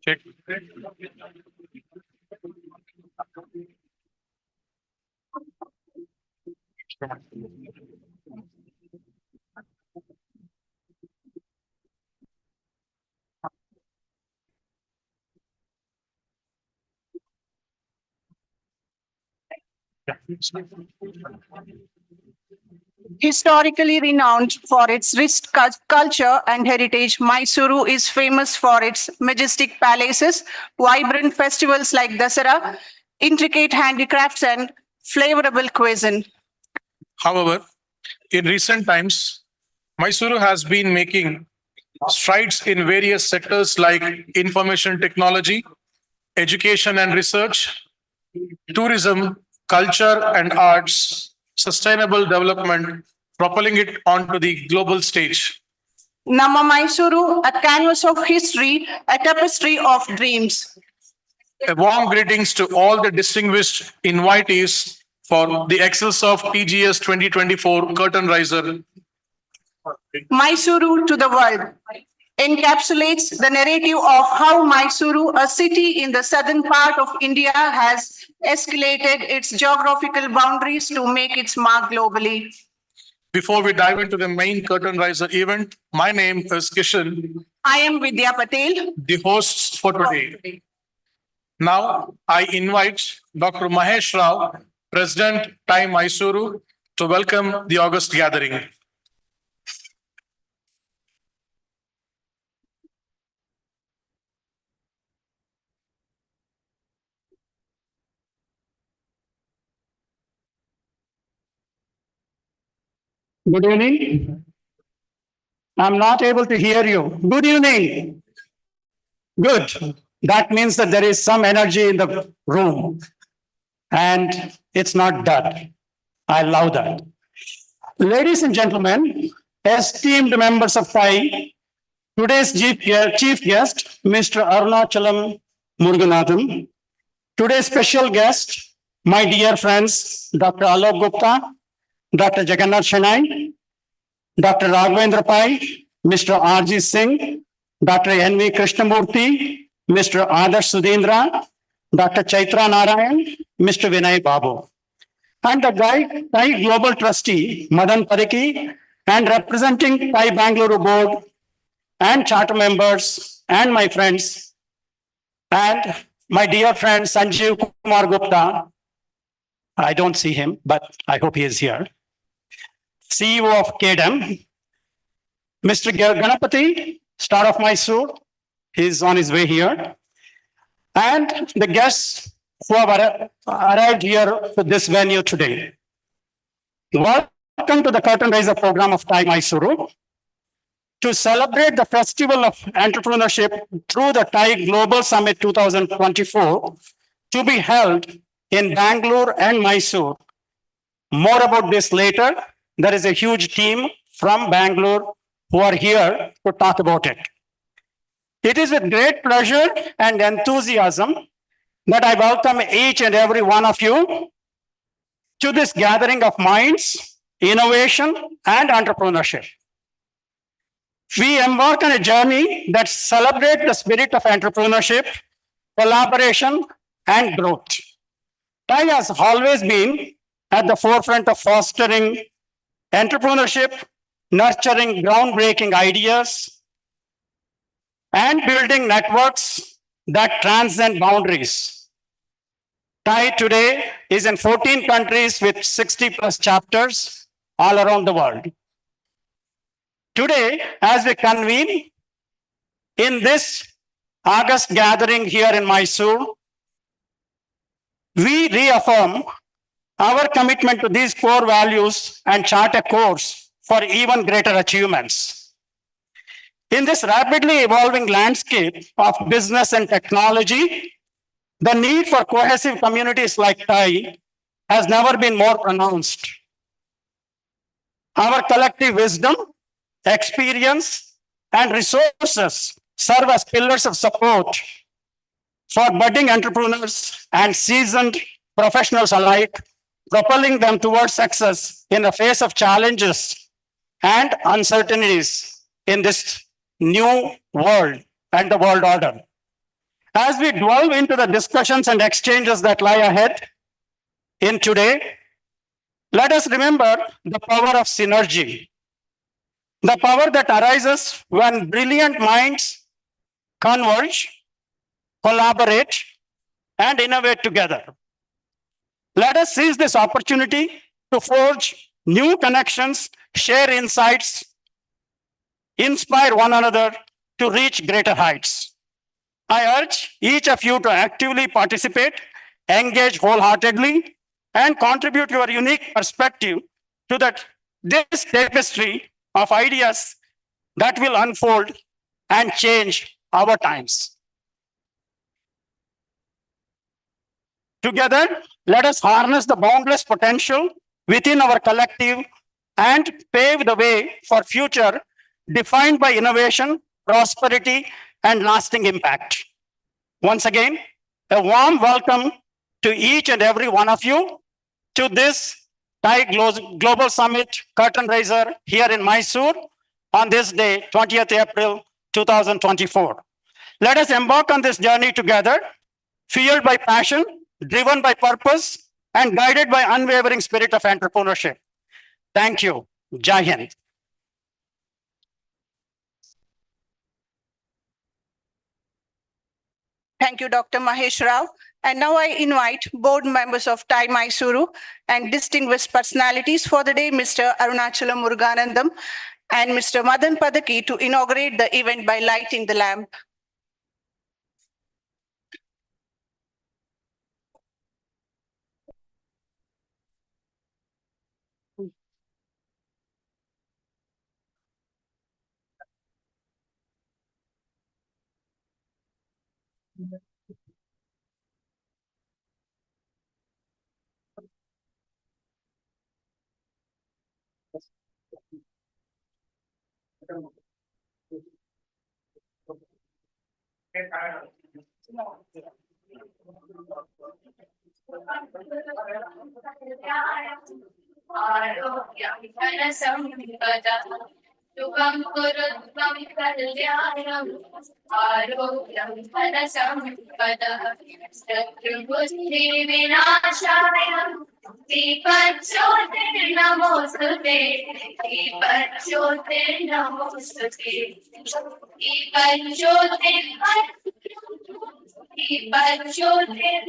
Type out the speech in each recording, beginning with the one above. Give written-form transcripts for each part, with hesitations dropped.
Check. Historically renowned for its rich culture and heritage, Mysuru is famous for its majestic palaces, vibrant festivals like Dasara, intricate handicrafts, and flavorable cuisine. However, in recent times, Mysuru has been making strides in various sectors like information technology, education and research, tourism, culture and arts, sustainable development, propelling it onto the global stage. Nama Mysuru, a canvas of history, a tapestry of dreams. A warm greetings to all the distinguished invitees for the Excels of TGS 2024 Curtain Riser. Mysuru to the world encapsulates the narrative of how Mysuru, a city in the southern part of India, has escalated its geographical boundaries to make its mark globally. Before we dive into the main Curtain Riser event, my name is Kishan, I am Vidya Patel. the hosts for today. Now, I invite Dr. Mahesh Rao, President, TIE Mysuru, to welcome the August gathering. Good evening. I'm not able to hear you. Good evening. Good. That means that there is some energy in the room and it's not dead. I love that. Ladies and gentlemen, esteemed members of TIE, today's chief guest, Mr. Arunachalam Muruganathan. Today's special guest, my dear friends, Dr. Alok Gupta, Dr. Jagannath Shenoy, Dr. Raghavendra Pai, Mr. R.G. Singh, Dr. N.V. Krishnamurthy, Mr. Adarsh Sudhindra, Dr. Chaitra Narayan, Mr. Vinay Babu, and the TIE Global Trustee, Madan Pariki, and representing TIE Bangalore Board, and charter members, and my friends, and my dear friend Sanjeev Kumar Gupta. I don't see him, but I hope he is here. CEO of KDM, Mr. Ganapati, Star of Mysuru, he's on his way here. And the guests who have arrived here to this venue today. Welcome to the Curtain Raiser program of TIE Mysuru. To celebrate the Festival of Entrepreneurship through the TIE Global Summit 2024 to be held in Bangalore and Mysuru. More about this later. There is a huge team from Bangalore who are here to talk about it. It is with great pleasure and enthusiasm that I welcome each and every one of you to this gathering of minds, innovation, and entrepreneurship. We embark on a journey that celebrates the spirit of entrepreneurship, collaboration, and growth. TIE has always been at the forefront of fostering entrepreneurship, nurturing groundbreaking ideas, and building networks that transcend boundaries. TIE today is in 14 countries with 60 plus chapters all around the world. Today, as we convene in this August gathering here in Mysuru, we reaffirm our commitment to these core values and chart a course for even greater achievements. In this rapidly evolving landscape of business and technology, the need for cohesive communities like TIE has never been more pronounced. Our collective wisdom, experience, and resources serve as pillars of support for budding entrepreneurs and seasoned professionals alike, propelling them towards success in the face of challenges and uncertainties in this new world and the world order. As we delve into the discussions and exchanges that lie ahead in today, let us remember the power of synergy, the power that arises when brilliant minds converge, collaborate, and innovate together. Let us seize this opportunity to forge new connections, share insights, inspire one another to reach greater heights. I urge each of you to actively participate, engage wholeheartedly, and contribute your unique perspective to this tapestry of ideas that will unfold and change our times. Together, let us harness the boundless potential within our collective and pave the way for future defined by innovation, prosperity, and lasting impact. Once again, a warm welcome to each and every one of you to this Thai Global Summit curtain raiser here in Mysuru on this day, 20th April 2024. Let us embark on this journey together, fueled by passion, driven by purpose, and guided by unwavering spirit of entrepreneurship. Thank you. Jai Hind. Thank you, Dr. Mahesh Rao. And now I invite board members of TAI Mysuru and distinguished personalities for the day, Mr. Arunachalam Muruganandam and Mr. Madan Padaki, to inaugurate the event by lighting the lamp. Shubham Kurutvam Kalyanam Arogyam Dhanasampada Satrubuddhi Vinashayam Deepajyotir Namostute Deepajyotir Namostute Deepajyotir Deepajyotir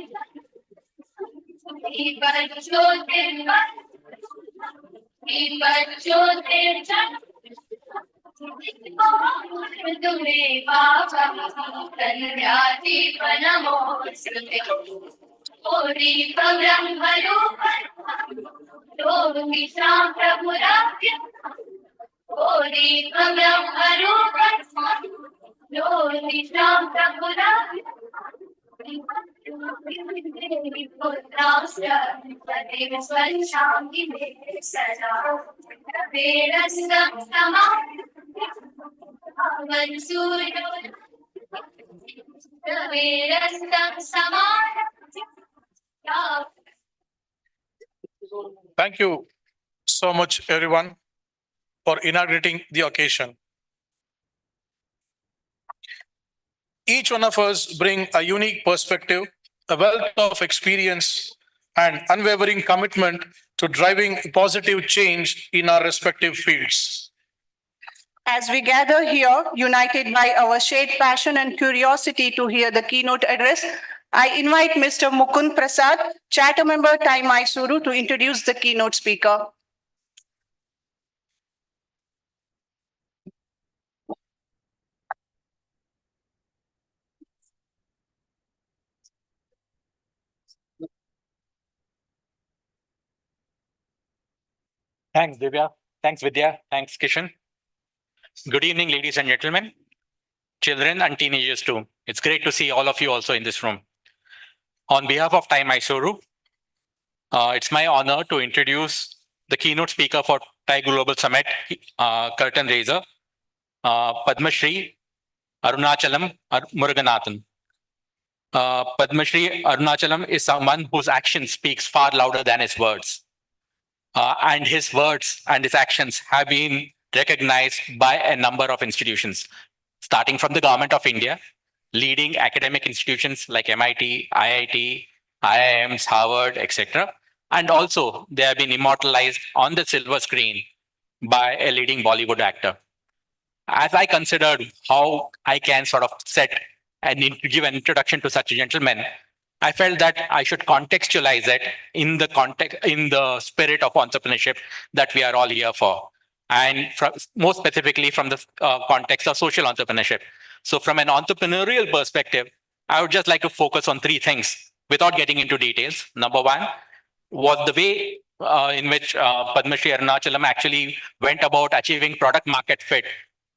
Deepajyotir Dure Baba Kanyadipanamostrute Ori Brahmarupa Yogi Prabhuradya Ori Brahmarupa Yogi Prabhuradya Putrasya Padem Svanshami Sada Vedastam Samam Mysuru Vedastam Samam. Thank you so much, everyone, for inaugurating the occasion. Each one of us bring a unique perspective, a wealth of experience, and unwavering commitment to driving positive change in our respective fields. As we gather here, united by our shared passion and curiosity to hear the keynote address, I invite Mr. Mukund Prasad, Charter Member TAI Mysuru, to introduce the keynote speaker. Thanks, Divya. Thanks, Vidya. Thanks, Kishan. Good evening, ladies and gentlemen, children and teenagers too. It's great to see all of you also in this room. On behalf of TAI Mysuru, it's my honor to introduce the keynote speaker for Thai Global Summit, curtain raiser, Padma Shri Arunachalam Muruganathan. Padma Shri Arunachalam is someone whose action speaks far louder than his words. And his words and his actions have been recognized by a number of institutions, starting from the Government of India, leading academic institutions like MIT, IIT, IIMs, Harvard, etc. And also, they have been immortalized on the silver screen by a leading Bollywood actor. As I considered how I can sort of set and give an introduction to such a gentleman, I felt that I should contextualize it in the spirit of entrepreneurship that we are all here for, and more specifically from the context of social entrepreneurship. So, from an entrepreneurial perspective, I would just like to focus on three things without getting into details. Number one was the way in which Padma Shri Arunachalam actually went about achieving product market fit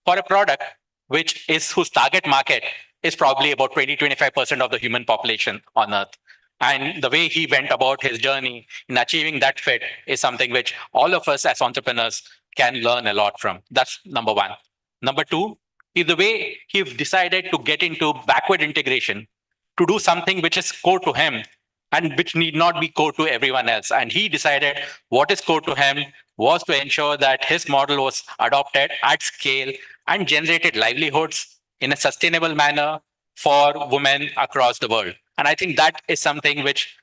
for a product whose target market is probably about 20-25% of the human population on Earth. And the way he went about his journey in achieving that fit is something which all of us as entrepreneurs can learn a lot from. That's number one. Number two is the way he decided to get into backward integration to do something which is core to him and which need not be core to everyone else. And he decided what is core to him was to ensure that his model was adopted at scale and generated livelihoods in a sustainable manner for women across the world. And I think that is something which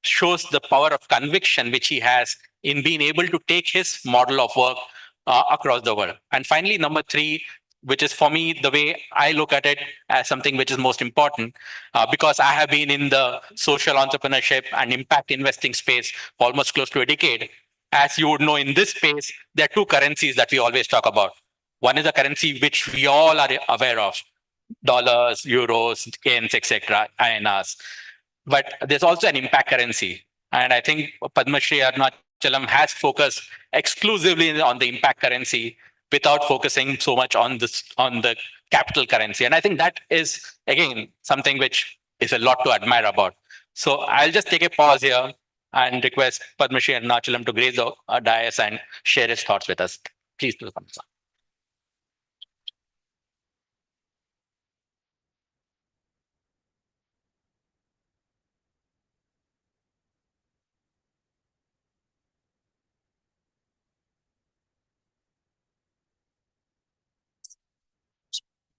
shows the power of conviction which he has in being able to take his model of work across the world. And finally, number three, which is for me, the way I look at it as something which is most important, because I have been in the social entrepreneurship and impact investing space for almost close to a decade. As you would know, in this space, there are two currencies that we always talk about. One is a currency which we all are aware of, dollars, euros, yens, etc., INRs. But there's also an impact currency. And I think Padma Shri Arunachalam has focused exclusively on the impact currency without focusing so much on the capital currency. And I think that is, again, something which is a lot to admire about. So I'll just take a pause here and request Padma Shri Arunachalam to grace the dais and share his thoughts with us. Please do come.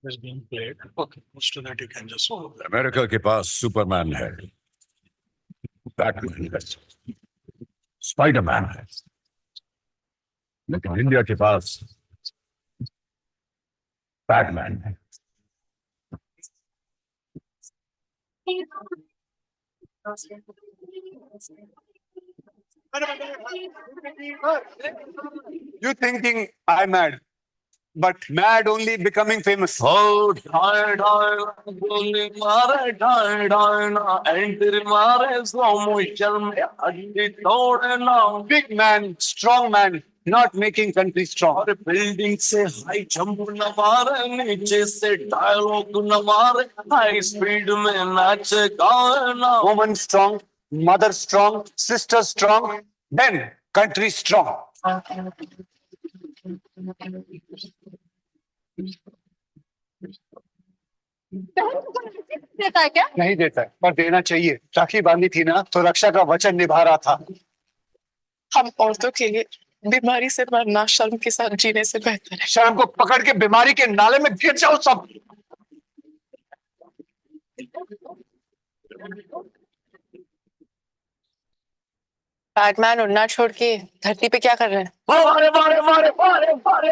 Is being played. Okay, so that you can just. America के पास Superman है, Batman है, Spiderman है, लेकिन India के पास Batman है. You thinking I'm mad, but mad only becoming famous. Oh, die, goli mare, die, entry mare, slow motion, addi tode na. Big man, strong man, not making country strong. और building से high jump न मारे, नीचे से dialogue न मारे, high speed में नाच गाए ना. Woman strong, mother strong, sister strong, then country strong. देता है क्या? नहीं देता है, पर देना चाहिए. राखी बांधी थी ना, तो रक्षा का वचन निभा रहा था. हम औरतों के लिए बीमारी से मरना शर्म के साथ जीने से बेहतर है. शर्म को पकड़ के बीमारी के नाले में गिर जाओ सब. बैटमैन उड़ना छोड़ के धरती पे क्या कर रहे हैं? मारे मारे मारे मारे मारे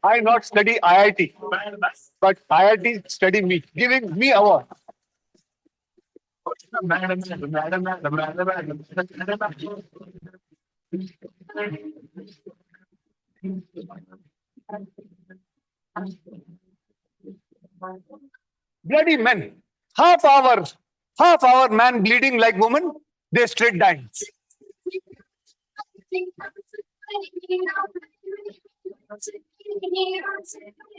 I not study IIT, but IIT study me, giving me award. Bloody men, half hour man bleeding like woman, they straight dying.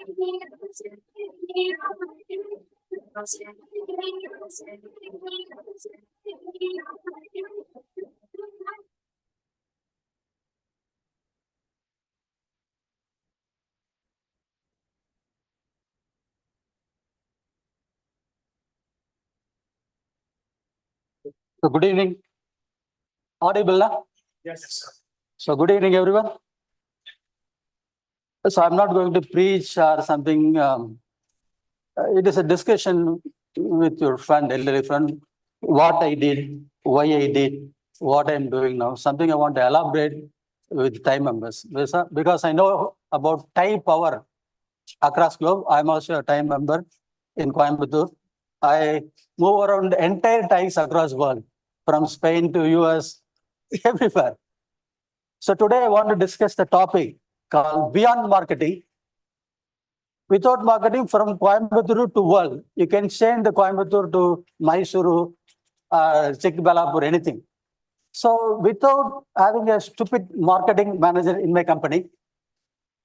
So good evening. Audible, na? Yes. So good evening, everyone. So I'm not going to preach or something. It is a discussion with your friend, elderly friend, what I did, why I did, what I'm doing now. Something I want to elaborate with Thai members. Because I know about Thai power across globe. I'm also a Thai member in Coimbatore. I move around the entire Thais across world, from Spain to US, everywhere. So today I want to discuss the topic called Beyond Marketing. Without marketing from Coimbatore to world, you can change the Coimbatore to Mysuru, Chikbalapur, anything. So without having a stupid marketing manager in my company,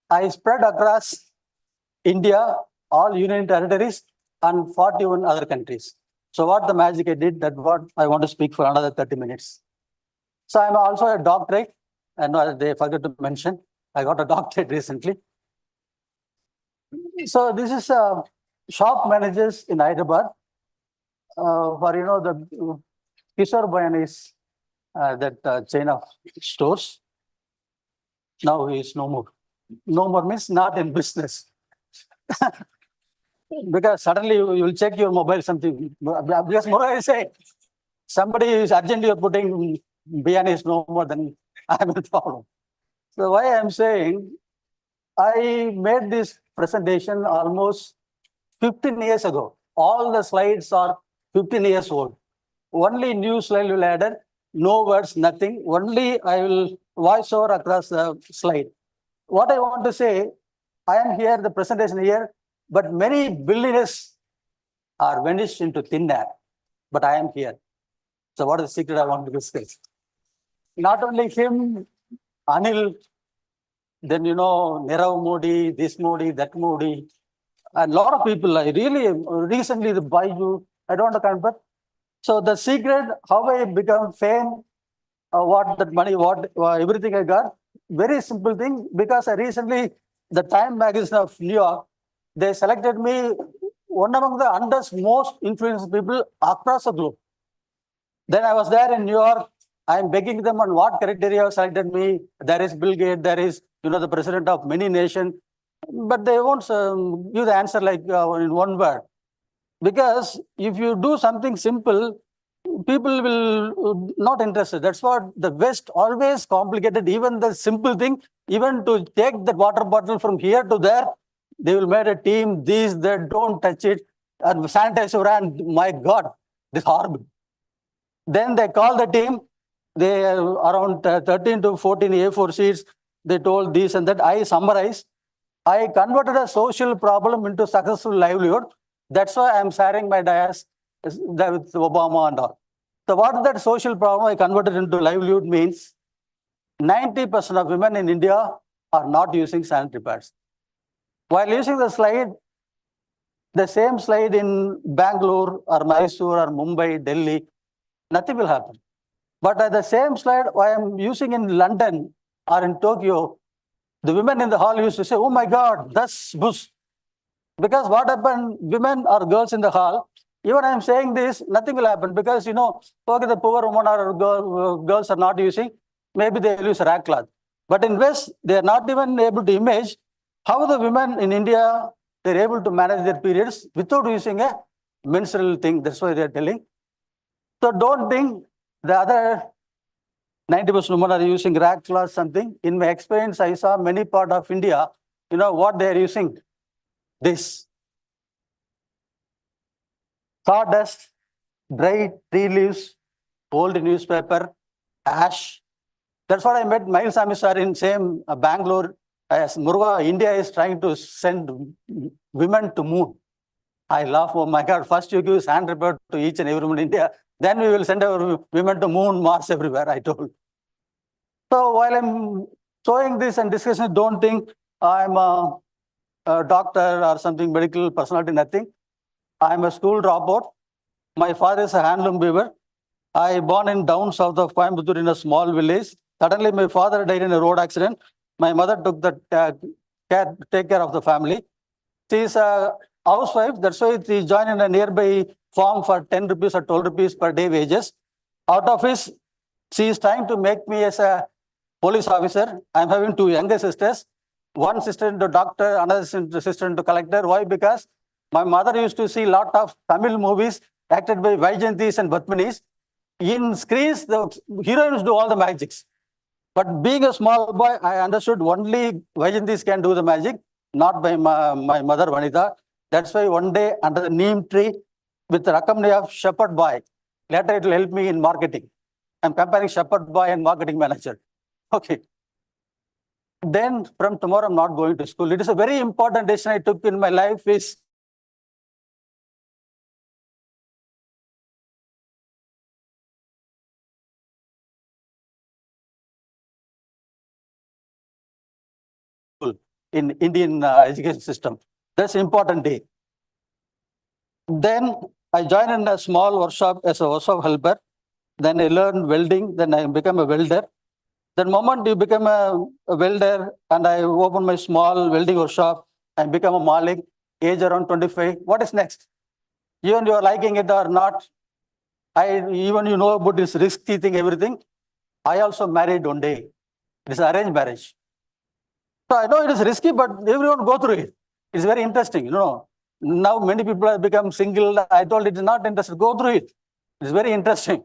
I spread across India, all union territories, and 41 other countries. So what the magic I did, that what I want to speak for another 30 minutes. So I'm also a doctorate, and they forgot to mention, I got a doctorate recently. So this is shop managers in Hyderabad. For the Kishore Bayan is that chain of stores. Now he is no more. No more means not in business. Because suddenly you will check your mobile something. Because more I say, somebody is urgently putting Bayan is no more, then I am in problem. So why I am saying, I made this presentation almost 15 years ago. All the slides are 15 years old. Only new slide will add, no words, nothing. Only I will voice over across the slide. What I want to say, I am here, the presentation here, but many billionaires are vanished into thin air. But I am here. So what is the secret I want to discuss? Not only him, Anil, then Nirav Modi, this Modi, that Modi, a lot of people. I really recently the Baiju, I don't know kind, but so the secret how I become fame, what that money, what everything I got, very simple thing. Because I recently the Time magazine of New York, they selected me one among the 100 most influential people across the globe. Then I was there in New York. I'm begging them on what criteria have selected me. There is Bill Gates, there is the president of many nations, but they won't give the answer like in one word. Because if you do something simple, people will not interested. That's what the West always complicated. Even the simple thing, even to take the water bottle from here to there, they will make a team. These that don't touch it, and sanitizer, and my God, this horrible. Then they call the team. They around 13 to 14 A4 sheets. They told this and that. I summarize. I converted a social problem into successful livelihood. That's why I'm sharing my dias with Obama and all. So what that social problem I converted into livelihood means 90% of women in India are not using sanitary pads. While using the same slide in Bangalore or Mysuru or Mumbai, Delhi, nothing will happen. But at the same slide I am using in London or in Tokyo, the women in the hall used to say, oh my God, that's bush. Because what happened, women or girls in the hall, even I am saying this, nothing will happen. Because, okay, the poor women or girls are not using, maybe they will use rag cloth. But in West, they are not even able to image how the women in India, they're able to manage their periods without using a menstrual thing. That's why they're telling. So don't think the other 90% women are using rag cloth something. In my experience, I saw many part of India, what they're using. This sawdust, dry tree leaves, old newspaper, ash. That's what I met Miles Amisar in same Bangalore. As Muruga, India is trying to send women to moon. I laugh, oh my God, first you give sand report to each and every woman in India, then we will send our women to moon, Mars, everywhere, I told. So while I'm showing this and discussing, don't think I'm a doctor or something medical personality, nothing. I'm a school dropout. My father is a handloom weaver. I born in down south of Coimbatore in a small village. Suddenly, my father died in a road accident. My mother took the take care of the family. She is a housewife. That's why she joined in a nearby farm for 10 rupees or 12 rupees per day wages. Out of his, she is trying to make me as a police officer. I'm having two younger sisters. One sister into doctor, another sister into collector. Why? Because my mother used to see a lot of Tamil movies acted by Vaijantis and Batmanis. In screens, the heroines do all the magics. But being a small boy, I understood only Vaijantis can do the magic, not by my mother Vanita. That's why one day under the neem tree with the accompany of shepherd boy, later it will help me in marketing. I'm comparing shepherd boy and marketing manager. Okay. Then from tomorrow, I'm not going to school. It is a very important decision I took in my life is in Indian education system. That's an important day. Then I joined in a small workshop as a workshop helper. Then I learned welding. Then I became a welder. The moment you become a welder and I open my small welding workshop and become a Malik, age around 25, what is next? Even you are liking it or not, even you know about this risky thing, everything. I also married one day. It is arranged marriage. So I know it is risky, but everyone go through it. It's very interesting, you know. Now many people have become single. I told it is not interesting. Go through it. It's very interesting.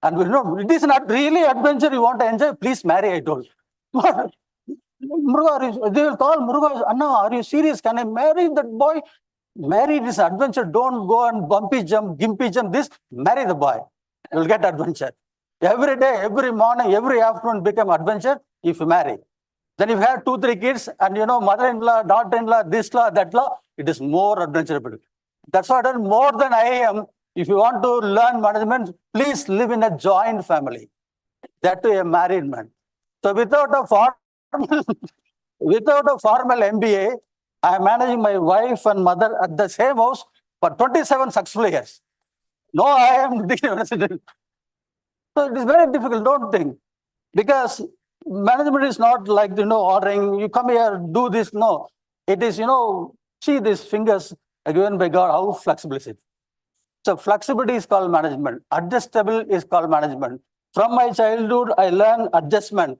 And you know, it is not really adventure you want to enjoy. Please marry, I told. Muruga, they will call Muruga, Anna, are you serious? Can I marry that boy? Marry this adventure. Don't go and bumpy jump, gimpy jump. This, marry the boy. You'll get adventure. Every day, every morning, every afternoon become adventure if you marry. Then if you have 2-3 kids and you know, mother-in-law, daughter-in-law, this law, that law, it is more adventurable. That's why I done more than I am. If you want to learn management, please live in a joint family. That too a married man. So without a formal MBA, I am managing my wife and mother at the same house for 27 successful years. No, I am resident. So it is very difficult, don't think. Because management is not like, you know, ordering, you come here, do this. No, it is, you know, see these fingers given by God, how flexible is it? So flexibility is called management. Adjustable is called management. From my childhood, I learned adjustment.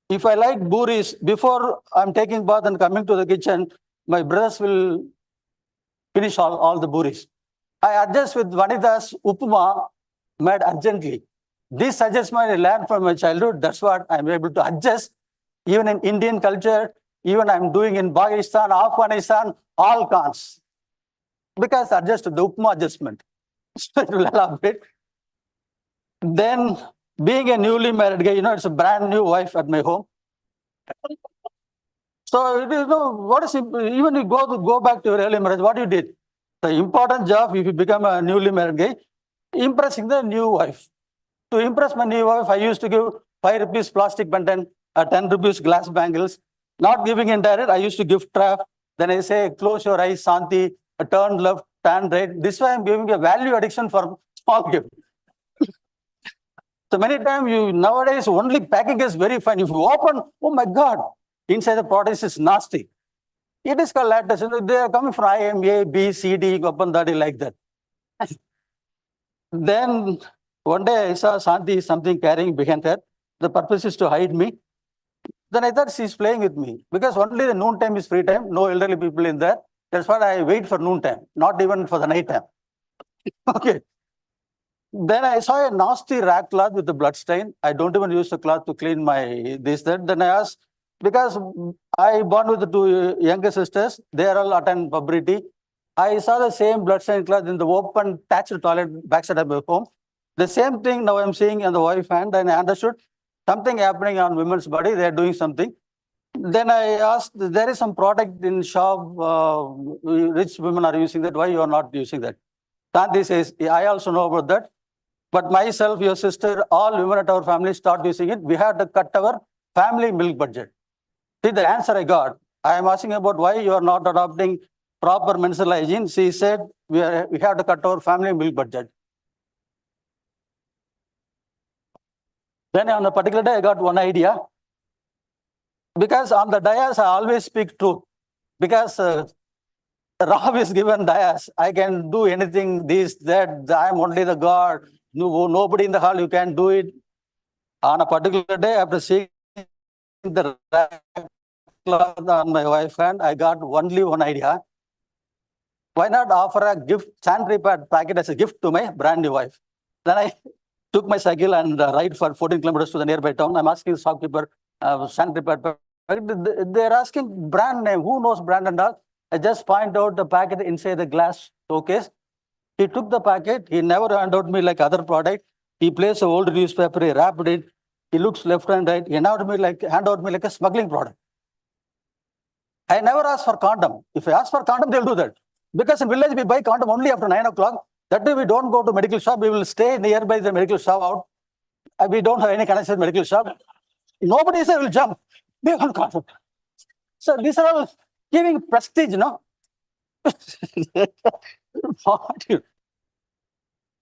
If I like buris, before I'm taking bath and coming to the kitchen, my brothers will finish all the buris. I adjust with Vanita's upma made urgently. This adjustment I learned from my childhood. That's what I'm able to adjust. Even in Indian culture, even I'm doing in Pakistan, Afghanistan, all cons. Because adjust the upma adjustment. It will elaborate. Then being a newly married guy, you know, it's a brand new wife at my home. So it is, you know, what is even you go back to your early marriage, what you did? The important job if you become a newly married guy, impressing the new wife. To impress my new wife, I used to give 5 rupees plastic pendant, 10 rupees glass bangles. Not giving in direct, I used to give trap. Then I say, close your eyes, Santi, turn left, turn right. This way I'm giving a value addiction for small gift. So many times nowadays only packing is very fine. If you open, oh my God, inside the product is nasty. It is called lattice. They are coming from IMA, B, C, D, open that like that. Then one day I saw Santi something carrying behind her. The purpose is to hide me. Then I thought she's playing with me because only the noon time is free time. No elderly people in there. That's why I wait for noon time, not even for the night time. Okay. Then I saw a nasty rag cloth with the blood stain. I don't even use the cloth to clean my this, that. Then I asked, because I born with the 2 younger sisters, they are all attend puberty. I saw the same blood stain cloth in the open attached toilet backside of my home. The same thing now I'm seeing in the wife hand, and I understood something happening on women's body. They're doing something. Then I asked, there is some product in shop, rich women are using that. Why you are not using that? Gandhi says, I also know about that. But myself, your sister, all women at our family start using it. We had to cut our family milk budget. See the answer I got. I am asking about why you are not adopting proper menstrual hygiene. She said, we have to cut our family milk budget. Then on a particular day, I got one idea. Because on the dais, I always speak truth. Because Rav is given dais, I can do anything, this, that, I am only the God. No, nobody in the hall, you can do it. On a particular day, after seeing the cloth on my wife hand, I got only one idea. Why not offer a gift, sanitary pad packet as a gift to my brand new wife? Then I took my cycle and ride for 14 kilometers to the nearby town. I'm asking the shopkeeper, sanitary pad packet. They're asking brand name. Who knows brand and all? I just point out the packet inside the glass showcase. He took the packet. He never handed out me like other product. He placed an old newspaper. He wrapped it. He looks left and right. He hand out me like a smuggling product. I never ask for condom. If I ask for condom, they'll do that. Because in village, we buy condom only after 9 o'clock. That day, we don't go to medical shop. We will stay nearby the medical shop out. We don't have any connection with medical shop. Nobody will jump. They want condom. So these are all giving prestige, no?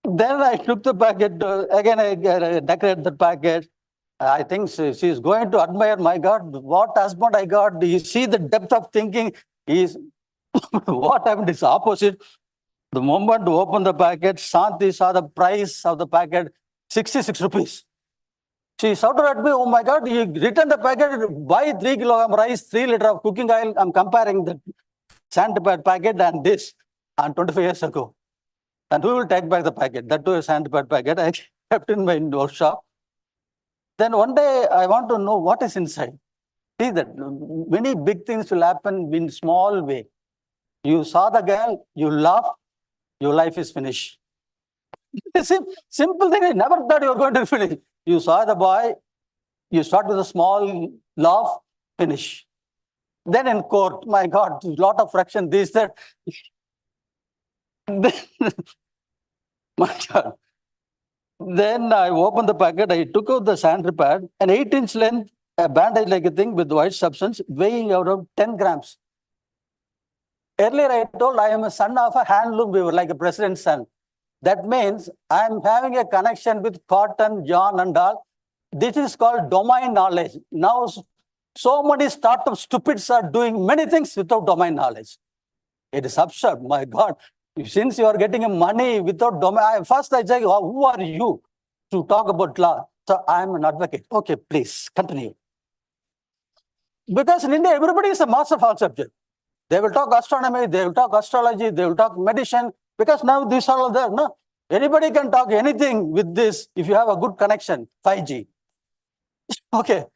Then I took the packet. Again, I decorated the packet. I think she's going to admire, my God, what husband I got. You see the depth of thinking is what happened is opposite. The moment to open the packet, Shanti saw the price of the packet, 66 rupees. She shouted at me, oh my God, you return the packet, buy 3 kilogram rice, 3 liter of cooking oil. I'm comparing the sandpad packet and this on 25 years ago. And who will take back the packet? That too is sandpad packet. I kept in my workshop. Then one day I want to know what is inside. See that many big things will happen in small way. You saw the girl, you laugh, your life is finished. Simple thing, I never thought you were going to finish. You saw the boy, you start with a small laugh, finish. Then in court, my God, lot of fraction, this, that. Then, my God. Then I opened the packet, I took out the sanitary pad, an 8-inch length, a bandage like a thing with white substance, weighing around 10 grams. Earlier I told I am a son of a handloom weaver, like a president's son. That means I am having a connection with cotton, yarn and all. This is called domain knowledge. Now, so many startup stupids are doing many things without domain knowledge. It is absurd, my God. Since you are getting money without domain, first I say, who are you to talk about law? So I am an advocate. Okay, please continue. Because in India, everybody is a master of all subjects. They will talk astronomy, they will talk astrology, they will talk medicine, because now these are all there. No? Anybody can talk anything with this if you have a good connection, 5G. Okay.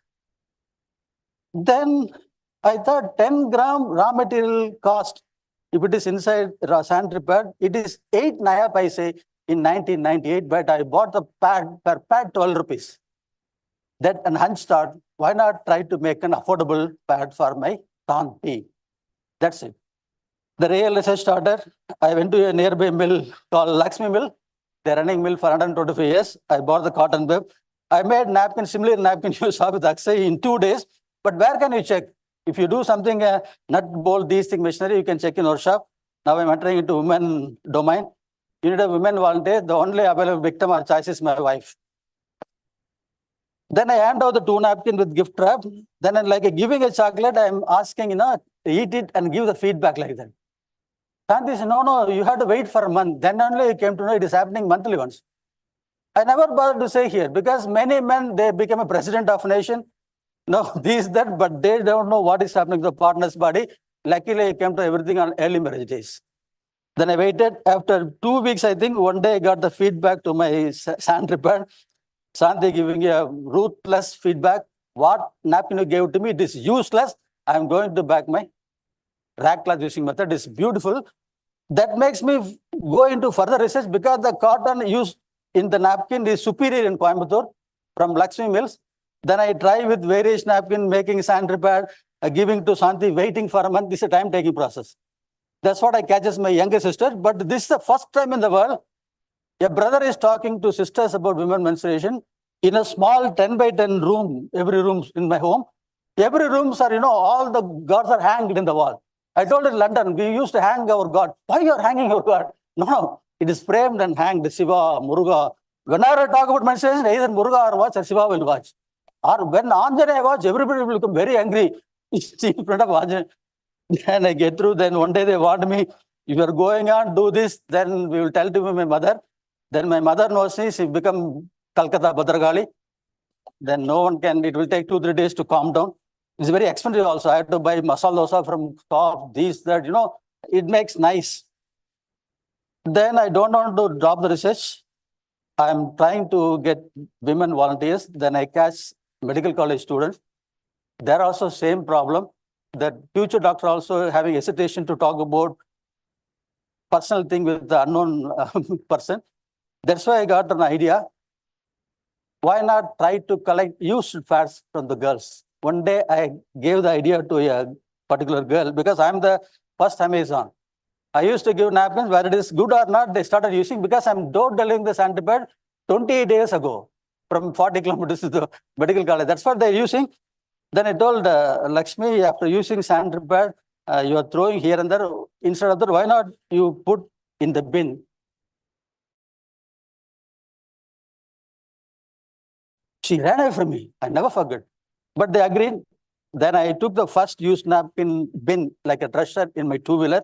Then I thought 10 gram raw material cost, if it is inside sanitary pad, it is 8 naya paise in 1998, but I bought the pad per pad 12 rupees. That and hunch thought, why not try to make an affordable pad for my Tanti? That's it. The real research started. I went to a nearby mill called Lakshmi Mill. They're running mill for 125 years. I bought the cotton web. I made napkin, similar napkin you saw with Akshay in 2 days. But where can you check? If you do something, nut, bolt, these things, machinery, you can check in our shop. Now I'm entering into women domain. You need a women volunteer. The only available victim or choice is my wife. Then I hand out the 2 napkin with gift wrap. Then I'm like giving a chocolate, I'm asking, eat it and give the feedback like that. Shanti said, no, you have to wait for a month. Then only you came to know it is happening monthly once. I never bothered to say here because many men, they become a president of a nation. No, this, that, but they don't know what is happening to the partner's body. Luckily, I came to everything on early marriage days. Then I waited. After 2 weeks, I think, one day I got the feedback to my sanitary pad. Shanti giving a ruthless feedback. What napkin you gave to me, it is useless. I am going to back my rack cloth using method. It's beautiful. That makes me go into further research because the cotton used in the napkin is superior in Coimbatore from Lakshmi Mills. Then I try with various napkin, making sanitary pad, giving to Shanti, waiting for a month. This is a time-taking process. That's what I catches my younger sister. But this is the first time in the world a brother is talking to sisters about women menstruation in a small 10 by 10 room, every room in my home. Every rooms are, all the gods are hanged in the wall. I told in London, we used to hang our god. Why you are hanging your god? No, it is framed and hanged. Shiva, Muruga. Whenever I talk about meditation, either Muruga or watch or Shiva will watch. Or when Anjane watch, everybody will become very angry in front of Anjane. Then I get through. Then one day they warned me, if you are going on, do this, then we will tell to my mother. Then my mother knows me, she become Calcutta Bhadragali. Then no one can, it will take 2-3 days to calm down. It's very expensive also. I have to buy masala dosa from top, these, that, it makes nice. Then I don't want to drop the research. I'm trying to get women volunteers. Then I catch medical college students. They're also same problem. That future doctor also having hesitation to talk about personal thing with the unknown person. That's why I got an idea. Why not try to collect used fads from the girls? One day I gave the idea to a particular girl because I'm the first Amazon. I used to give napkins, whether it is good or not, they started using because I'm door delivering the sandpaper 28 days ago from 40 kilometers to the medical college. That's what they're using. Then I told Lakshmi, after using sandpaper, you are throwing here and there. Instead of that, why not you put in the bin? She ran away from me. I never forget. But they agreed. Then I took the first used napkin bin like a treasure in my two-wheeler.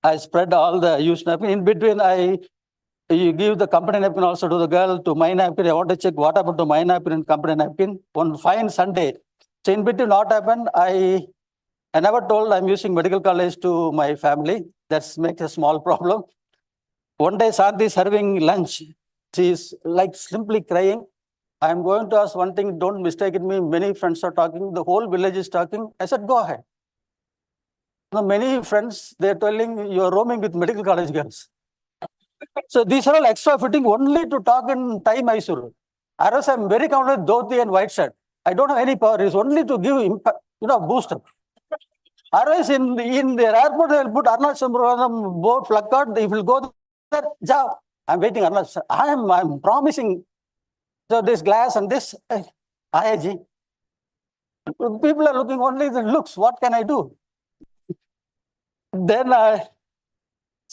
I spread all the used napkin. In between, you give the company napkin also to the girl, to my napkin. I want to check what happened to my napkin and company napkin. One fine Sunday. So in between what happened, I never told I'm using medical college to my family. That makes a small problem. One day, Shanti is serving lunch. She is like simply crying. I'm going to ask one thing, don't mistake me. Many friends are talking. The whole village is talking. I said, go ahead. Now, many friends, they're telling you're roaming with medical college girls. So these are all extra fitting only to talk in Thai Mysuru. Otherwise, I'm very confident dhoti and white shirt. I don't have any power. It's only to give impact, boost up. Otherwise, in the airport, they'll put Arunachal board placard. If you go there, Jao. I'm waiting. I'm promising. So this glass and this, IIG. People are looking only the looks. What can I do? Then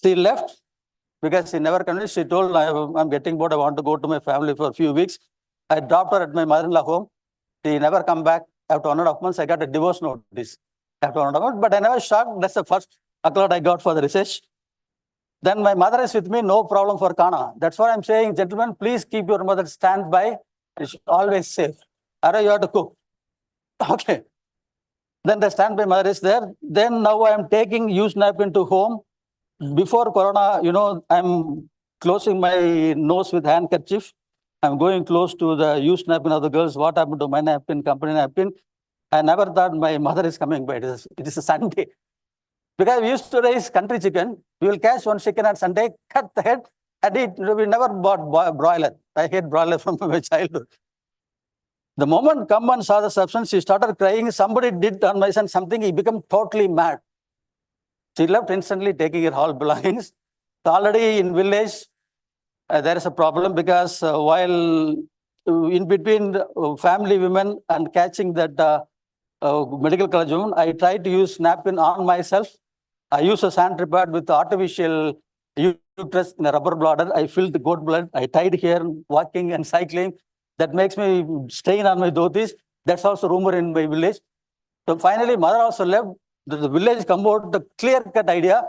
she left because she never convinced. She told, I'm getting bored. I want to go to my family for a few weeks. I dropped her at my mother-in-law home. She never come back. After 1.5 months, I got a divorce notice. After 1.5 months, but I never shocked. That's the first accolade I got for the research. Then my mother is with me, no problem for Kana. That's what I'm saying, gentlemen, please keep your mother standby. It's always safe. Ara, you have to cook. Okay. Then the standby mother is there. Then now I'm taking used napkin to home. Before Corona, I'm closing my nose with handkerchief. I'm going close to the used napkin of the girls. What happened to my napkin, company napkin? I never thought my mother is coming by. It is a Sunday. Because we used to raise country chicken. We will catch one chicken on Sunday, cut the head, and eat. We never bought broiler. I hate broiler from my childhood. The moment come and saw the substance, she started crying. Somebody did on my son something. He became totally mad. She left instantly, taking her whole belongings. So already in village, there is a problem because while in between family women and catching that medical college woman, I tried to use napkin on myself. I use a sandpaper with artificial uterus in a rubber bladder. I filled the goat blood. I tied here, walking and cycling. That makes me stain on my dhotis. That's also rumor in my village. So finally, mother also left. The village come out the clear-cut idea.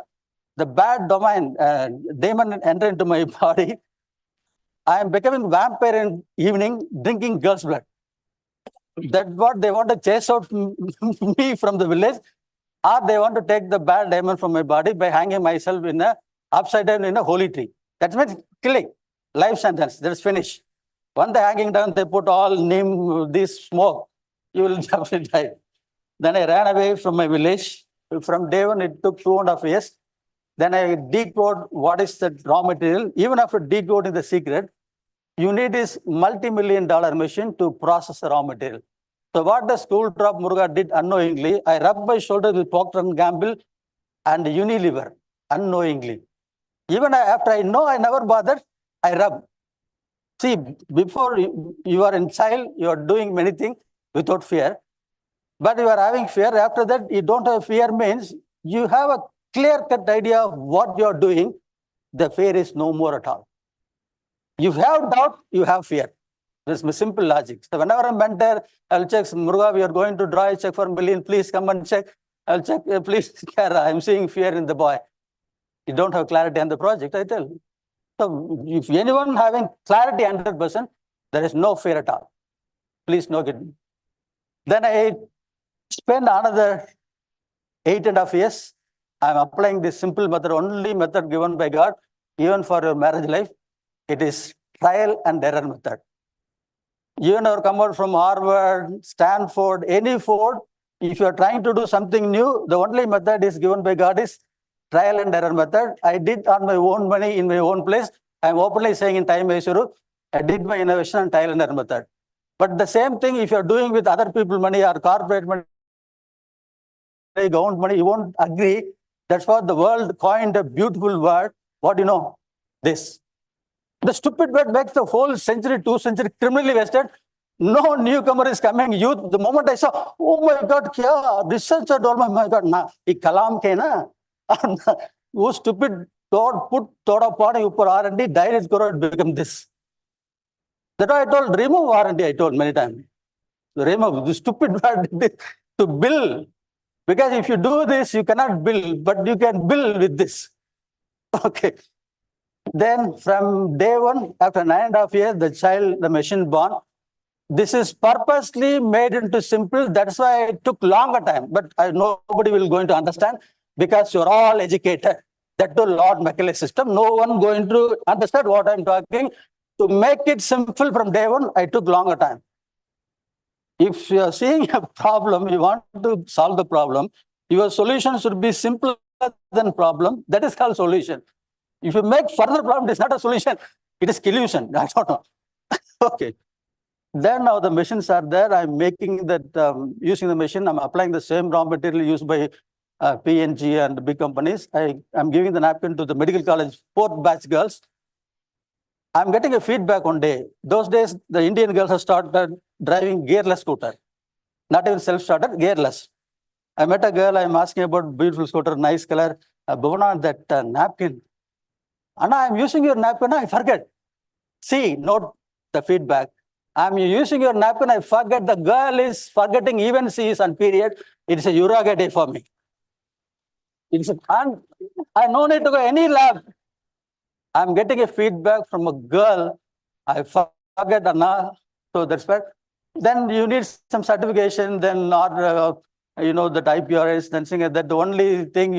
The bad demon entered into my body. I am becoming vampire in evening, drinking girl's blood. That's what they want to chase out me from the village. Or they want to take the bad demon from my body by hanging myself in upside down in a holy tree. That means killing, life sentence. That's finished. When they're hanging down, they put all this smoke. You will definitely die. Then I ran away from my village. From day one, it took 2.5 years. Then I decode what is the raw material. Even after decoding the secret, you need this multi-million-dollar machine to process the raw material. So what the school drop Muruga did unknowingly, I rubbed my shoulder with Procter & Gamble and Unilever unknowingly. Even after I know I never bothered, I rub. See, before you are in child, you are doing many things without fear. but you are having fear. After that, you don't have fear means you have a clear-cut idea of what you are doing. The fear is no more at all. You have doubt, you have fear. This is simple logic. So whenever a mentor, I'll check, Muruga, we are going to draw a check for $1 million. Please come and check. I'll check, please, Kara, I'm seeing fear in the boy. You don't have clarity on the project, I tell you. So if anyone having clarity 100%, there is no fear at all. Please note it. Then I spend another 8.5 years. I'm applying this simple method, only method given by God, even for your marriage life. It is trial and error method. You never come out from Harvard, Stanford, any Ford. If you are trying to do something new, the only method is given by God is trial and error method. I did on my own money in my own place. I'm openly saying in Time Mysuru, I did my innovation on trial and error method. But the same thing, if you're doing with other people's money or corporate money, government money, you won't agree. That's what the world coined a beautiful word. What do you know? This. The stupid word makes the whole century, 2 century criminally wasted. No newcomer is coming. Youth, the moment I saw, oh my God, kya researcher told me, my God, na, ye kalam ke na. Who stupid thought put thought of part upper R&D, direct correct become this. That's why I told remove R&D, I told many times. Remove the stupid word to build. Because if you do this, you cannot build, but you can build with this. Okay. Then from day one, after 9.5 years, the child, the machine born. This is purposely made into simple. That's why it took longer time. But nobody will going to understand because you're all educated. That to Lord Macaulay system. No one going to understand what I'm talking. To make it simple from day one, I took longer time. If you are seeing a problem, you want to solve the problem, your solution should be simpler than problem. That is called solution. If you make further problem, it's not a solution. It is illusion. I don't know. Okay. Then now the machines are there. I'm making that, using the machine, I'm applying the same raw material used by P&G and big companies. I'm giving the napkin to the medical college, 4th batch girls. I'm getting a feedback one day. Those days, the Indian girls have started driving gearless scooter. Not even self-starter, gearless. I met a girl, I'm asking about beautiful scooter, nice color. Bhuvana, that napkin. Anna, I'm using your napkin, I forget. See, note the feedback. I'm using your napkin, I forget. The girl is forgetting, even she is on period. It's a Uraga day for me. And I no need to go any lab. I'm getting a feedback from a girl. I forget Anna. So that's why. Then you need some certification, then not, the IPRS, then saying that the only thing,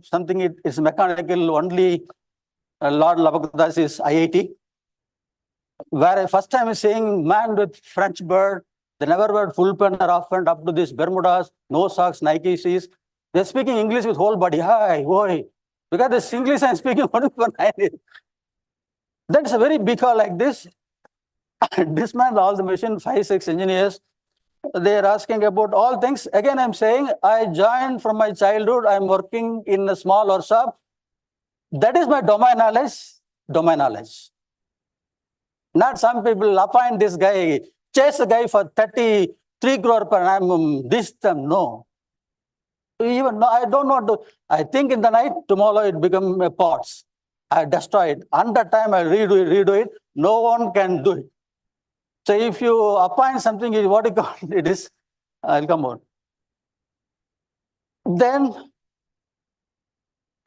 something is mechanical, only Lord Labakadas is IIT. Where I first time is saying man with French bird, they never wear full pen or half pen up to this Bermudas, no socks, Nike shoes. They're speaking English with whole body. Hi, boy. Because this English I'm speaking only for 9 years. That's a very big hall like this. Dismantle all the machine, 5-6 engineers. They are asking about all things. Again, I'm saying I joined from my childhood. I'm working in a small workshop. That is my domain knowledge. Domain knowledge. Not some people appoint this guy, chase a guy for 33 crore per annum, this time, no. Even no, I don't want to. I think in the night, tomorrow it become a pots. I destroy it. Under time, I redo it. No one can do it. So if you appoint something, what you call it is, I'll come on. Then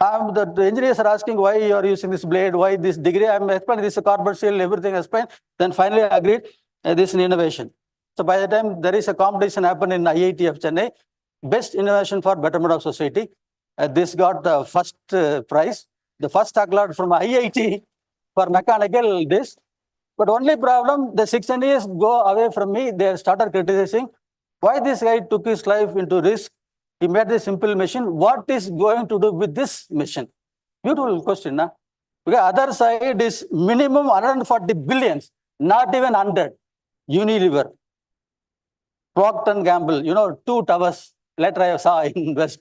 the engineers are asking why you are using this blade, why this degree. I'm explaining this is a corporate seal, everything explained. Then finally I agreed this is an innovation. So by the time there is a competition happened in IIT of Chennai, best innovation for betterment of society. This got the first prize. The first accolade from IIT for mechanical this. But only problem, the 6 engineers go away from me. They started criticizing why this guy took his life into risk. He made this simple machine. What is going to do with this machine? Beautiful question, na? Because other side is minimum 140 billions, not even 100. Unilever, Procter & Gamble, 2 towers. Later I saw in West.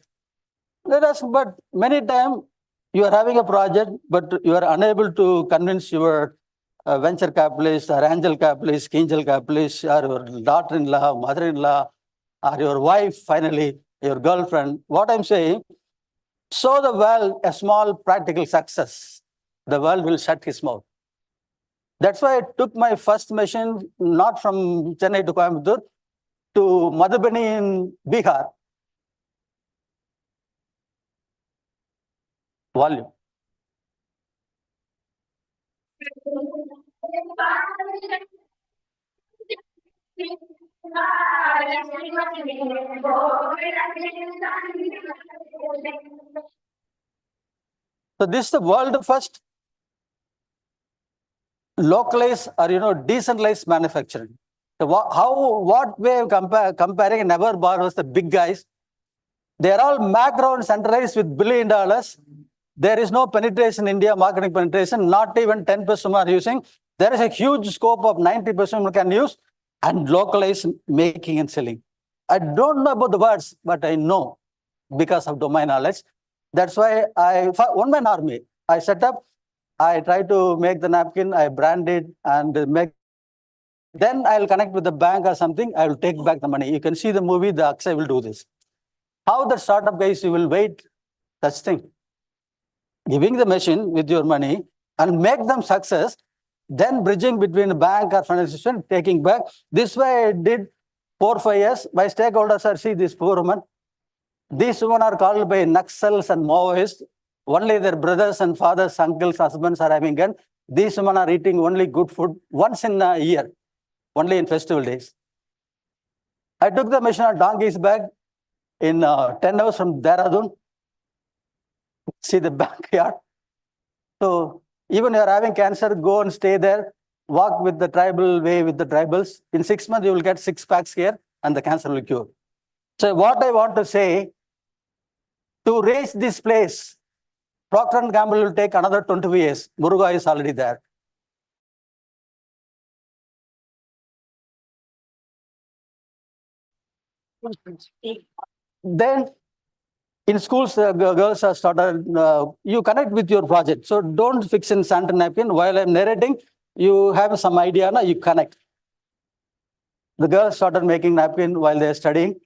But many times you are having a project, but you are unable to convince your venture capitalist or angel capitalist, angel capitalist, or your daughter-in-law, mother-in-law, or your wife, finally, your girlfriend. What I'm saying, show the world a small practical success. The world will shut his mouth. That's why I took my first mission not from Chennai to Coimbatore to Madhubani in Bihar. Volume. So this is the world first localized or decentralized manufacturing. So what way of comparing never borrows the big guys. They're all macro and centralized with $1 billion. There is no penetration in India, marketing penetration, not even 10% are using. There is a huge scope of 90% can use and localize making and selling. I don't know about the words, but I know because of domain knowledge. That's why one-man army, I set up, I try to make the napkin, I brand it and make. Then I'll connect with the bank or something, I will take back the money. You can see the movie, the Akshay will do this. How the startup guys, you will wait, such thing. Giving the machine with your money and make them success, then bridging between the bank or financial institution, taking back. This way I did 4 or 5 years. My stakeholders are, see this poor woman. These women are called by Naxals and Maoists. Only their brothers and fathers, uncles, husbands are having gun. These women are eating only good food once in a year, only in festival days. I took the machine on donkey's back in 10 hours from Dehradun. See the backyard. So even you are having cancer, go and stay there, walk with the tribal way with the tribals. In 6 months, you will get 6 packs here and the cancer will cure. So what I want to say, to reach this place, Procter & Gamble will take another 20 years. Muruga is already there. Then in schools, girls have started, you connect with your project. So don't fix in Santa napkin. While I'm narrating, you have some idea, you connect. The girls started making napkin while they're studying.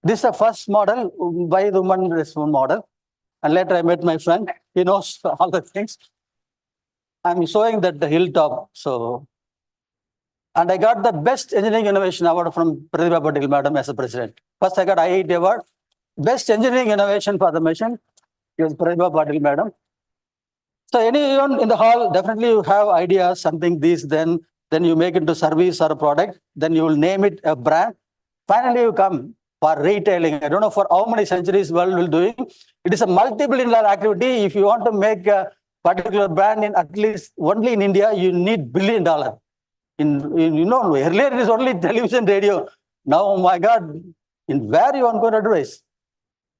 This is the first model by the woman model. And later I met my friend. He knows all the things. I'm showing that the hilltop. So, and I got the best engineering innovation award from Pratibha Patil madam as a president. First I got IIT award. Best engineering innovation for the mission is Pratibha Patil madam. So anyone in the hall, definitely you have ideas, something this, then you make it into service or a product, then you will name it a brand. Finally, you come for retailing. I don't know for how many centuries world will doing. It is a multi-billion dollar activity. If you want to make a particular brand in at least only in India, you need $1 billion. Earlier it is only television, radio. Now, oh my God, in where you want to advertise?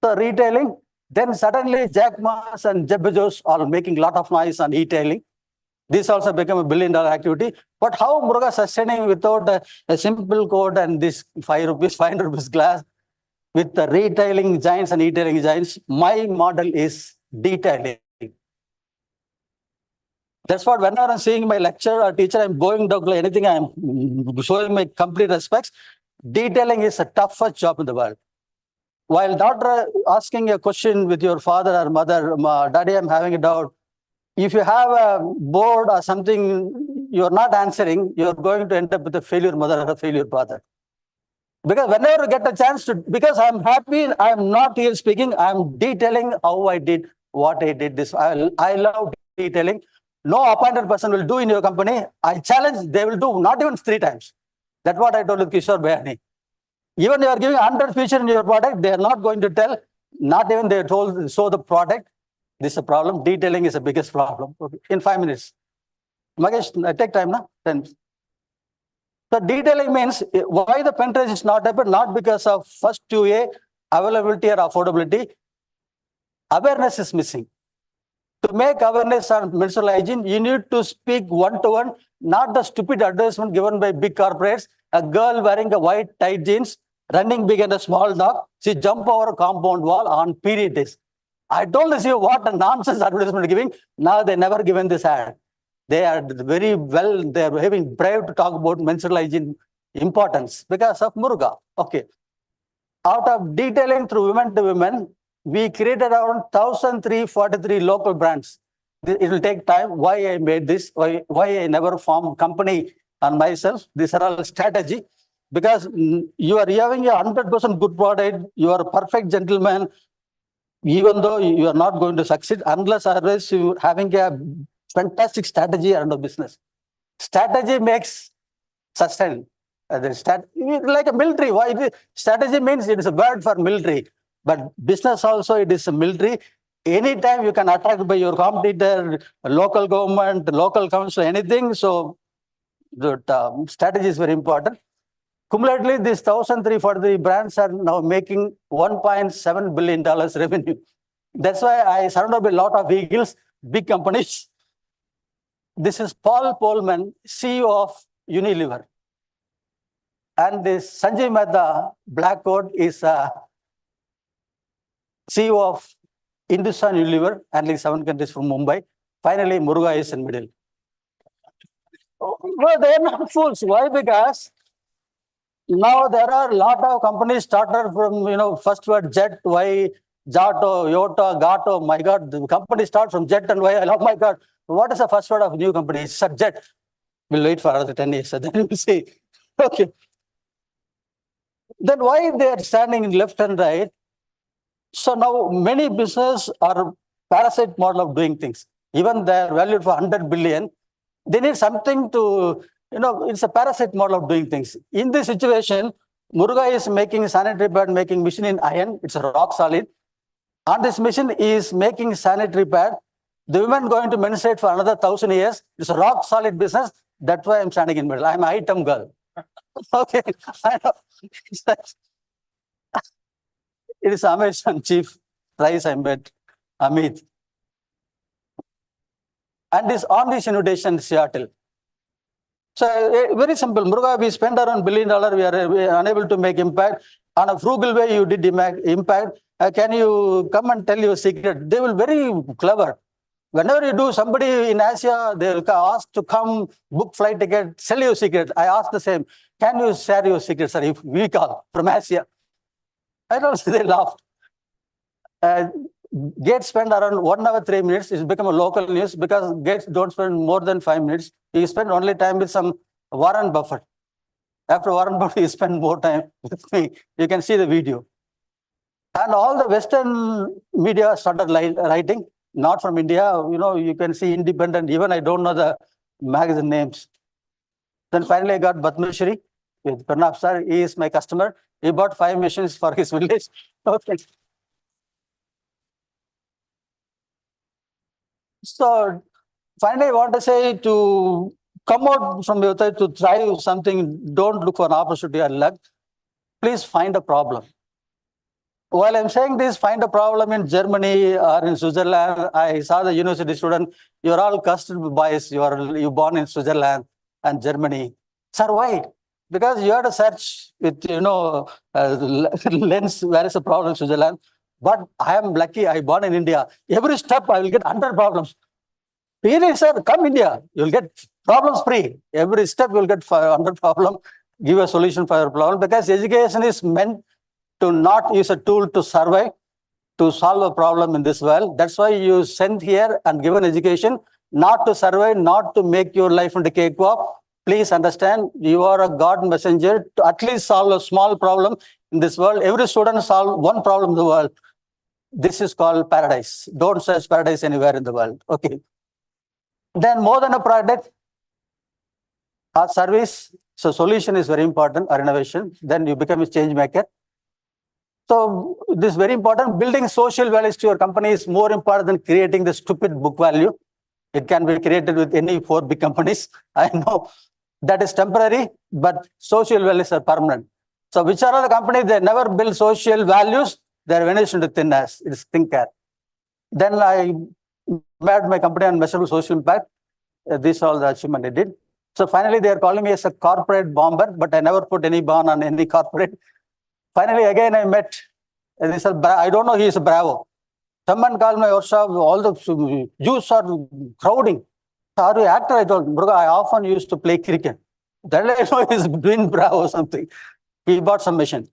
So retailing, then suddenly Jack Ma's and Jeff Bezos are making a lot of noise on e-tailing. This also become a $1 billion activity. But how Muruga sustaining without a simple code and this 5 rupees, 500 rupees glass with the retailing giants and e-tailing giants? My model is detailing. That's what whenever I'm seeing my lecture or teacher, I'm going down to anything, I'm showing my complete respects. Detailing is a toughest job in the world. While doctor asking a question with your father or mother, daddy, I'm having a doubt. If you have a board or something, you're not answering, you're going to end up with a failure mother or a failure father. Because whenever you get a chance to, because I'm happy, I'm not here speaking, I'm detailing how I did, what I did this. I love detailing. No appointed person will do in your company. I challenge, they will do not even 3 times. That's what I told Kishore Bayani. Even you are giving 100 features in your product, they are not going to tell, not even they told, show the product. This is a problem. Detailing is the biggest problem. Okay. In 5 minutes. Magesh, I take time now. 10. So detailing means why the penetration is not happened, not because of first 2A, availability or affordability. Awareness is missing. To make awareness on menstrual hygiene, you need to speak one-to-one, not the stupid advertisement given by big corporates. A girl wearing a white tight jeans, running big and a small dog, she jump over a compound wall on period days. I told you what a nonsense advertisement giving. Now they never given this ad. They are very well, they are having brave to talk about menstrual hygiene importance because of Muruga. Okay. Out of detailing through women to women, we created around 1,343 local brands. It will take time. Why I made this? Why I never formed company on myself? These are all strategy. Because you are having a 100% good product, you are a perfect gentleman, even though you are not going to succeed unless otherwise you are having a fantastic strategy around the business. Strategy makes sustain. Like a military. Why strategy means it is a word for military, but business also it is a military. Anytime you can attack by your competitor, local government, local council, anything. So the strategy is very important. Cumulatively, these 1,343 brands are now making $1.7 billion revenue. That's why I surrounded by a lot of eagles, big companies. This is Paul Polman, CEO of Unilever. And this Sanjay Mehta, black coat, is CEO of Hindustan Unilever, handling 7 countries from Mumbai. Finally, Muruga is in middle. Well, they are not fools. Why? Because now there are a lot of companies started from, first word jet, why, Jato, Yota, Gato, my God, the company start from jet and why, oh my God. What is the first word of new company? It's jet. We'll wait for another 10 years, so then we'll see. Okay. Then why they are standing in left and right? So now many businesses are parasite model of doing things. Even they are valued for 100 billion. They need something to, it's a parasite model of doing things. In this situation, Muruga is making sanitary pad, making machine in iron. It's a rock solid. On this machine is making sanitary pad. The women going to menstruate for another 1,000 years. It's a rock solid business. That's why I'm standing in middle. I'm an item girl. Okay. I know. It is Amazon chief price I met Amit. And this on this invitation in Seattle. So very simple. Muruga, we spend around $1 billion. We are unable to make impact. On a frugal way, you did impact. Can you come and tell your secret? They will very clever. Whenever you do, somebody in Asia, they will ask to come, book flight ticket, sell your secret. I ask the same. Can you share your secret, sir? If we call from Asia. I don't see, they laughed. Gates spend around 1 hour, 3 minutes. It's become a local news because Gates don't spend more than 5 minutes. He spend only time with some Warren Buffett. After Warren Buffett, he spend more time with me. You can see the video. And all the Western media started writing, not from India. You can see independent. Even I don't know the magazine names. Then finally, I got Padma Shri with Pranab sir. He is my customer. He bought 5 machines for his village. Okay. So finally, I want to say to come out from your side to try something. Don't look for an opportunity or luck. Please find a problem. While I'm saying this, find a problem in Germany or in Switzerland. I saw the university student. You're all custom boys. You born in Switzerland and Germany. Sir, why? Because you have to search with lens. Where is the problem in Switzerland? But I am lucky. I born in India. Every step I will get 100 problems. Really, sir, come India. You'll get problems free. Every step you'll get 100 problem. Give a solution for your problem because education is meant to not use a tool to survive, to solve a problem in this world. That's why you sent here and given education, not to survive, not to make your life into cakewalk. Please understand, you are a God messenger to at least solve a small problem in this world. Every student solve one problem in the world. This is called paradise. Don't search paradise anywhere in the world. Okay. Then more than a product, or service. So solution is very important, or innovation. Then you become a change maker. So this is very important. Building social values to your company is more important than creating the stupid book value. It can be created with any 4 big companies. I know that is temporary, but social values are permanent. So which are the companies they never build social values, they're vanished into thin air. It is thinker. Then I made my company on measurable social impact. This all the achievement I did. So finally, they are calling me as a corporate bomber, but I never put any bomb on any corporate. Finally, again, I met this. I don't know, he is a bravo. Someone called my workshop, all the youths are crowding. Are you actor? I told him, I often used to play cricket. Then I know he's doing bravo or something. He bought some machine.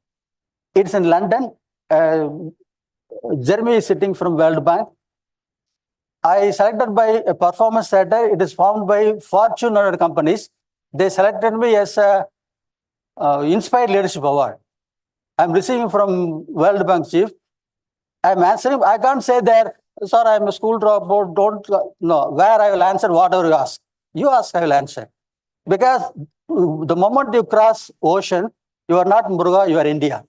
It's in London. Jeremy is sitting from World Bank. I selected by a performance center. It is found by Fortune and other companies. They selected me as a Inspired Leadership Award. I'm receiving from World Bank chief. I'm answering. I can't say there, sir, I'm a school dropout. Don't no. Where I will answer whatever you ask. You ask, I will answer. Because the moment you cross ocean, you are not Muruga, you are India.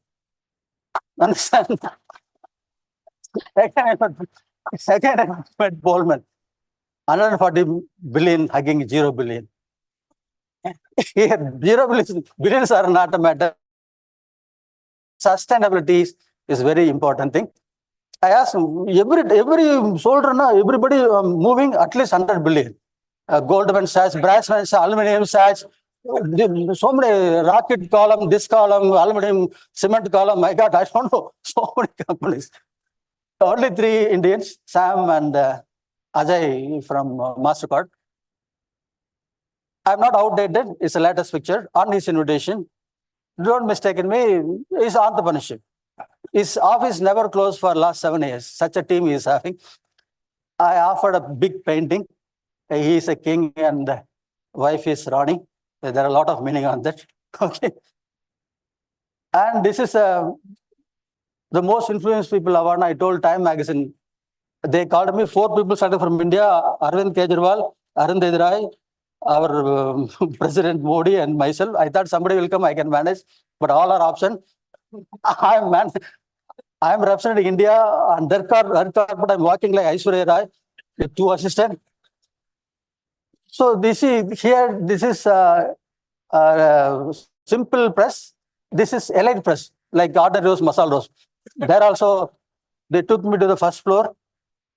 Understand? Second, I met Bowman. 140 billion hugging 0 billion. Here, 0 billions are not a matter. Sustainability is very important thing. I asked every soldier, everybody moving at least 100 billion. Goldman Sachs, Brassman Sachs, Aluminium Sachs, so many rocket column, this column, aluminum, cement column. My God, I don't know. So many companies. Only 3 Indians, Sam and Ajay from MasterCard. I'm not outdated. It's the latest picture on his invitation. Don't mistake me. It's entrepreneurship. His office never closed for last 7 years. Such a team he is having. I offered a big painting. He is a king and wife is Rani. There are a lot of meaning on that. Okay. And this is the most influenced people award. I told Time magazine. They called me 4 people started from India: Arvind Kejriwal, Arvind Rai, our President Modi, and myself. I thought somebody will come, I can manage, but all are option. I'm representing India on their but I'm working like Aishwarya Rai with 2 assistants. So this is here. This is simple press. This is elite press, like Garden Rose, Masala Rose. There also, they took me to the first floor.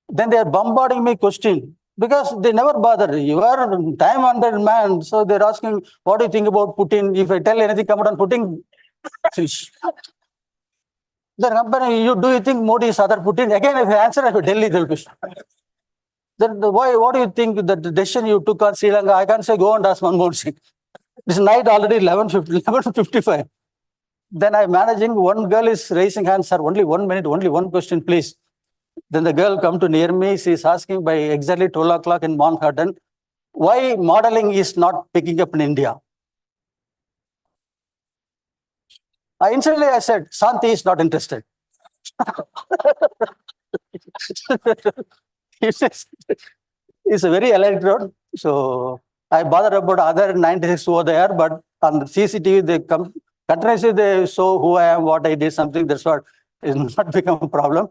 Then they are bombarding me question because they never bother. You are time honored man, so they're asking, "What do you think about Putin?" If I tell anything come out on Putin, fish. Then do you think Modi is other Putin? Again, if I answer, I will Delhi, they'll fish. Then why? What do you think that the decision you took on Sri Lanka? I can't say go and ask Manmohan Singh. This night already 11:55. Then I'm managing. One girl is raising hands, sir. Only 1 minute, only one question, please. Then the girl come to near me. She's asking by exactly 12 o'clock in Manhattan, why modeling is not picking up in India. Instantly I said, Santi is not interested. It's a very elite road. So I bother about other 96 over there, but on the CCTV, they come continuously, they show who I am, what I did, something. That's what is not become a problem.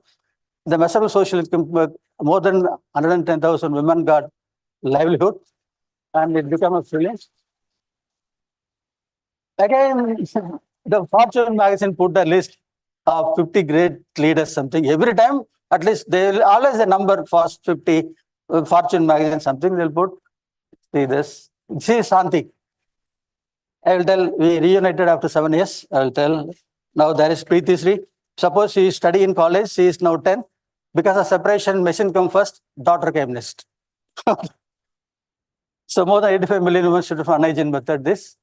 The measurable social income, more than 110,000 women got livelihood, and it became a brilliant. Again, the Fortune magazine put a list of 50 great leaders, something. Every time, at least they will always the number first 50, Fortune magazine, something they'll put. See this. She is Santi. I will tell, we reunited after 7 years. I will tell. Now there is Preeti Sri. Suppose she is studying in college, she is now 10. Because of separation, machine come first, daughter came next. So more than 85 million women should have unhygiene method this.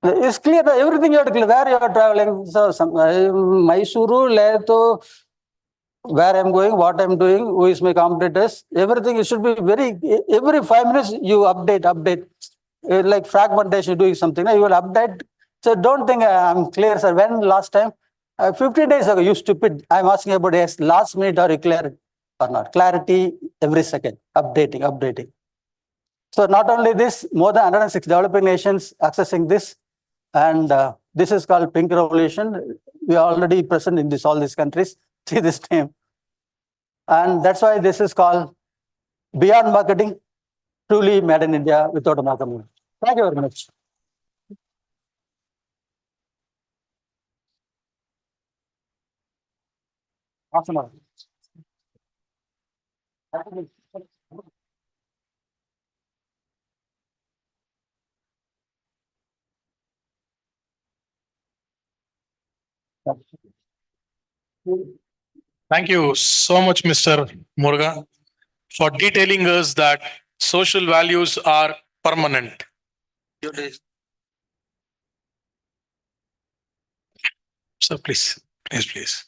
It's clear that everything you have to clear where you are traveling. So Mysuru, Leto, where I'm going, what I'm doing, who is my competitors, everything. It should be every 5 minutes you update. Like fragmentation, doing something, you will update. So don't think I'm clear, sir. When last time? 15 days ago, you stupid. I'm asking about yes, last minute are you clear or not? Clarity every second, updating. So not only this, more than 106 developing nations accessing this. And this is called Pink Revolution. We are already present in all these countries. See this name. And that's why this is called Beyond Marketing, truly made in India without a marketing. Thank you very much. Awesome. Thank you so much, Mr. Muruga, for detailing us that social values are permanent. So please, please.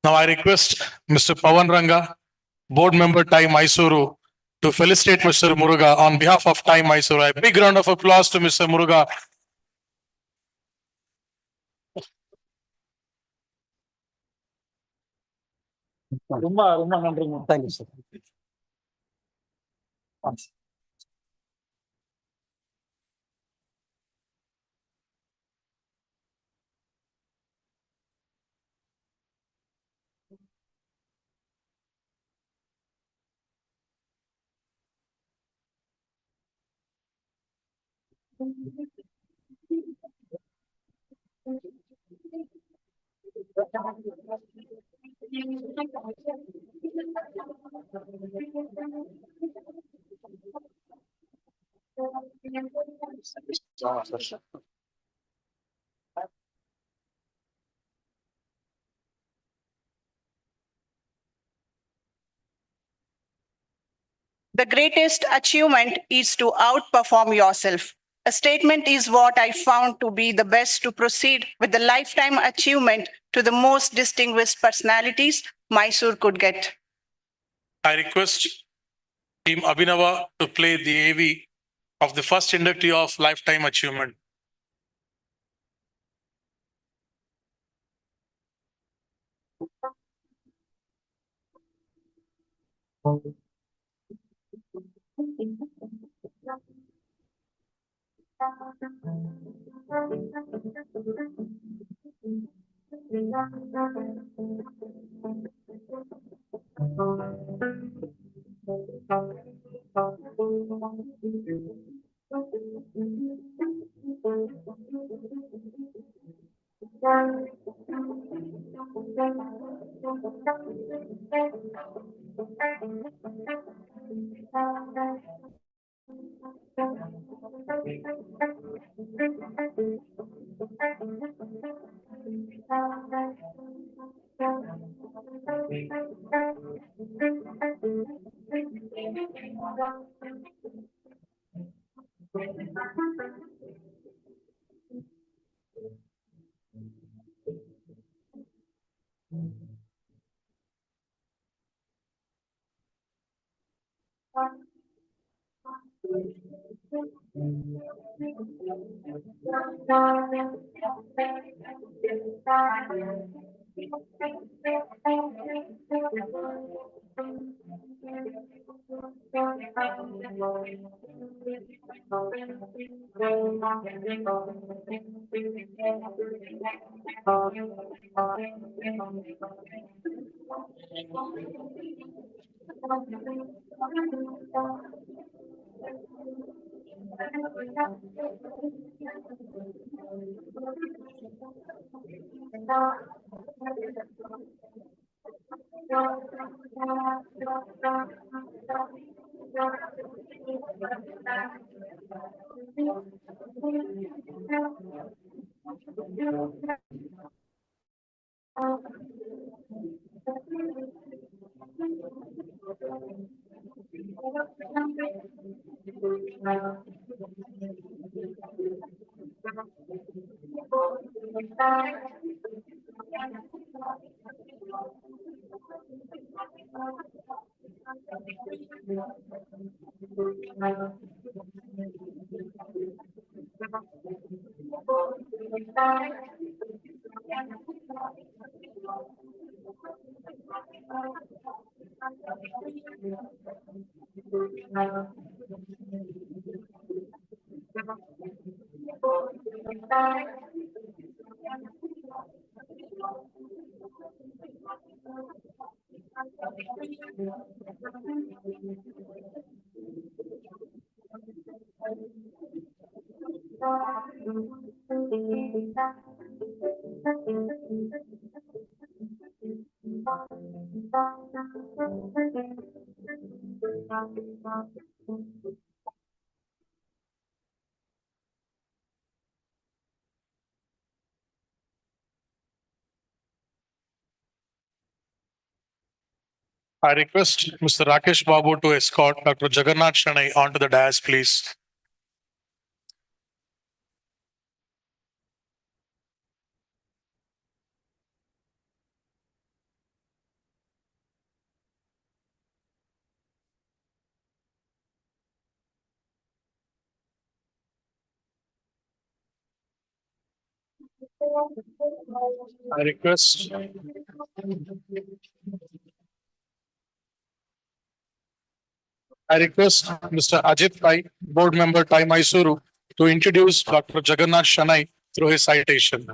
Now I request Mr. Pawan Ranga, Board Member TIE Mysuru, to felicitate Mr. Muruga on behalf of TIE Mysuru. A big round of applause to Mr. Muruga. ரொம்ப நன்றிங்க. Thank you, sir. The greatest achievement is to outperform yourself. A statement is what I found to be the best to proceed with the lifetime achievement to the most distinguished personalities Mysore could get. I request Team Abhinava to play the AV of the first inductee of Lifetime Achievement. I request Mr. Rakesh Babu to escort Dr. Jagannath Shanai onto the dais, please. I request Mr. Ajit Pai, Board Member Thai Mysuru, to introduce Dr. Jagannath Shanai through his citation.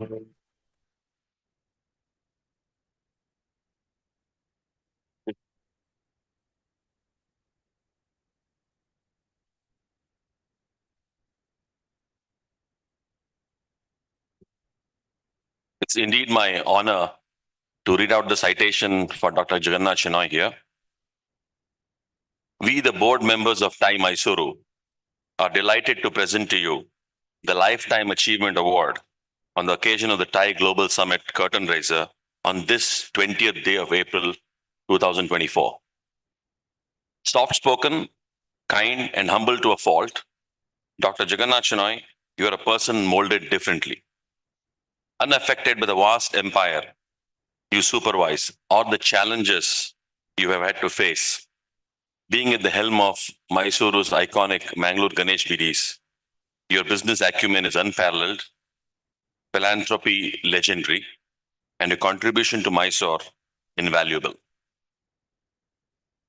It's indeed my honor to read out the citation for Dr. Jagannath Shenoy here. We, the board members of Thai Mysuru, are delighted to present to you the Lifetime Achievement Award on the occasion of the Thai Global Summit Curtain Raiser on this 20th day of April 2024. Soft-spoken, kind, and humble to a fault, Dr. Jagannath Shenoy, you are a person molded differently. Unaffected by the vast empire you supervise or the challenges you have had to face, being at the helm of Mysuru's iconic Mangalore Ganesh BDs, your business acumen is unparalleled, philanthropy legendary, and your contribution to Mysore invaluable.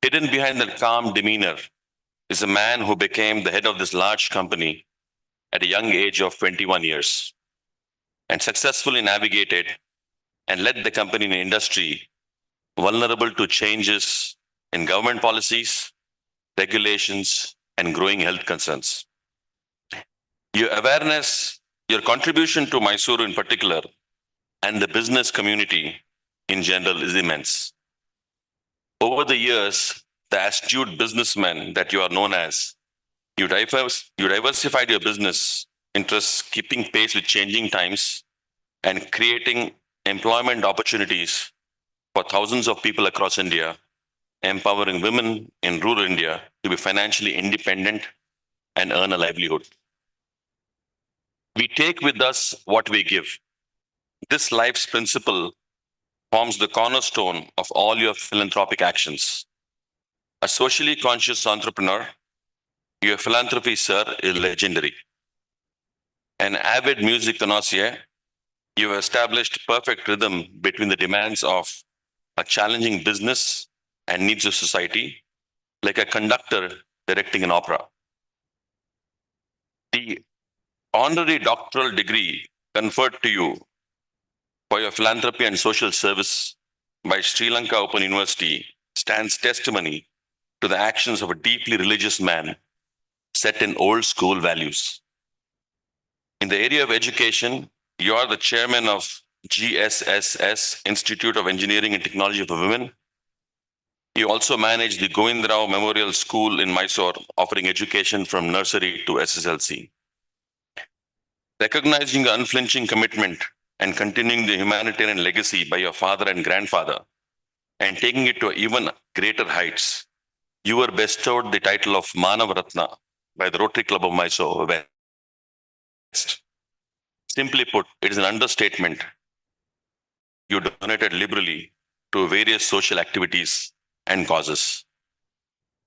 Hidden behind that calm demeanor is a man who became the head of this large company at a young age of 21 years and successfully navigated and led the company in an industry vulnerable to changes in government policies, regulations, and growing health concerns. Your awareness, your contribution to Mysuru in particular, and the business community in general is immense. Over the years, the astute businessman that you are known as, you diversified your business interests, keeping pace with changing times and creating employment opportunities for thousands of people across India, empowering women in rural India to be financially independent and earn a livelihood. We take with us what we give. This life's principle forms the cornerstone of all your philanthropic actions. A socially conscious entrepreneur, your philanthropy, sir, is legendary. An avid music connoisseur, you have established perfect rhythm between the demands of a challenging business and needs of society, like a conductor directing an opera. The honorary doctoral degree conferred to you for your philanthropy and social service by Sri Lanka Open University stands testimony to the actions of a deeply religious man set in old school values. In the area of education, you are the chairman of GSSS, Institute of Engineering and Technology for Women. You also manage the Govindrao Memorial School in Mysore, offering education from nursery to SSLC. Recognizing your unflinching commitment and continuing the humanitarian legacy by your father and grandfather, and taking it to even greater heights, you were bestowed the title of Manav Ratna by the Rotary Club of Mysore West. Simply put, it is an understatement. You donated liberally to various social activities and causes.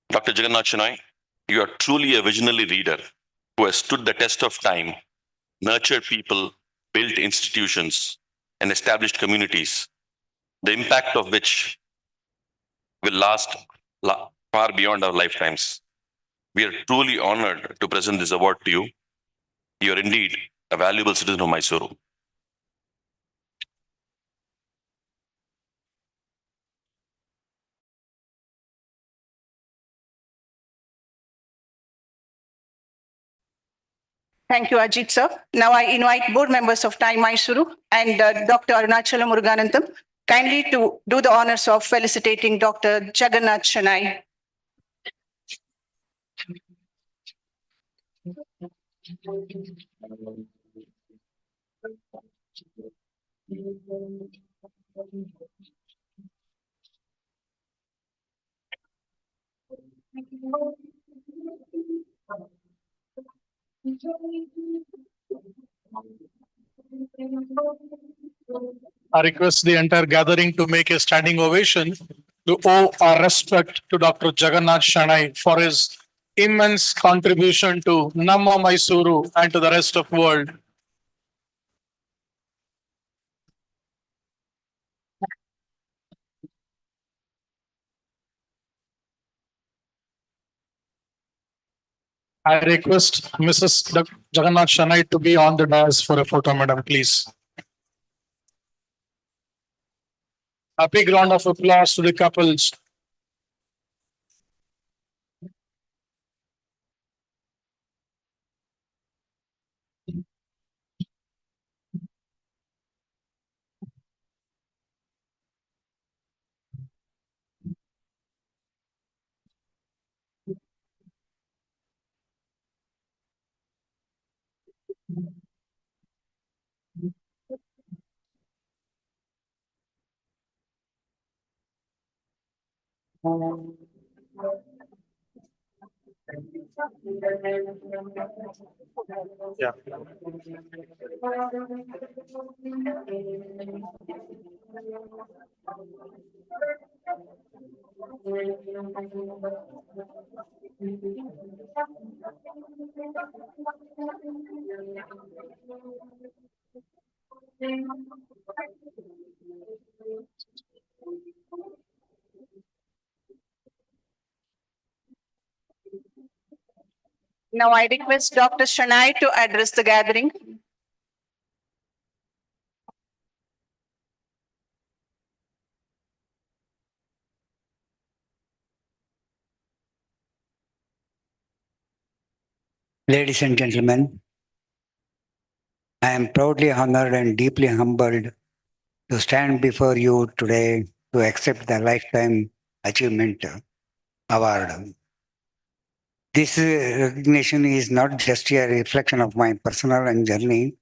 Dr. Jagannath Shenoy, you are truly a visionary leader who has stood the test of time, nurtured people, built institutions, and established communities, the impact of which will last far beyond our lifetimes. We are truly honored to present this award to you. You are indeed a valuable citizen of Mysuru. Thank you, Ajit sir. Now I invite board members of Thai Mysuru and Dr. Arunachalam Muruganantham kindly to do the honors of felicitating Dr. Jagannath Shanai. I request the entire gathering to make a standing ovation to owe our respect to Dr. Jagannath Shanai for his immense contribution to Namma Mysuru and to the rest of the world. I request Mrs. Jagannath Shanai to be on the dais for a photo, madam, please. A big round of applause to the couples. Yeah. Now I request Dr. Shanai to address the gathering. Ladies and gentlemen, I am proudly honored and deeply humbled to stand before you today to accept the Lifetime Achievement Award. This recognition is not just a reflection of my personal and journey,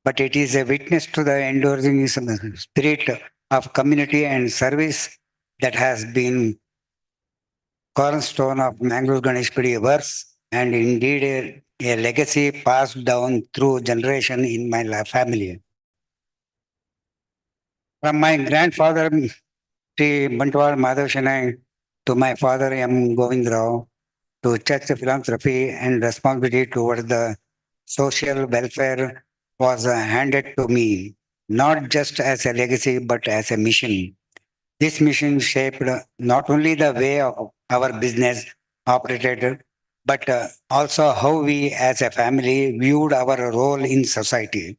but it is a witness to the enduring spirit of community and service that has been cornerstone of Mangalore Ganesh Pidi works and indeed a legacy passed down through generation in my family. From my grandfather, Sri Bantwal Madhav Shanai, to my father, M. Govind Rao, to church philanthropy and responsibility towards the social welfare was handed to me, not just as a legacy, but as a mission. This mission shaped not only the way our business operated, but also how we as a family viewed our role in society.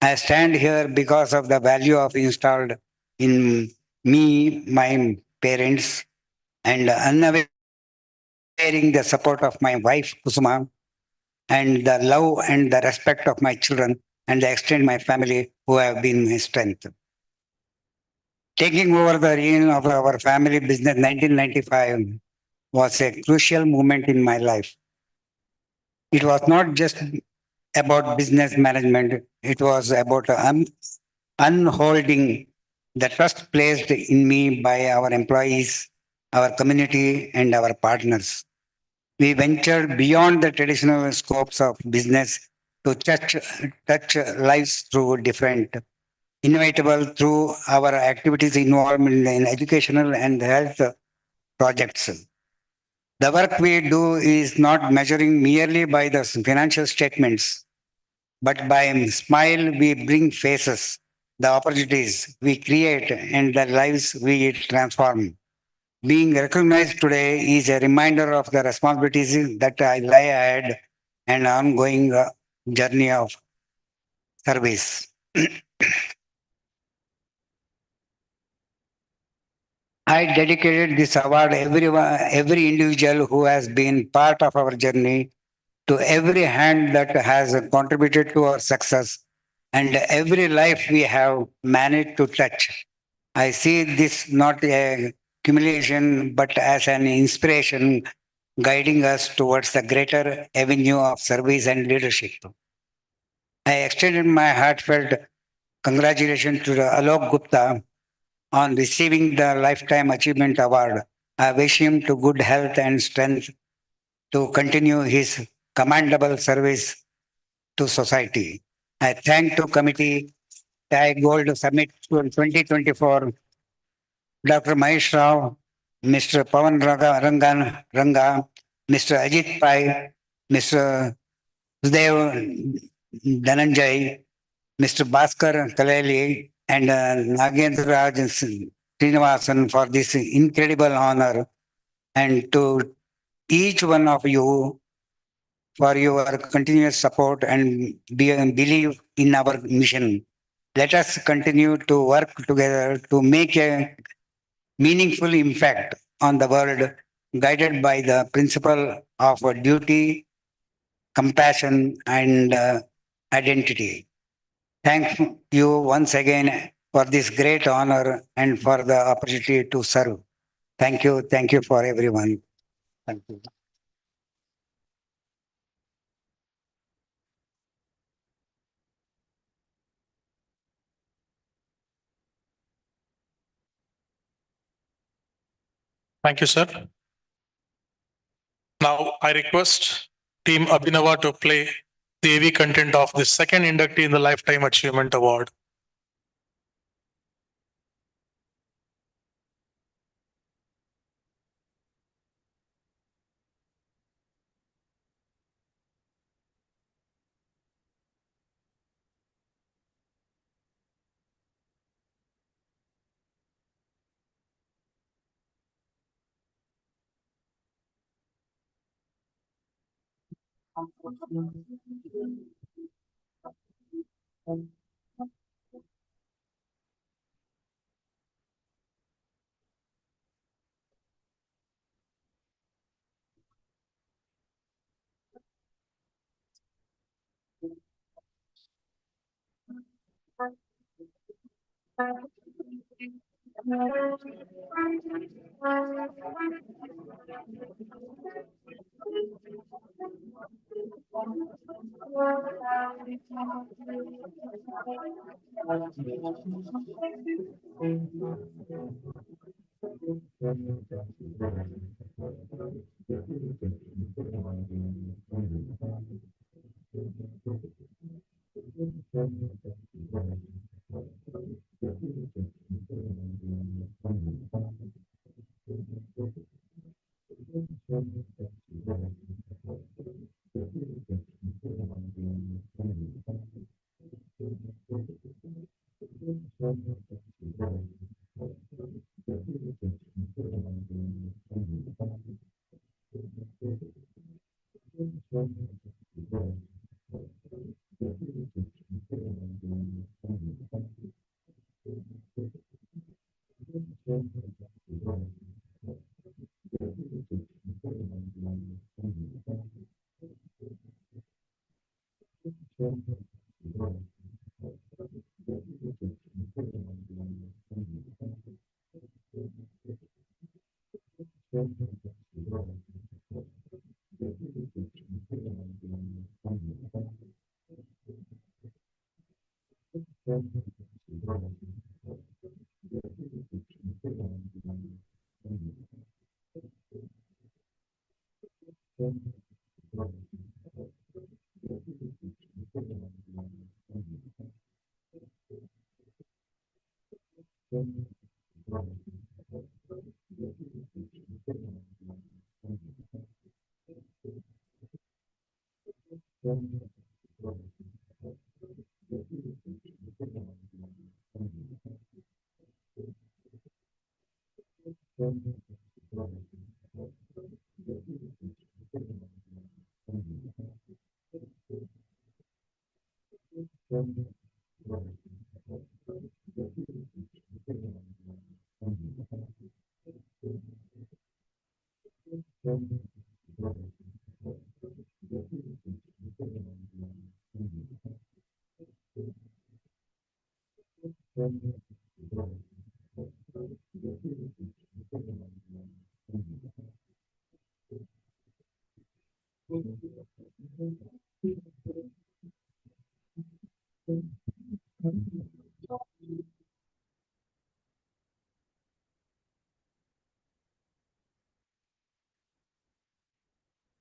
I stand here because of the value of installed in me, my parents, and unaware the support of my wife Kusuma, and the love and the respect of my children and the extended my family who have been my strength. Taking over the reign of our family business 1995 was a crucial moment in my life. It was not just about business management, it was about unholding the trust placed in me by our employees, our community, and our partners. We ventured beyond the traditional scopes of business to touch lives through different, inevitable through our activities involved in educational and health projects. The work we do is not measuring merely by the financial statements, but by a smile we bring faces, the opportunities we create, and the lives we transform. Being recognized today is a reminder of the responsibilities that I lie ahead and ongoing journey of service. I dedicated this award every individual who has been part of our journey, to every hand that has contributed to our success, and every life we have managed to touch. I see this not a accumulation, but as an inspiration guiding us towards the greater avenue of service and leadership. I extended my heartfelt congratulations to Alok Gupta on receiving the Lifetime Achievement Award. I wish him to good health and strength to continue his commendable service to society. I thank to committee Thai Gold Summit 2024, Dr. Mahesh Rao, Mr. Pawan Ranga, Mr. Ajit Pai, Mr. Sudev Dhananjay, Mr. Bhaskar Kaleli, and Nagendra Raj Srinivasan for this incredible honor, and to each one of you for your continuous support and believe in our mission. Let us continue to work together to make a meaningful impact on the world, guided by the principle of duty, compassion, and identity. Thank you once again for this great honor and for the opportunity to serve. Thank you. Thank you for everyone. Thank you. Thank you, sir. Now I request Team Abhinava to play the AV content of the second inductee in the Lifetime Achievement Award.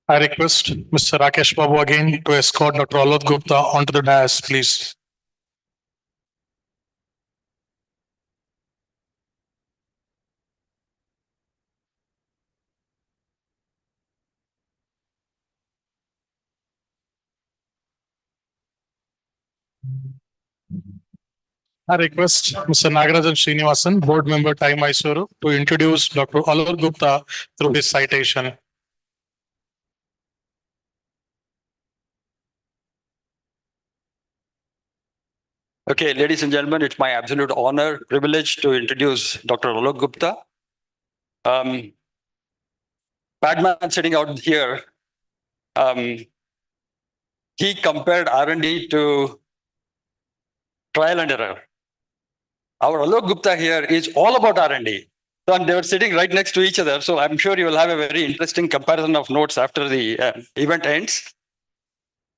I request Mr. Rakesh Babu again to escort Dr. Alok Gupta onto the dais, please. I request Mr. Nagarajan Srinivasan, Board Member, Time Mysuru, to introduce Dr. Alok Gupta through his citation. Okay, ladies and gentlemen, it's my absolute honor, privilege to introduce Dr. Alok Gupta. Padman sitting out here, he compared R&D to trial and error. Our Alok Gupta here is all about R&D. So and they were sitting right next to each other. So I'm sure you will have a very interesting comparison of notes after the event ends.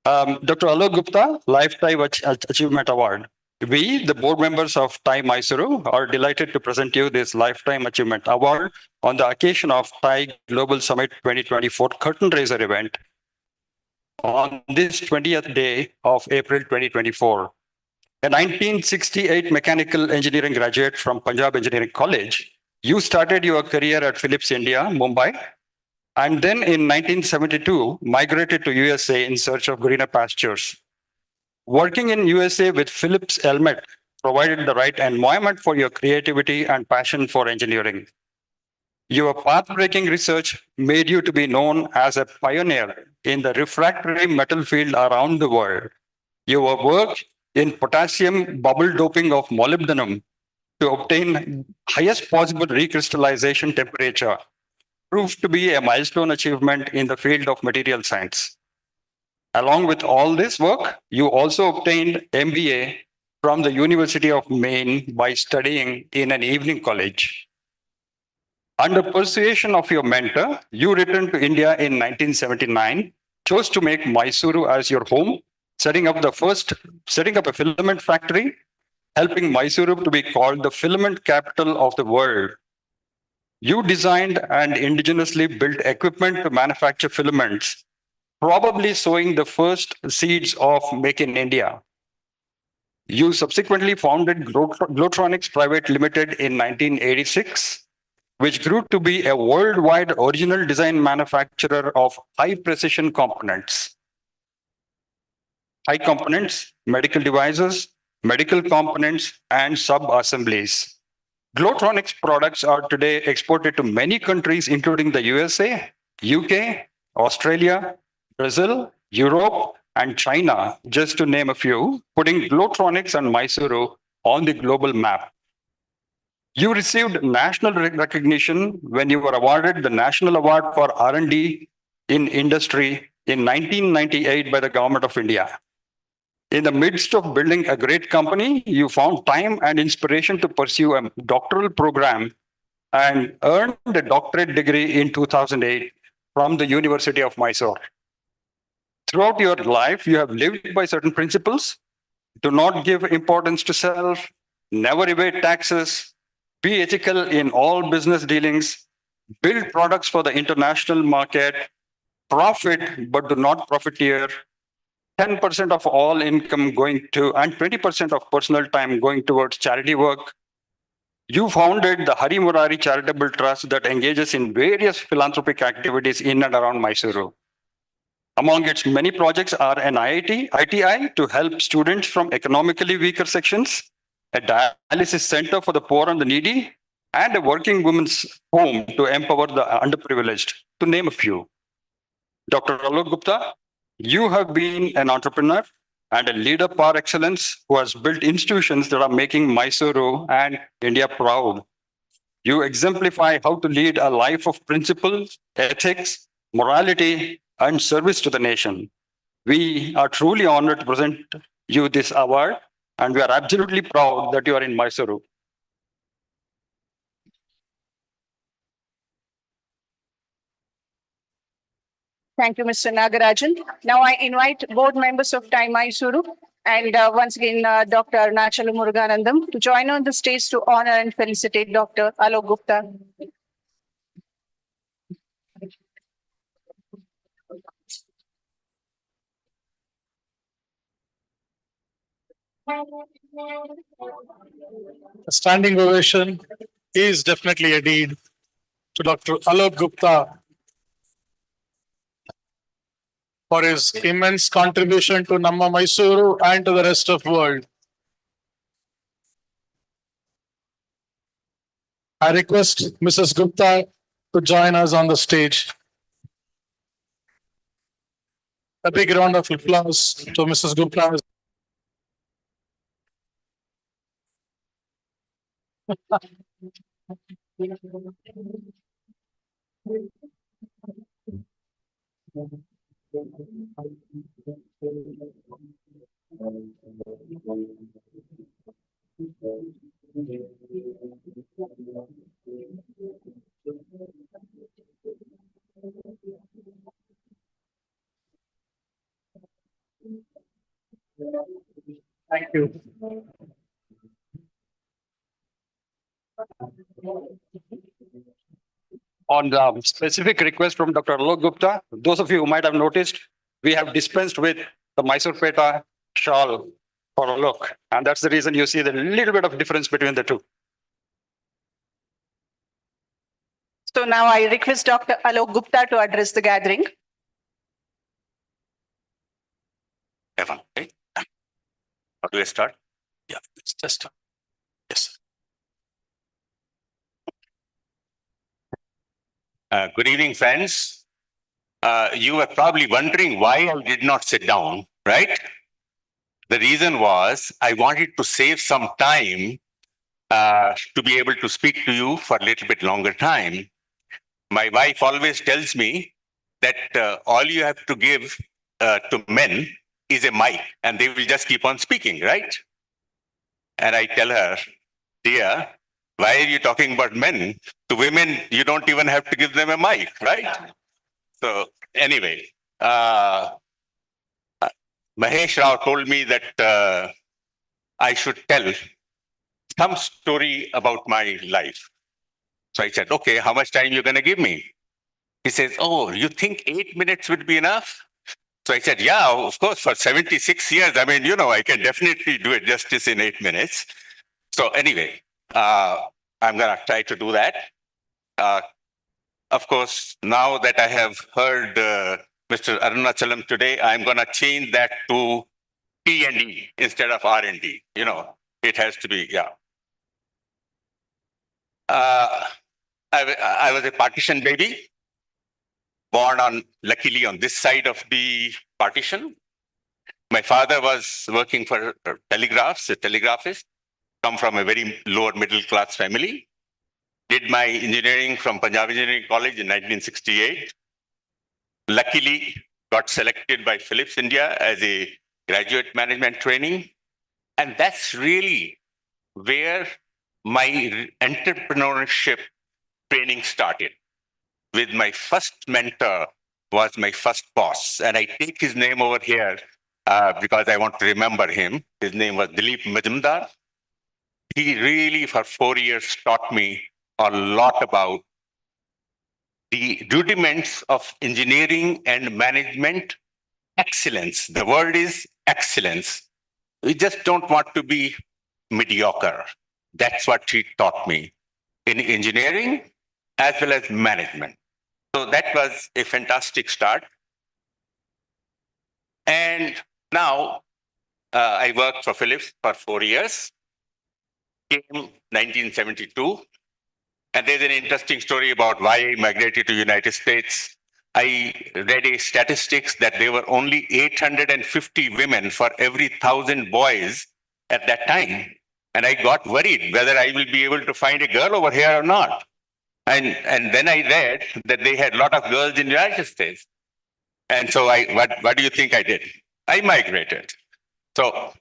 Dr. Alok Gupta, Lifetime Achievement Award. We, the board members of TI Mysuru, are delighted to present you this Lifetime Achievement Award on the occasion of TI Global Summit 2024 Curtain Raiser event on this 20th day of April 2024. A 1968 mechanical engineering graduate from Punjab Engineering College, you started your career at Philips India, Mumbai, and then in 1972 migrated to USA in search of greener pastures. Working in USA with Philips Elmet provided the right environment for your creativity and passion for engineering. Your path-breaking research made you to be known as a pioneer in the refractory metal field around the world. Your work in potassium bubble doping of molybdenum to obtain highest possible recrystallization temperature proved to be a milestone achievement in the field of material science. Along with all this work, you also obtained MBA from the University of Maine by studying in an evening college. Under persuasion of your mentor, you returned to India in 1979, chose to make Mysuru as your home, setting up a filament factory, helping Mysuru to be called the filament capital of the world. You designed and indigenously built equipment to manufacture filaments, probably sowing the first seeds of Make in India. You subsequently founded Glotronics Private Limited in 1986, which grew to be a worldwide original design manufacturer of high precision components. High components, medical devices, medical components, and sub-assemblies. Glotronics products are today exported to many countries, including the USA, UK, Australia, Brazil, Europe, and China, just to name a few, putting Glotronics and Mysuru on the global map. You received national recognition when you were awarded the National Award for R&D in Industry in 1998 by the Government of India. In the midst of building a great company, you found time and inspiration to pursue a doctoral program and earned a doctorate degree in 2008 from the University of Mysore. Throughout your life, you have lived by certain principles. Do not give importance to self, never evade taxes, be ethical in all business dealings, build products for the international market, profit but do not profiteer, 10% of all income going to, and 20% of personal time going towards charity work. You founded the Hari Murari Charitable Trust that engages in various philanthropic activities in and around Mysuru. Among its many projects are an ITI to help students from economically weaker sections, a dialysis center for the poor and the needy, and a working women's home to empower the underprivileged, to name a few. Dr. Alok Gupta, you have been an entrepreneur and a leader par excellence who has built institutions that are making Mysuru and India proud. You exemplify how to lead a life of principles, ethics, morality, and service to the nation. We are truly honored to present you this award, and we are absolutely proud that you are in Mysuru. Thank you, Mr. Nagarajan. Now I invite board members of TI Mysuru and once again, Dr. Arunachalam Muruganandam to join on the stage to honor and felicitate Dr. Alok Gupta. A standing ovation is definitely a deed to Dr. Alok Gupta for his immense contribution to Namma Mysuru and to the rest of the world. I request Mrs. Gupta to join us on the stage. A big round of applause to Mrs. Gupta. Thank you. On the specific request from Dr. Alok Gupta, those of you who might have noticed, we have dispensed with the Mysore Peta shawl for Alok. And that's the reason you see the little bit of difference between the two. So now I request Dr. Alok Gupta to address the gathering. Evan, right? How do I start? Yeah, it's just, yes. Good evening, friends. You were probably wondering why I did not sit down, right? The reason was I wanted to save some time to be able to speak to you for a little bit longer time. My wife always tells me that all you have to give to men is a mic and they will just keep on speaking, right? And I tell her, dear, why are you talking about men? To women, you don't even have to give them a mic, right? So anyway, Mahesh Rao told me that I should tell some story about my life. So I said, okay, how much time you going to give me? He says, oh, you think 8 minutes would be enough? So I said, yeah, of course, for 76 years, I mean, I can definitely do it justice in 8 minutes. So anyway, I'm going to try to do that. Of course, now that I have heard Mr. Arunachalam today, I'm going to change that to T&D instead of R&D. It has to be, yeah. I was a partition baby, born luckily on this side of the partition. My father was working for telegraphs, a telegraphist, come from a very lower middle class family. Did my engineering from Punjab Engineering College in 1968. Luckily, got selected by Philips India as a graduate management training. And that's really where my entrepreneurship training started. With my first mentor was my first boss. And I take his name over here because I want to remember him. His name was Dilip Majumdar. He really, for 4 years, taught me a lot about the rudiments of engineering and management excellence. The word is excellence. We just don't want to be mediocre. That's what he taught me in engineering as well as management. So that was a fantastic start. And now I worked for Philips for 4 years, came 1972. And there's an interesting story about why I migrated to United States. I read a statistics that there were only 850 women for every 1,000 boys at that time. And I got worried whether I will be able to find a girl over here or not. And then I read that they had a lot of girls in the United States. And so what do you think I did? I migrated. So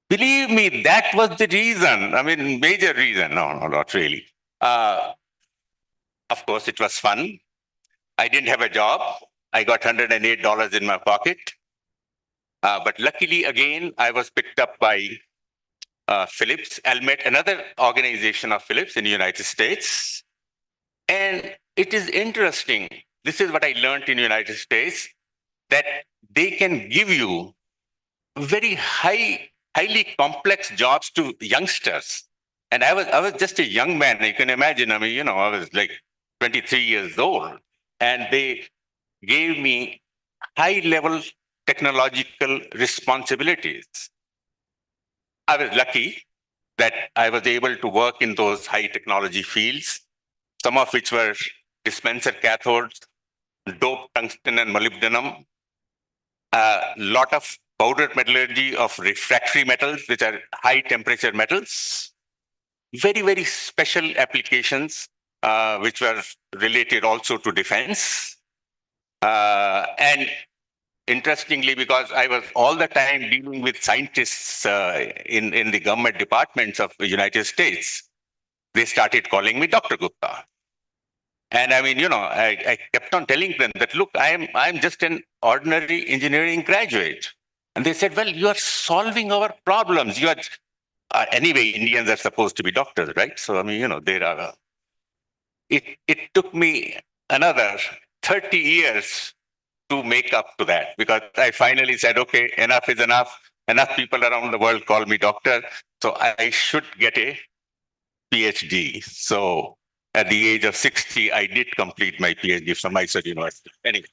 believe me, that was the reason. I mean, major reason. No, not really. Of course, it was fun. I didn't have a job. I got $108 in my pocket. But luckily, again, I was picked up by Philips, Elmet, another organization of Philips in the United States. And it is interesting. This is what I learned in the United States, that they can give you very highly complex jobs to youngsters. And I was just a young man. You can imagine, I mean, I was like 23 years old. And they gave me high-level technological responsibilities. I was lucky that I was able to work in those high technology fields, some of which were dispenser cathodes, doped tungsten and molybdenum, a lot of powder metallurgy of refractory metals, which are high temperature metals. very, very special applications, which were related also to defense. And interestingly, because I was all the time dealing with scientists in the government departments of the United States, they started calling me Dr. Gupta. And I mean, I kept on telling them that, look, I'm just an ordinary engineering graduate. And they said, well, you are solving our problems. You are, anyway, Indians are supposed to be doctors, right? So, I mean, there are, it took me another 30 years to make up to that, because I finally said, okay, enough is enough. Enough people around the world call me doctor. So I should get a PhD. So at the age of 60, I did complete my PhD from Mysuru University. Anyway,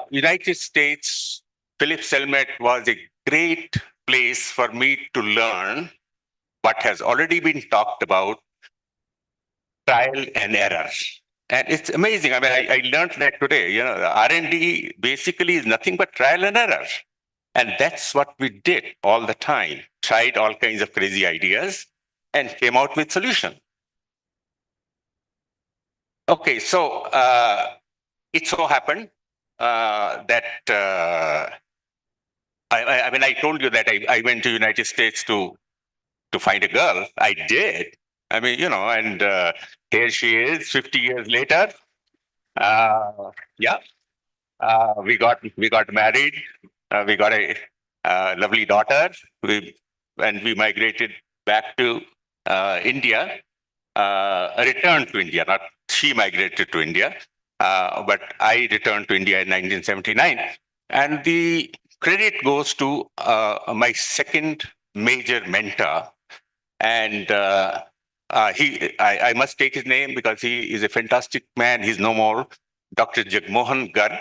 United States, Philip Selmet was a great place for me to learn what has already been talked about, trial and error. And it's amazing. I mean, I learned that today. The R&D basically is nothing but trial and error. And that's what we did all the time. Tried all kinds of crazy ideas and came out with solution. Okay, so it so happened that I mean, I told you that I went to United States to find a girl. I did. I mean, and here she is 50 years later. Yeah, we got married. We got a lovely daughter. And we migrated back to India. Returned to India. Not she migrated to India, but I returned to India in 1979. And the credit goes to my second major mentor, and I must take his name because he is a fantastic man. He's no more. Dr. Jagmohan Garg.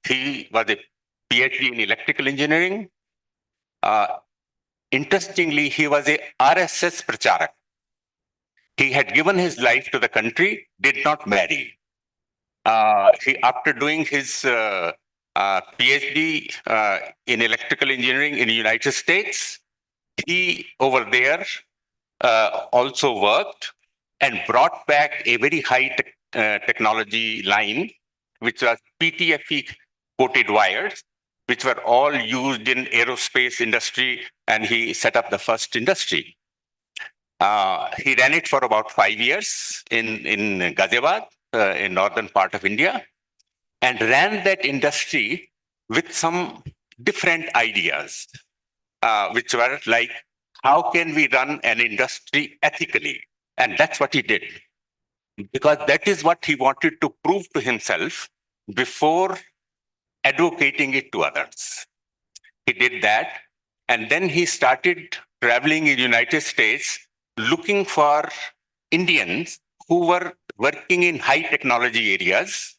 He was a PhD in electrical engineering. Interestingly, he was a RSS pracharak. He had given his life to the country, did not marry. After doing his PhD in electrical engineering in the United States, he over there also worked and brought back a very high technology line, which was PTFE coated wires, which were all used in aerospace industry, and he set up the first industry. He ran it for about 5 years in Ghaziabad, in northern part of India, and ran that industry with some different ideas, which were like, how can we run an industry ethically? And that's what he did, because that is what he wanted to prove to himself before advocating it to others. He did that, and then he started traveling in the United States looking for Indians who were working in high technology areas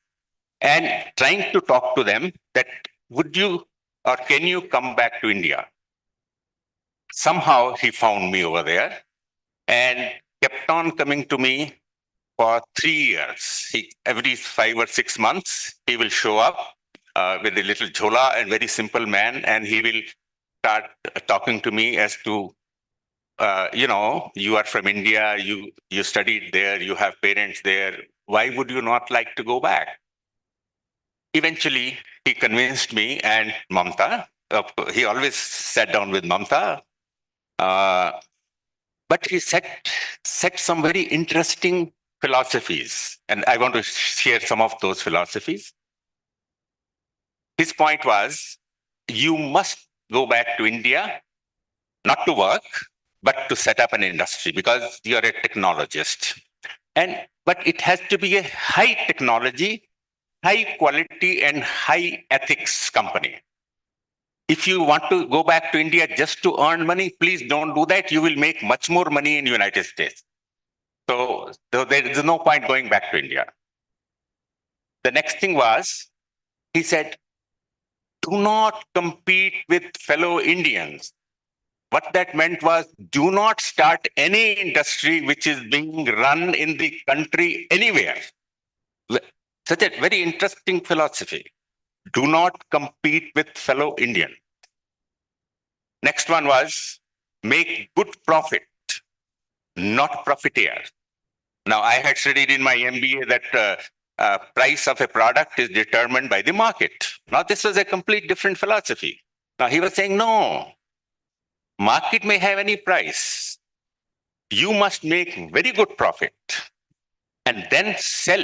and trying to talk to them that, would you or can you come back to India? Somehow he found me over there and kept on coming to me for 3 years. Every 5 or 6 months, he will show up with a little jhola, and very simple man, and he will start talking to me as to, you are from India, you studied there, you have parents there. Why would you not like to go back? Eventually, he convinced me and Mamta. He always sat down with Mamta. But he set some very interesting philosophies, and I want to share some of those philosophies. His point was, you must go back to India, not to work, but to set up an industry, because you're a technologist. But it has to be a high technology, high quality, and high ethics company. If you want to go back to India just to earn money, please don't do that. You will make much more money in the United States. So there is no point going back to India. The next thing was, he said, do not compete with fellow Indians. What that meant was, do not start any industry which is being run in the country anywhere. Such a very interesting philosophy. Do not compete with fellow Indians. Next one was make good profit, not profiteer. Now, I had studied in my MBA that price of a product is determined by the market. Now, this was a complete different philosophy. Now, he was saying, no, market may have any price. You must make very good profit and then sell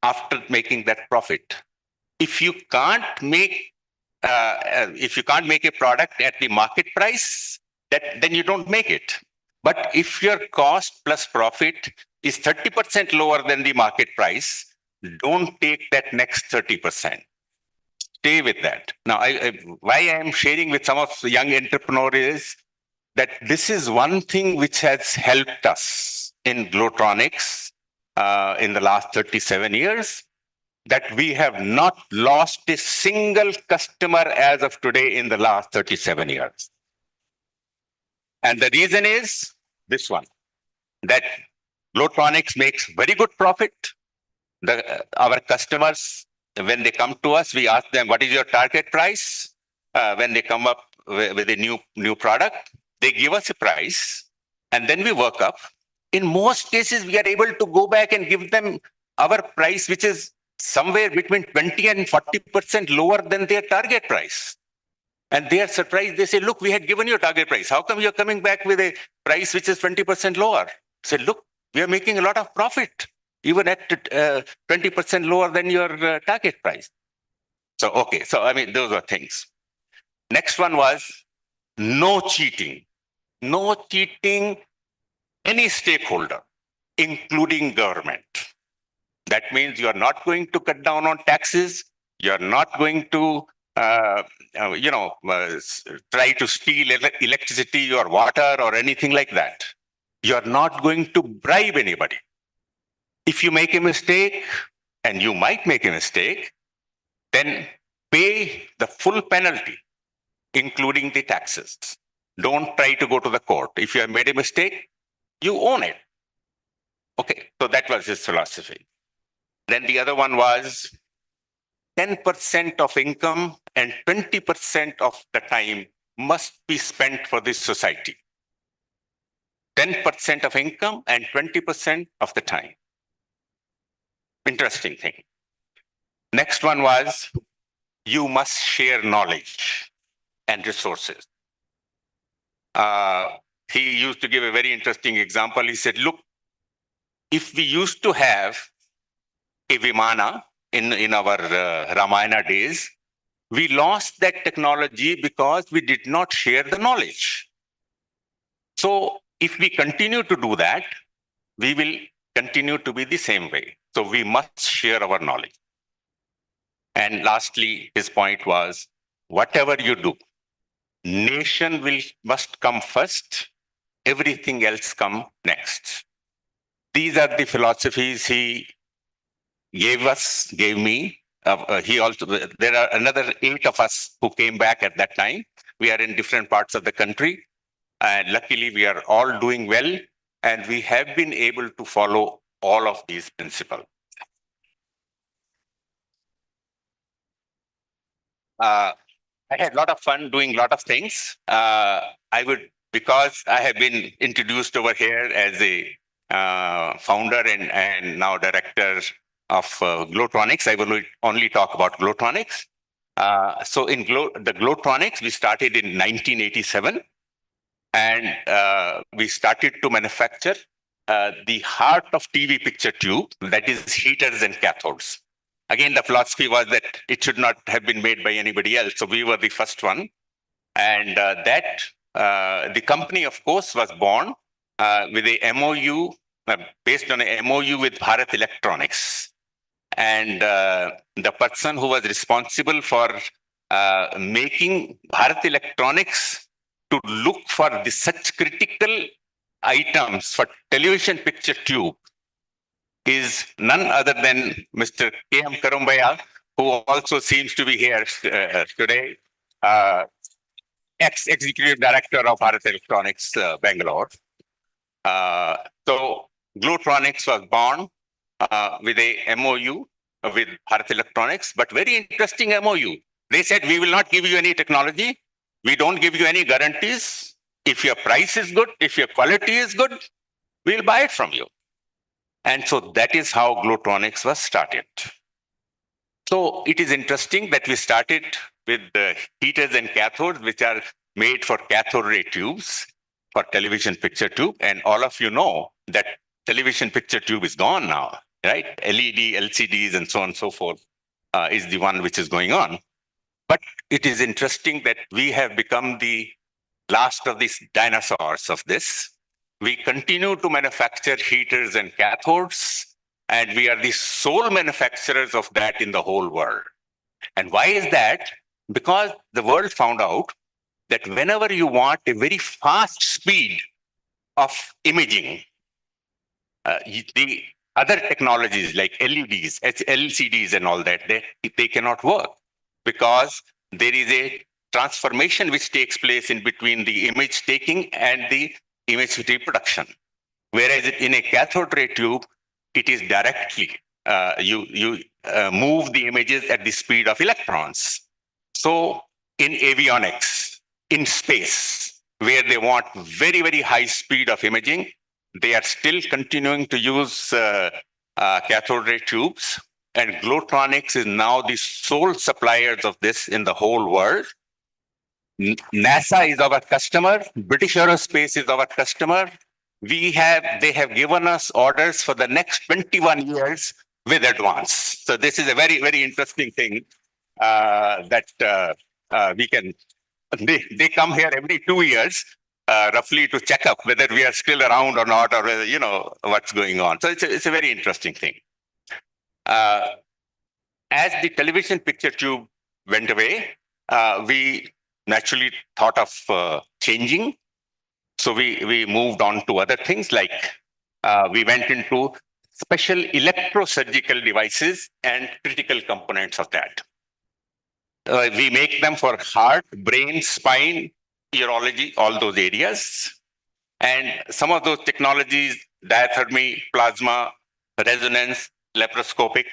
after making that profit. If you can't make a product at the market price, then you don't make it. But if your cost plus profit is 30% lower than the market price, don't take that next 30%. Stay with that. Now, why I am sharing with some of the young entrepreneurs is that this is one thing which has helped us in Glotronics in the last 37 years, that we have not lost a single customer as of today in the last 37 years. And the reason is this one, that Glotronics makes very good profit. Our customers, when they come to us, we ask them, what is your target price? When they come up with a new product, they give us a price and then we work up. In most cases, we are able to go back and give them our price, which is somewhere between 20 and 40% lower than their target price. And they are surprised. They say, look, we had given you a target price. How come you're coming back with a price which is 20% lower? Say, look, we are making a lot of profit, even at 20% lower than your target price. So, okay. So, I mean, those are things. Next one was no cheating. No cheating any stakeholder, including government. That means you are not going to cut down on taxes. You're not going to, try to steal electricity or water or anything like that. You're not going to bribe anybody. If you make a mistake, and you might make a mistake, then pay the full penalty, including the taxes. Don't try to go to the court. If you have made a mistake, you own it. Okay, so that was his philosophy. Then the other one was 10% of income and 20% of the time must be spent for this society. 10% of income and 20% of the time. Interesting thing. Next one was you must share knowledge and resources. He used to give a very interesting example. He said, look, if we used to have a Vimana in our Ramayana days, we lost that technology because we did not share the knowledge. So if we continue to do that, we will continue to be the same way. So we must share our knowledge. And lastly, his point was, whatever you do, nation must come first, everything else come next. These are the philosophies he gave me. There are another 8 of us who came back at that time. We are in different parts of the country. And luckily, we are all doing well. And we have been able to follow all of these principles. I had a lot of fun doing a lot of things. Because I have been introduced over here as a founder and now director of Glotronics, I will only talk about Glotronics. So in the Glotronics, we started in 1987, and we started to manufacture the heart of TV picture tube, that is heaters and cathodes. Again, the philosophy was that it should not have been made by anybody else. So we were the first one. And the company, of course, was born with a MOU, based on a MOU with Bharat Electronics. And the person who was responsible for making Bharat Electronics to look for such critical items for television picture tube is none other than Mr. K.M. Karumbaya, who also seems to be here today, ex-executive director of Bharat Electronics, Bangalore. So Glotronics was born with a MOU with Bharat Electronics, but very interesting MOU. They said, we will not give you any technology. We don't give you any guarantees. If your price is good, if your quality is good, we'll buy it from you. And so that is how Glotronics was started. So it is interesting that we started with the heaters and cathodes, which are made for cathode ray tubes for television picture tube. And all of you know that television picture tube is gone now, right? LED, LCDs, and so on and so forth is the one which is going on. But it is interesting that we have become the last of these dinosaurs of this. We continue to manufacture heaters and cathodes, and we are the sole manufacturers of that in the whole world. And why is that? Because the world found out that whenever you want a very fast speed of imaging, the other technologies like LEDs, LCDs and all that, they cannot work because there is a transformation which takes place in between the image taking and the image reproduction. Whereas in a cathode ray tube, it is directly, you move the images at the speed of electrons. So in avionics, in space, where they want very, very high speed of imaging, they are still continuing to use cathode ray tubes. And Glotronics is now the sole suppliers of this in the whole world. NASA is our customer. British Aerospace is our customer. They have given us orders for the next 21 years with advance. So this is a very, very interesting thing that we can, they come here every 2 years, roughly to check up whether we are still around or not, or whether, you know, what's going on. So it's a very interesting thing. As the television picture tube went away, we naturally thought of changing. So we moved on to other things like we went into special electrosurgical devices and critical components of that. We make them for heart, brain, spine, urology, all those areas. And some of those technologies, diathermy, plasma, resonance, laparoscopic,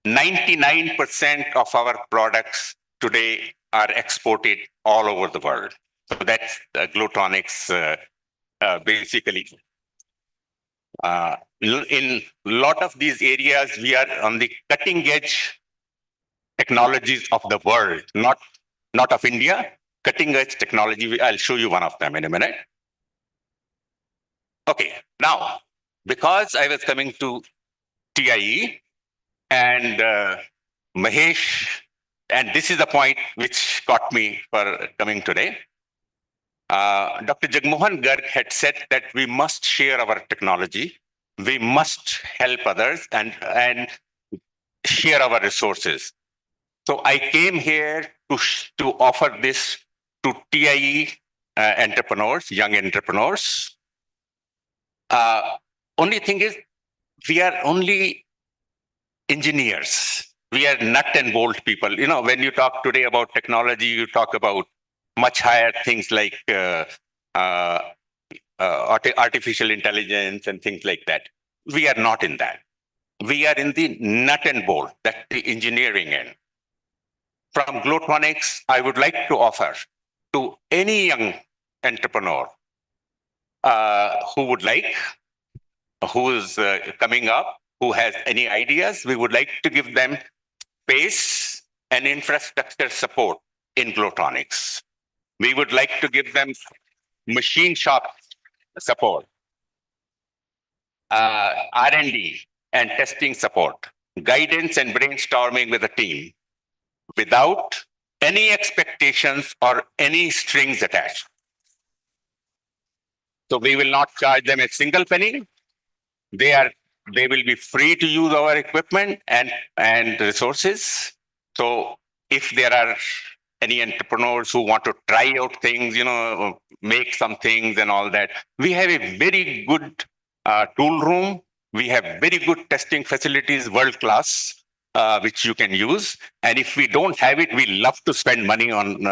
99% of our products today are exported all over the world. So that's Glotronics basically. In a lot of these areas, we are on the cutting edge technologies of the world, not of India, cutting edge technology. I'll show you one of them in a minute. Okay, now, because I was coming to TIE and Mahesh, and this is the point which caught me for coming today. Dr. Jagmohan Garg had said that we must share our technology, we must help others and share our resources. So I came here to offer this to TIE entrepreneurs, young entrepreneurs. Only thing is, we are only engineers. We are nut and bolt people. You know, when you talk today about technology, you talk about much higher things like artificial intelligence and things like that. We are not in that. We are in the nut and bolt, that's the engineering end. From Glotronics, I would like to offer to any young entrepreneur who would like, who is coming up, who has any ideas, we would like to give them space and infrastructure support in Glotronics. We would like to give them machine shop support, R&D and testing support, guidance and brainstorming with the team without any expectations or any strings attached. So we will not charge them a single penny. They will be free to use our equipment and resources. So if there are any entrepreneurs who want to try out things, you know, make some things and all that, we have a very good tool room. We have very good testing facilities, world class, which you can use. And if we don't have it, we love to spend money on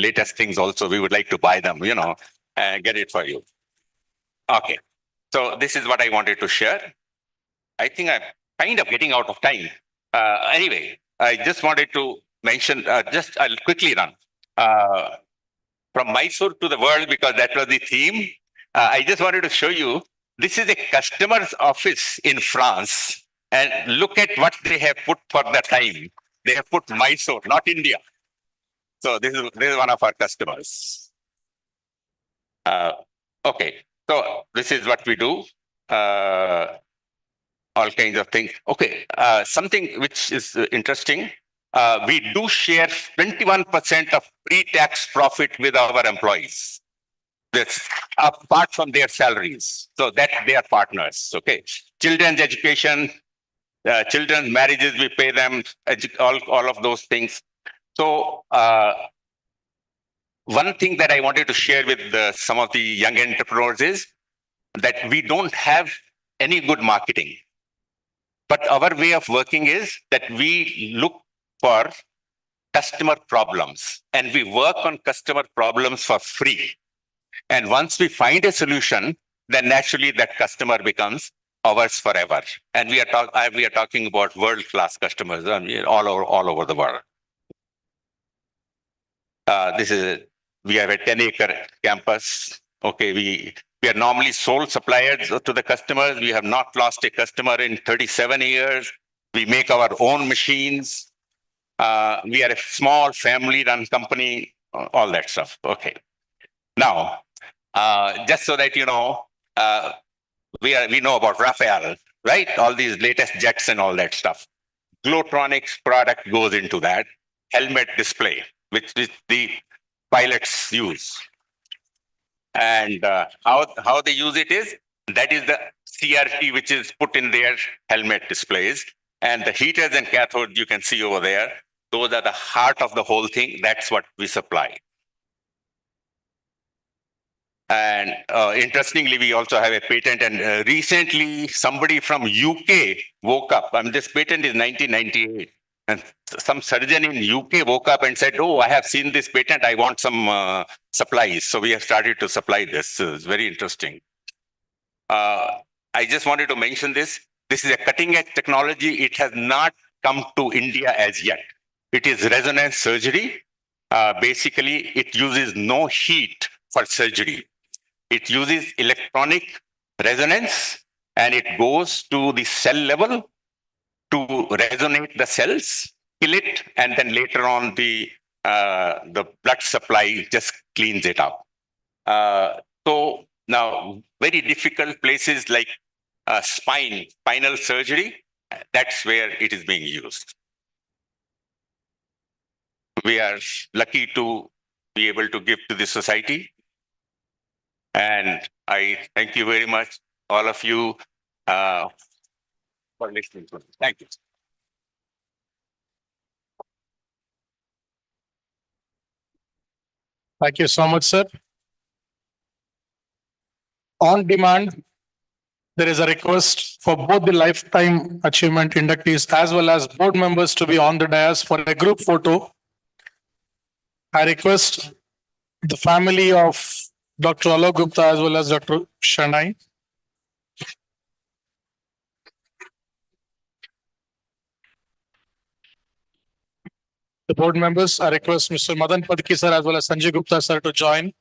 latest things also. We would like to buy them, you know, and get it for you. Okay. So this is what I wanted to share. I think I'm kind of getting out of time. Anyway, I just wanted to mention, I'll quickly run. from Mysore to the world because that was the theme. I just wanted to show you, this is a customer's office in France, and look at what they have put for the time. They have put Mysore, not India. So this is one of our customers. Okay, so this is what we do. All kinds of things. Okay, something which is interesting. We do share 21% of pre-tax profit with our employees. That's apart from their salaries. So that they are partners. Okay, children's education, children's marriages, we pay them, all of those things. So one thing that I wanted to share with some of the young entrepreneurs is that we don't have any good marketing. But our way of working is that we look for customer problems and we work on customer problems for free. And once we find a solution, then naturally that customer becomes ours forever. And we are talking about world-class customers all over the world. We have a 10-acre campus. Okay, we are normally sole suppliers to the customers. We have not lost a customer in 37 years. We make our own machines. We are a small family-run company, all that stuff. Okay. Now, just so that you know, we know about Rafael, right? All these latest jets and all that stuff. Glotronics product goes into that helmet display, which the pilots use. And how they use it is, that is the CRT which is put in their helmet displays. And the heaters and cathodes you can see over there, those are the heart of the whole thing. That's what we supply. And interestingly, we also have a patent. And recently, somebody from UK woke up. This patent is 1998. And some surgeon in UK woke up and said, "Oh, I have seen this patent. I want some supplies." So we have started to supply this. It's very interesting. I just wanted to mention this. This is a cutting edge technology. It has not come to India as yet. It is resonance surgery. Basically, it uses no heat for surgery. It uses electronic resonance and it goes to the cell level to resonate the cells, kill it, and then later on the blood supply just cleans it up. So now very difficult places like spinal surgery, that's where it is being used. We are lucky to be able to give to the society. And I thank you very much, all of you, for listening to me. Thank you. Thank you so much, sir. On demand, there is a request for both the lifetime achievement inductees as well as board members to be on the dais for a group photo. I request the family of Dr. Alok Gupta as well as Dr. Shanai. The board members, I request Mr. Madan Padki sir as well as Sanjay Gupta sir to join.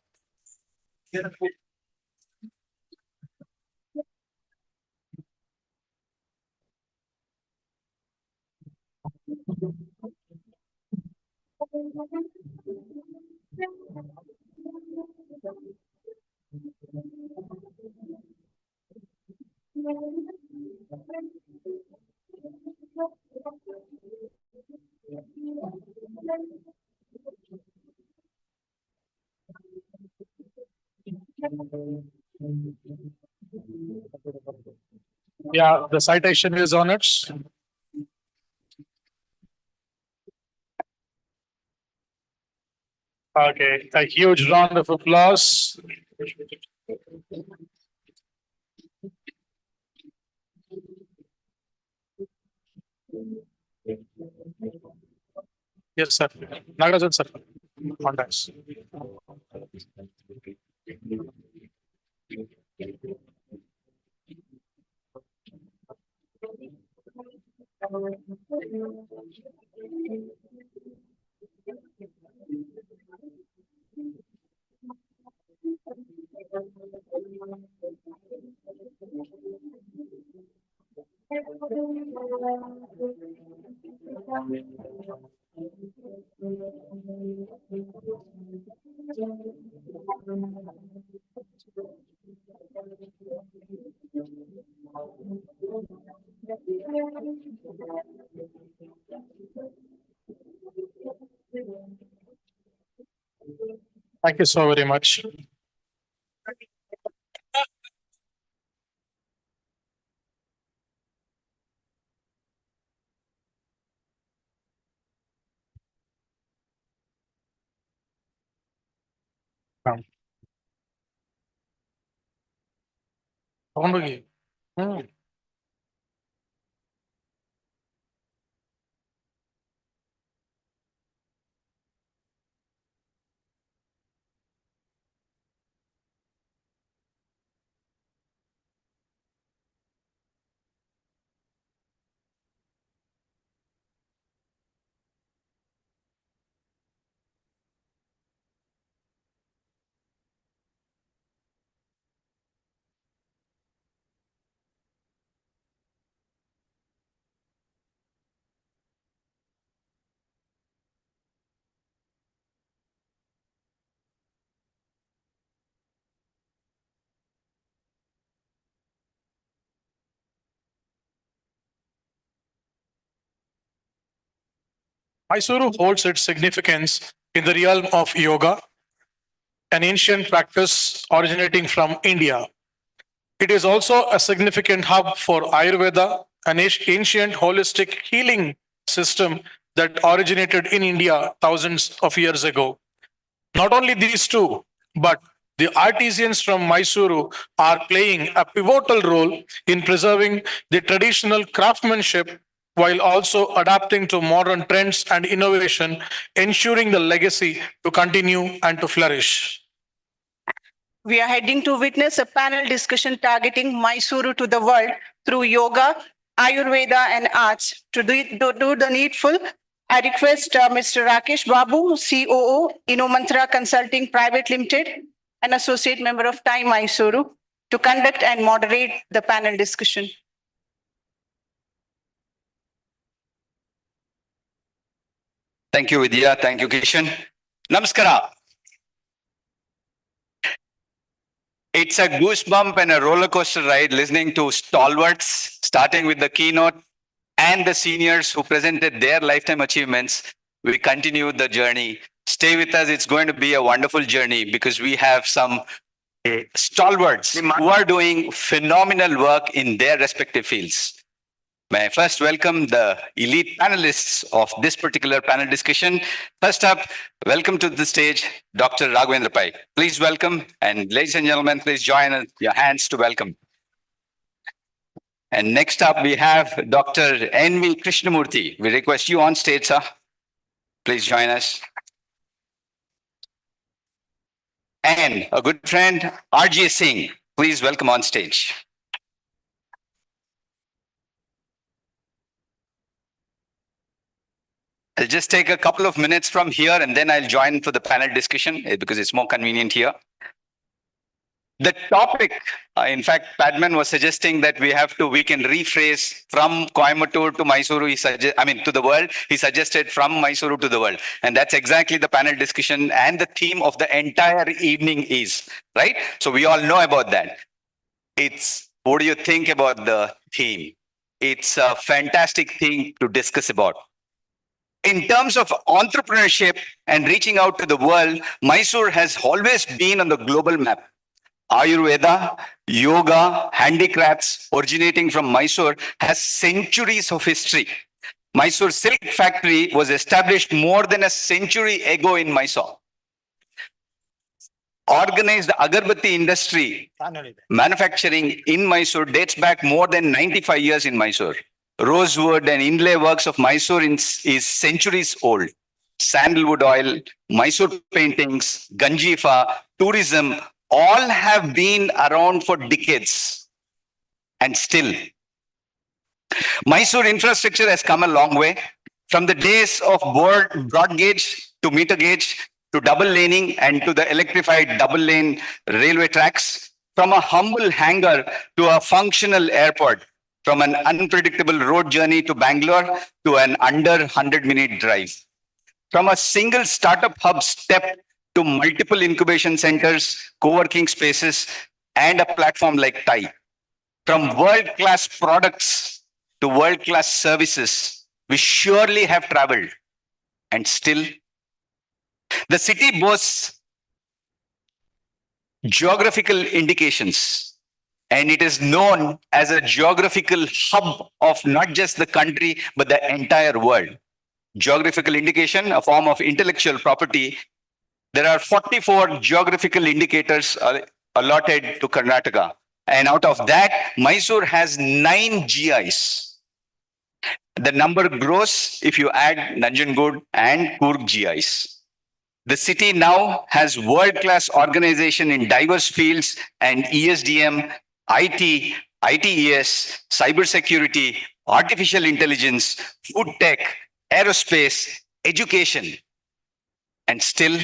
Yeah, the citation is on it. Okay, a huge round of applause. Yes, sir. Nagarajan, sir. Contacts. Thank you so very much. ತಗೊಂಡೋಗಿ ಹ್ಮ್ Mysuru holds its significance in the realm of yoga, an ancient practice originating from India. It is also a significant hub for Ayurveda, an ancient holistic healing system that originated in India thousands of years ago. Not only these two, but the artisans from Mysuru are playing a pivotal role in preserving the traditional craftsmanship while also adapting to modern trends and innovation, ensuring the legacy to continue and to flourish. We are heading to witness a panel discussion targeting Mysuru to the world through yoga, Ayurveda, and arts. To do the needful, I request Mr. Rakesh Babu, COO, Mantra Consulting Private Limited, an associate member of Time Mysuru, to conduct and moderate the panel discussion. Thank you, Vidya. Thank you, Kishan. Namaskara. It's a goosebump and a roller coaster ride listening to stalwarts, starting with the keynote and the seniors who presented their lifetime achievements. We continue the journey. Stay with us. It's going to be a wonderful journey because we have some stalwarts who are doing phenomenal work in their respective fields. May I first welcome the elite panelists of this particular panel discussion. First up, welcome to the stage, Dr. Raghavendra Pai. Please welcome, and ladies and gentlemen, please join your hands to welcome. And next up, we have Dr. N.V. Krishnamurthy. We request you on stage, sir. Please join us. And a good friend, R.J. Singh. Please welcome on stage. I'll just take a couple of minutes from here and then I'll join for the panel discussion because it's more convenient here. The topic, in fact, Padman was suggesting that we can rephrase from Coimbatore to Mysuru, to the world. He suggested from Mysuru to the world. And that's exactly the panel discussion and the theme of the entire evening is, right? So we all know about that. What do you think about the theme? It's a fantastic thing to discuss about. In terms of entrepreneurship and reaching out to the world, Mysore has always been on the global map. Ayurveda, yoga, handicrafts originating from Mysore has centuries of history. Mysore Silk Factory was established more than a century ago in Mysore. Organized agarbatti industry manufacturing in Mysore dates back more than 95 years in Mysore. Rosewood and inlay works of Mysore is centuries old. Sandalwood oil, Mysore paintings, Ganjifa, tourism, all have been around for decades. And still, Mysore infrastructure has come a long way. From the days of broad gauge to meter gauge to double laning and to the electrified double lane railway tracks, from a humble hangar to a functional airport. from an unpredictable road journey to Bangalore to an under 100-minute drive. From a single startup hub step to multiple incubation centers, co-working spaces, and a platform like TIE. From world-class products to world-class services, we surely have traveled. And still, the city boasts geographical indications, and it is known as a geographical hub of not just the country, but the entire world. Geographical indication, a form of intellectual property. There are 44 geographical indicators allotted to Karnataka. And out of that, Mysuru has 9 GIs. The number grows if you add Nanjangud and Coorg GIs. The city now has world-class organization in diverse fields and ESDM, IT, ITES, cybersecurity, artificial intelligence, food tech, aerospace, education. And still,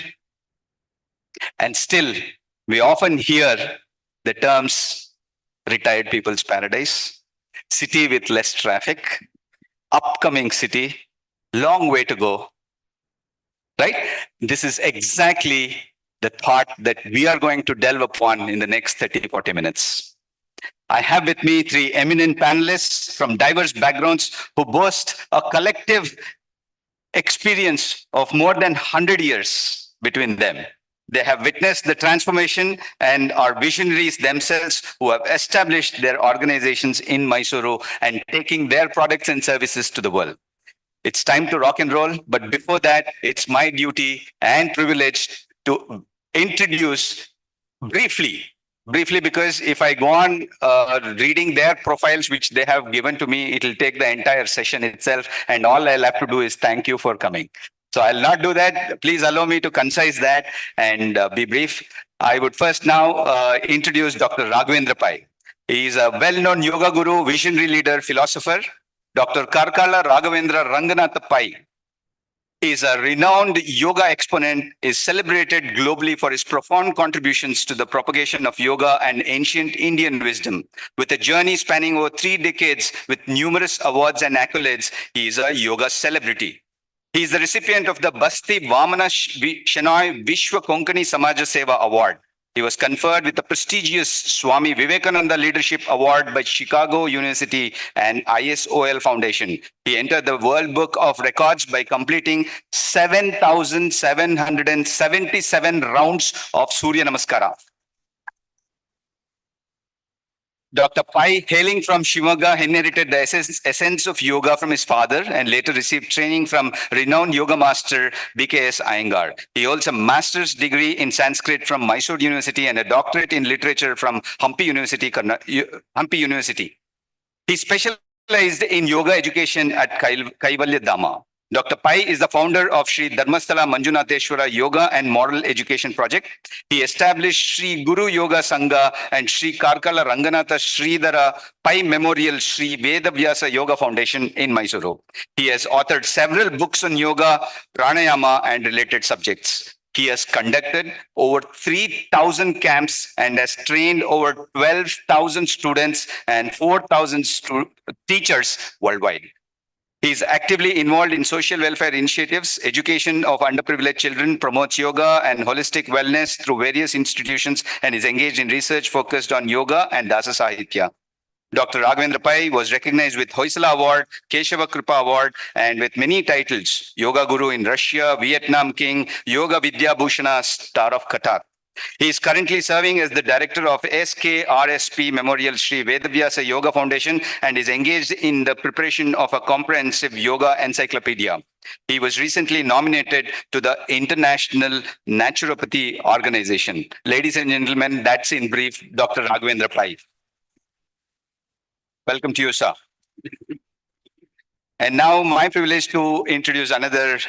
we often hear the terms retired people's paradise, city with less traffic, upcoming city, long way to go. Right? This is exactly the thought that we are going to delve upon in the next 30-40 minutes. I have with me 3 eminent panelists from diverse backgrounds who boast a collective experience of more than 100 years between them. They have witnessed the transformation and are visionaries themselves who have established their organizations in Mysuru and taking their products and services to the world. It's time to rock and roll, but before that, it's my duty and privilege to introduce briefly, because if I go on reading their profiles, which they have given to me, it'll take the entire session itself, and all I'll have to do is thank you for coming. So I'll not do that. Please allow me to concise that and be brief. I would first now introduce Dr. Raghavendra Pai. He is a well-known yoga guru, visionary leader, philosopher. Dr. Karkala Raghavendra Ranganatha Pai is a renowned yoga exponent, is celebrated globally for his profound contributions to the propagation of yoga and ancient Indian wisdom. With a journey spanning over 3 decades with numerous awards and accolades, he is a yoga celebrity. He is the recipient of the Basti Vamana Shenoy Vishwa Konkani Samaja Seva Award. He was conferred with the prestigious Swami Vivekananda Leadership Award by Chicago University and ISOL Foundation. He entered the World Book of Records by completing 7,777 rounds of Surya Namaskara. Dr. Pai, hailing from Shimoga, inherited the essence of yoga from his father and later received training from renowned yoga master BKS Iyengar. He holds a master's degree in Sanskrit from Mysuru University and a doctorate in literature from Hampi University. He specialized in yoga education at Kaivalya Dhamma. Dr. Pai is the founder of Sri Dharmasthala Manjunatheshwara Yoga and Moral Education Project. He established Sri Guru Yoga Sangha and Sri Karkala Ranganatha Sridhara Pai Memorial Sri Vedavyasa Yoga Foundation in Mysuru. He has authored several books on yoga, pranayama, and related subjects. He has conducted over 3,000 camps and has trained over 12,000 students and 4,000 teachers worldwide. He is actively involved in social welfare initiatives, education of underprivileged children, promotes yoga and holistic wellness through various institutions, and is engaged in research focused on yoga and Dasa Sahitya. Dr. Raghavendra Pai was recognized with Hoysala Award, Keshava Kripa Award, and with many titles: Yoga Guru in Russia, Vietnam King, Yoga Vidya Bhushana, Star of Qatar. He is currently serving as the director of SKRSP Memorial Sri Vedavyasa Yoga Foundation and is engaged in the preparation of a comprehensive yoga encyclopedia. He was recently nominated to the International Naturopathy Organization. Ladies and gentlemen, that's in brief Dr. Raghavendra Pai. Welcome to you, sir. And now my privilege to introduce another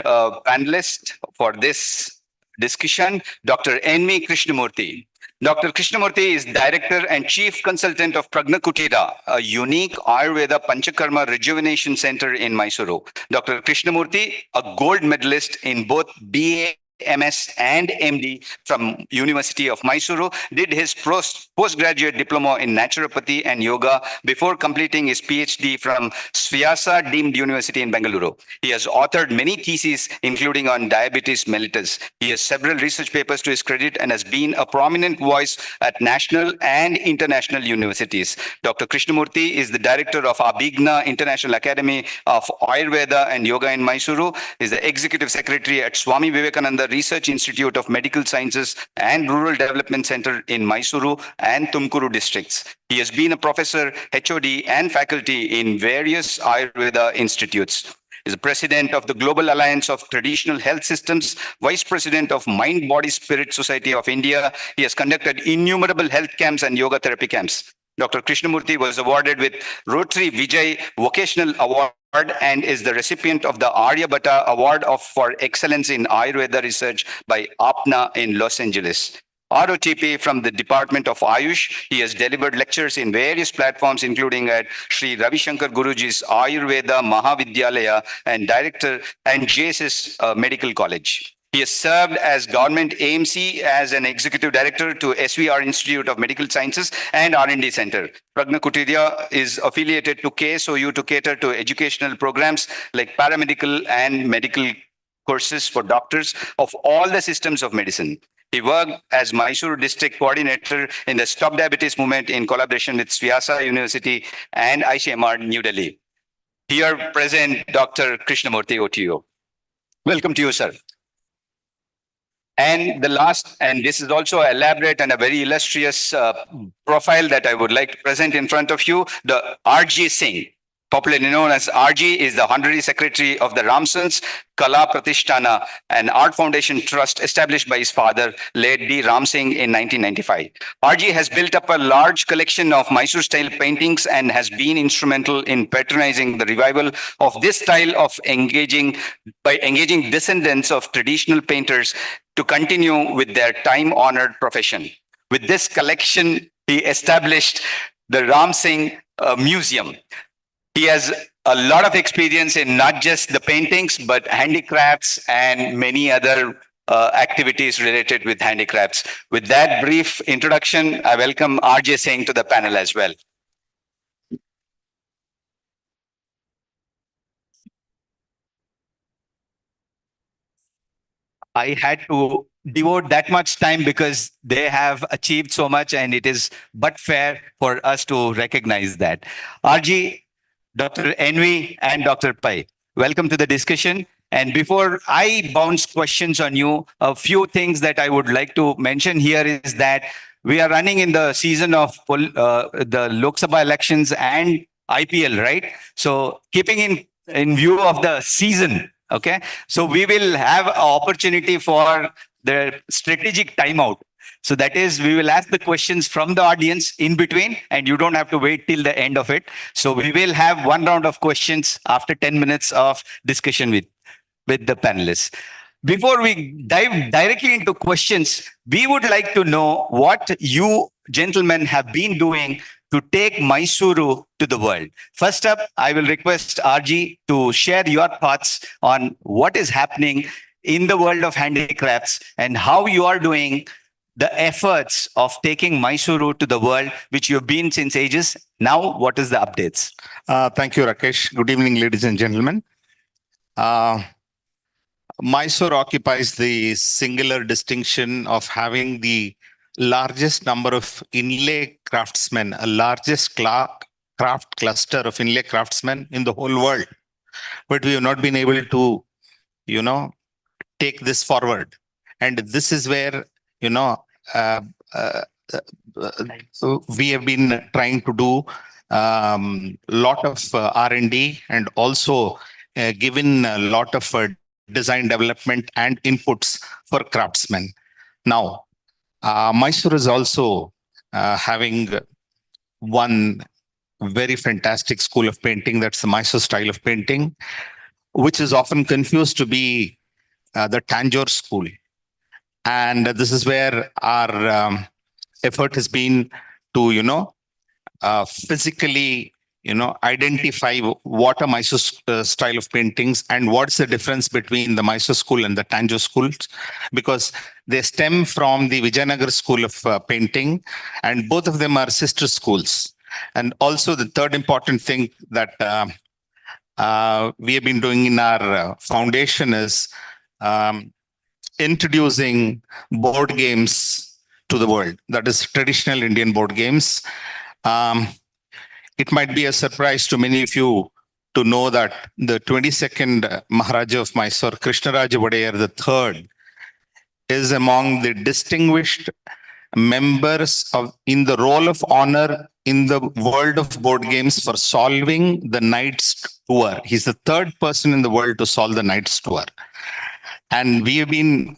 panelist for this discussion, Dr. N.V. Krishnamurthy. Dr. Krishnamurthy is Director and Chief Consultant of Pragna Kutira, a unique Ayurveda Panchakarma Rejuvenation Center in Mysuru. Dr. Krishnamurthy, a gold medalist in both BA MS and MD from University of Mysuru, did his postgraduate diploma in naturopathy and yoga before completing his PhD from Svyasa Deemed University in Bengaluru. He has authored many theses, including on diabetes mellitus. He has several research papers to his credit and has been a prominent voice at national and international universities. Dr. Krishnamurthy is the director of Abhigna International Academy of Ayurveda and Yoga in Mysuru, is the executive secretary at Swami Vivekananda Research Institute of Medical Sciences and Rural Development Center in Mysuru and Tumkuru districts. He has been a professor, HOD, and faculty in various Ayurveda institutes. Is the president of the Global Alliance of Traditional Health Systems, vice president of Mind Body Spirit Society of India. He has conducted innumerable health camps and yoga therapy camps. Dr. Krishnamurthy was awarded with Rotary Vijay Vocational Award and is the recipient of the Aryabhatta Award for Excellence in Ayurveda Research by APNA in Los Angeles. ROTP from the Department of Ayush. He has delivered lectures in various platforms, including at Sri Ravi Shankar Guruji's Ayurveda Mahavidyalaya and director and JSS Medical College. He has served as government AMC as an executive director to SVR Institute of Medical Sciences and R&D Center. Pragna Kutirya is affiliated to KSOU to cater to educational programs like paramedical and medical courses for doctors of all the systems of medicine. He worked as Mysuru district coordinator in the Stop Diabetes movement in collaboration with Svyasa University and ICMR New Delhi. Here present, Dr. Krishnamurthy OTO. Welcome to you, sir. And the last, and this is also elaborate and a very illustrious profile that I would like to present in front of you, the R.J. Singh. Popularly known as RG, is the Honorary Secretary of the Ramsons Kala Pratishtana, an art foundation trust established by his father, late D. Ram Singh, in 1995. RG has built up a large collection of Mysore-style paintings and has been instrumental in patronizing the revival of this style of engaging descendants of traditional painters to continue with their time-honored profession. With this collection, he established the Ram Singh Museum. He has a lot of experience in not just the paintings, but handicrafts and many other activities related with handicrafts. With that brief introduction, I welcome R.J. Singh to the panel as well. I had to devote that much time because they have achieved so much, and it is but fair for us to recognize that. RG, Dr. Envy, and Dr. Pai, welcome to the discussion. And before I bounce questions on you, a few things that I would like to mention here is that we are running in the season of the Lok Sabha elections and IPL, right? So keeping in view of the season, okay? So we will have an opportunity for the strategic timeout. So that is, we will ask the questions from the audience in between, and you don't have to wait till the end of it. So we will have one round of questions after 10 minutes of discussion with the panelists. Before we dive directly into questions, we would like to know what you gentlemen have been doing to take Mysuru to the world. First up, I will request RG to share your thoughts on what is happening in the world of handicrafts and how you are doing the efforts of taking Mysuru to the world, which you've been since ages. Now, what is the updates? Thank you, Rakesh. Good evening, ladies and gentlemen. Mysore occupies the singular distinction of having the largest number of inlay craftsmen, a largest craft cluster of inlay craftsmen in the whole world. But we have not been able to, take this forward. And this is where, we have been trying to do lot of R&D and also given a lot of design development and inputs for craftsmen. Now, Mysore is also having one very fantastic school of painting. That's the Mysore style of painting, which is often confused to be the Tanjore school. And this is where our effort has been to, physically, identify what are Mysore style of paintings and what's the difference between the Mysore school and the Tanjore schools, because they stem from the Vijayanagar school of painting, and both of them are sister schools. And also the third important thing that we have been doing in our foundation is introducing board games to the world. That is traditional Indian board games. It might be a surprise to many of you to know that the 22nd Maharaja of Mysore, Krishnaraja Wadeyar III, is among the distinguished members in the role of honor in the world of board games for solving the Knights Tour. He's the third person in the world to solve the Knights Tour. And we have been,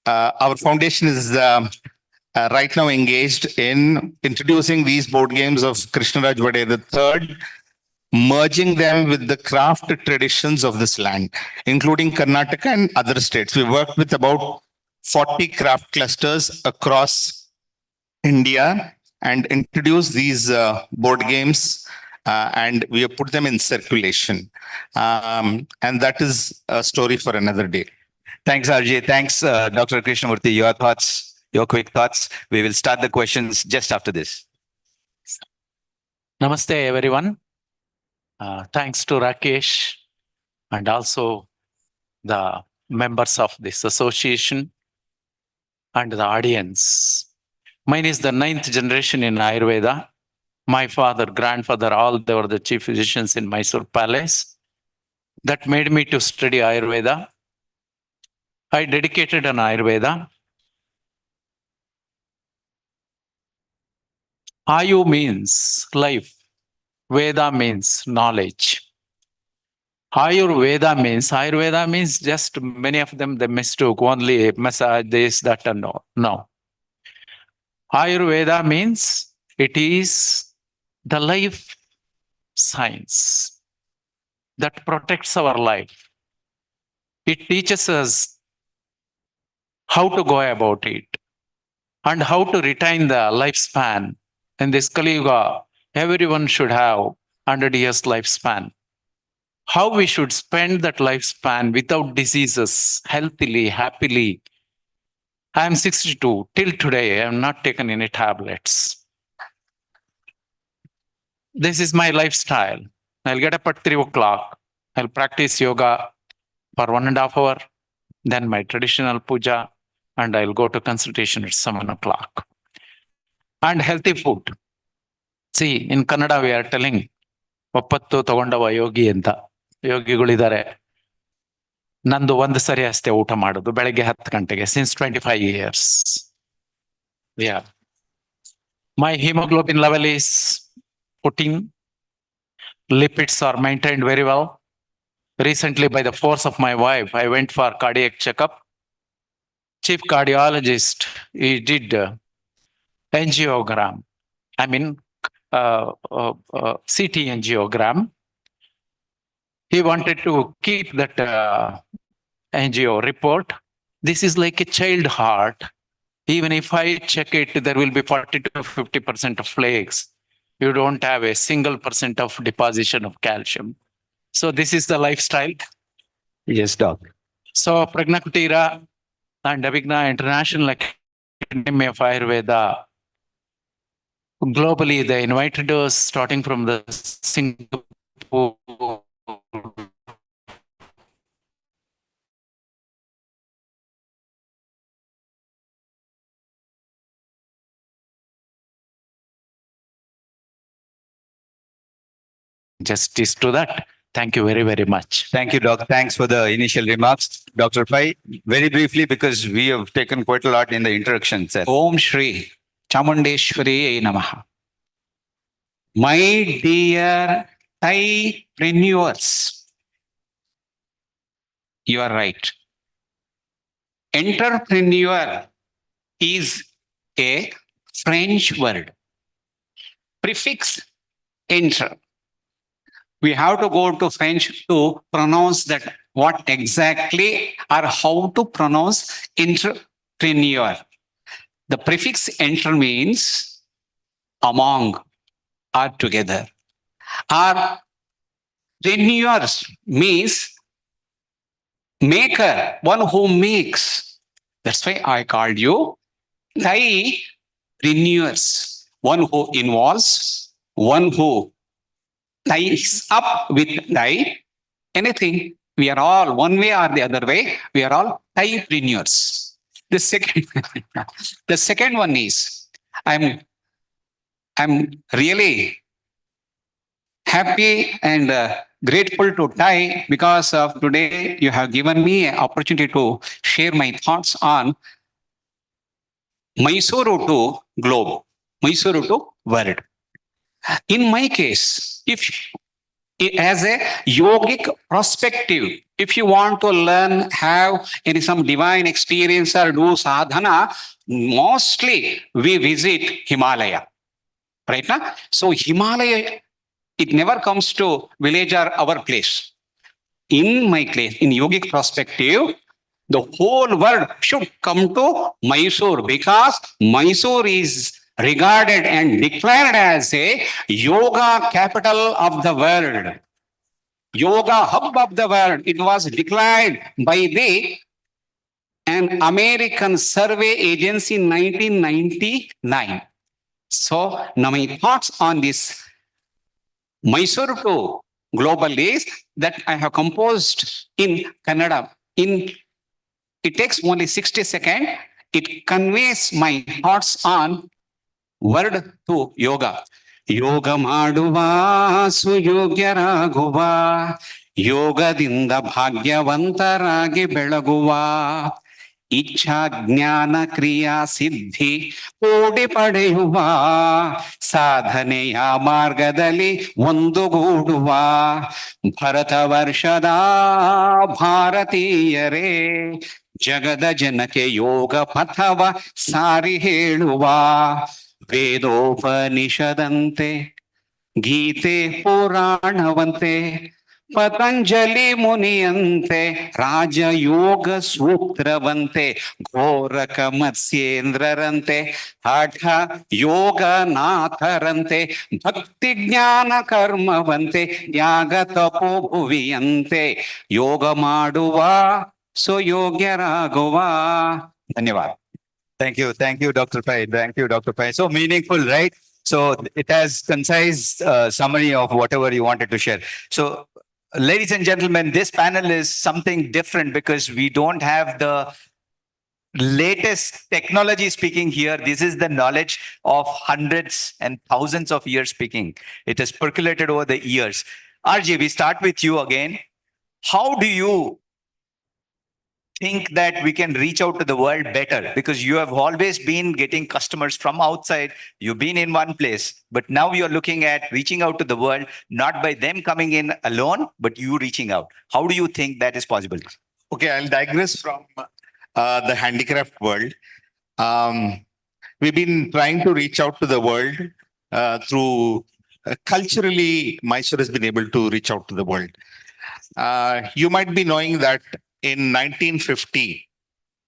our foundation is right now engaged in introducing these board games of Krishnaraj Wadeyar III, merging them with the craft traditions of this land, including Karnataka and other states. We worked with about 40 craft clusters across India and introduced these board games, and we have put them in circulation. And that is a story for another day. Thanks, RJ. Thanks, Dr. Krishnamurthy. Your thoughts, your quick thoughts. We will start the questions just after this. Namaste, everyone. Thanks to Rakesh and also the members of this association and the audience. Mine is the 9th generation in Ayurveda. My father, grandfather, all they were the chief physicians in Mysore Palace. That made me to study Ayurveda. I dedicated an Ayurveda. Ayu means life. Veda means knowledge. Ayurveda means just many of them, they mistook only massage, this, that, and all. No. Ayurveda means it is the life science that protects our life. It teaches us how to go about it and how to retain the lifespan. In this Kali Yuga, everyone should have 100 years lifespan. How we should spend that lifespan without diseases, healthily, happily. I am 62. Till today, I have not taken any tablets. This is my lifestyle. I'll get up at 3 o'clock. I'll practice yoga for 1.5 hours. Then my traditional puja, and I'll go to consultation at 7 o'clock. And healthy food. See, in Kannada, we are telling, ಒಪ್ಪತ್ತು ತಗೊಂಡವ Yogi ಅಂತ ಯೋಗಿಗಳಿದ್ದಾರೆ. ನಂದು ಒಂದು ಸರಿ ಅಷ್ಟೇ ಊಟ ಮಾಡೋದು ಬೆಳಗ್ಗೆ 10 ಗಂಟೆಗೆ since 25 years. Yeah. My hemoglobin level is 14. Lipids are maintained very well. Recently, by the force of my wife, I went for cardiac checkup. Chief cardiologist, he did angiogram. I mean, CT angiogram. He wanted to keep that angio report. This is like a child heart. Even if I check it, there will be 40 to 50% of flakes. You don't have a single % of deposition of calcium. So this is the lifestyle. Yes, doc. So Pragna Kutira and Abhigna International Academy of Ayurveda, globally, they invited us starting from the Singapore. Justice to that. Thank you very, very much. Thank you, Doc. Thanks for the initial remarks. Dr. Pai, very briefly, because we have taken quite a lot in the introduction, sir. Om Shri Chamundeshwari Namaha. My dear Thai-preneurs, you are right. Entrepreneur is a French word. Prefix enter. We have to go to French to pronounce that what exactly or how to pronounce entrepreneur. The prefix enter means among or together. Or renewers means maker, one who makes. That's why I called you Thai renewers, one who involves, one who ties up with Thai. Anything, we are all one way or the other way, we are all Thai-preneurs. The second, the second one is I'm really happy and grateful to Thai because of today you have given me an opportunity to share my thoughts on Mysuru to globe, Mysuru to world. In my case, if as a yogic perspective, if you want to learn, have any some divine experience or do sadhana, mostly we visit Himalaya. Right now? So Himalaya, it never comes to village or our place. In my place, in yogic perspective, the whole world should come to Mysuru because Mysuru is regarded and declared as a yoga capital of the world. Yoga hub of the world. It was declared by an American survey agency in 1999. So now my thoughts on this Mysuru to global is that I have composed in Kannada. It takes only 60 seconds. It conveys my thoughts on word to yoga. ಯೋಗ ಮಾಡುವ ಸುಯೋಗ್ಯರಾಗುವ ಯೋಗದಿಂದ ಭಾಗ್ಯವಂತರಾಗಿ ಬೆಳಗುವ ಇಚ್ಛಾ ಜ್ಞಾನ ಕ್ರಿಯಾ ಸಿದ್ಧಿ ಕೂಡಿ ಪಡೆಯುವ ಸಾಧನೆಯ ಮಾರ್ಗದಲ್ಲಿ ಒಂದುಗೂಡುವ ಭರತ ವರ್ಷದ ಭಾರತೀಯರೇ ಜಗದ ಜನಕ್ಕೆ ಯೋಗ ಪಥವ ಸಾರಿ ಹೇಳುವ ವೇದೋಪನಿಷದಂತೆ ಗೀತೆ ಪುರಾಣವಂತೆ ಪತಂಜಲಿ ಮುನಿಯಂತೆ ರಾಜಯೋಗ ಸೂತ್ರವಂತೆ ಘೋರಕ ಮತ್ಸ್ಯೇಂದ್ರರಂತೆ ಹಠ ಯೋಗನಾಥರಂತೆ ಭಕ್ತಿ ಜ್ಞಾನ ಕರ್ಮವಂತೆ ಯಾಗ ತಪೋಭುವಿಯಂತೆ ಯೋಗ ಮಾಡುವ ಸುಯೋಗ್ಯರಾಗುವ. ಧನ್ಯವಾದ. Thank you, Dr. Pai. Thank you, Dr. Pai. So meaningful, right? So it has concise summary of whatever you wanted to share. So, ladies and gentlemen, this panel is something different because we don't have the latest technology speaking here. This is the knowledge of hundreds and thousands of years speaking. It has percolated over the years. RJ, we start with you again. How do you think that we can reach out to the world better? Because you have always been getting customers from outside. You've been in one place, but now you're looking at reaching out to the world, not by them coming in alone, but you reaching out. How do you think that is possible? Okay, I'll digress from the handicraft world. We've been trying to reach out to the world through culturally, Mysuru has been able to reach out to the world. You might be knowing that in 1950,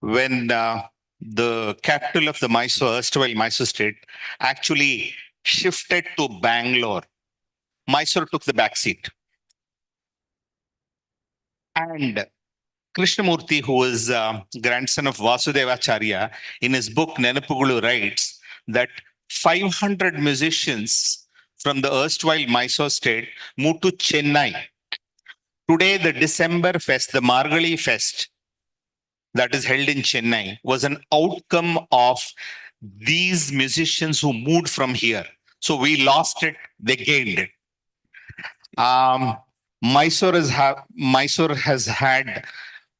when the capital of the Mysuru, erstwhile Mysuru state, actually shifted to Bangalore, Mysuru took the back seat. And Krishnamurti, who is grandson of Vasudevacharya, in his book Nenapugulu writes that 500 musicians from the erstwhile Mysore state moved to Chennai. Today, the December fest, the Margali fest that is held in Chennai was an outcome of these musicians who moved from here. So we lost it, they gained it. Mysore has had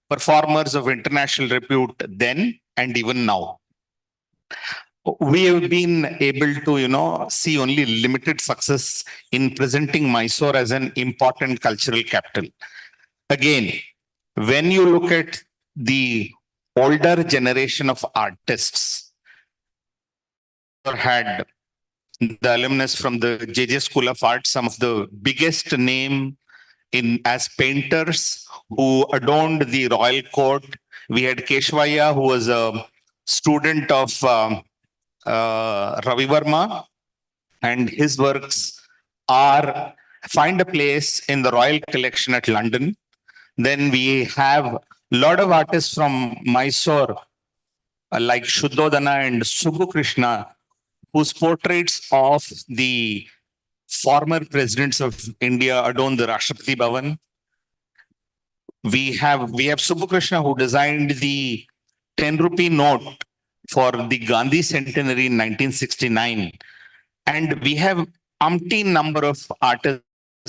performers of international repute then and even now. We have been able to, see only limited success in presenting Mysore as an important cultural capital. Again, when you look at the older generation of artists, had the alumnus from the JJ School of Art, some of the biggest name in as painters who adorned the royal court. We had Keshvaya, who was a student of Ravi Verma, and his works are find a place in the Royal Collection at London. Then we have a lot of artists from Mysore, like Shuddhodana and Subbu Krishna, whose portraits of the former presidents of India adorn the Rashtrapati Bhavan. We have Subbu Krishna, who designed the 10 rupee note for the Gandhi centenary in 1969. And we have umpteen number of artists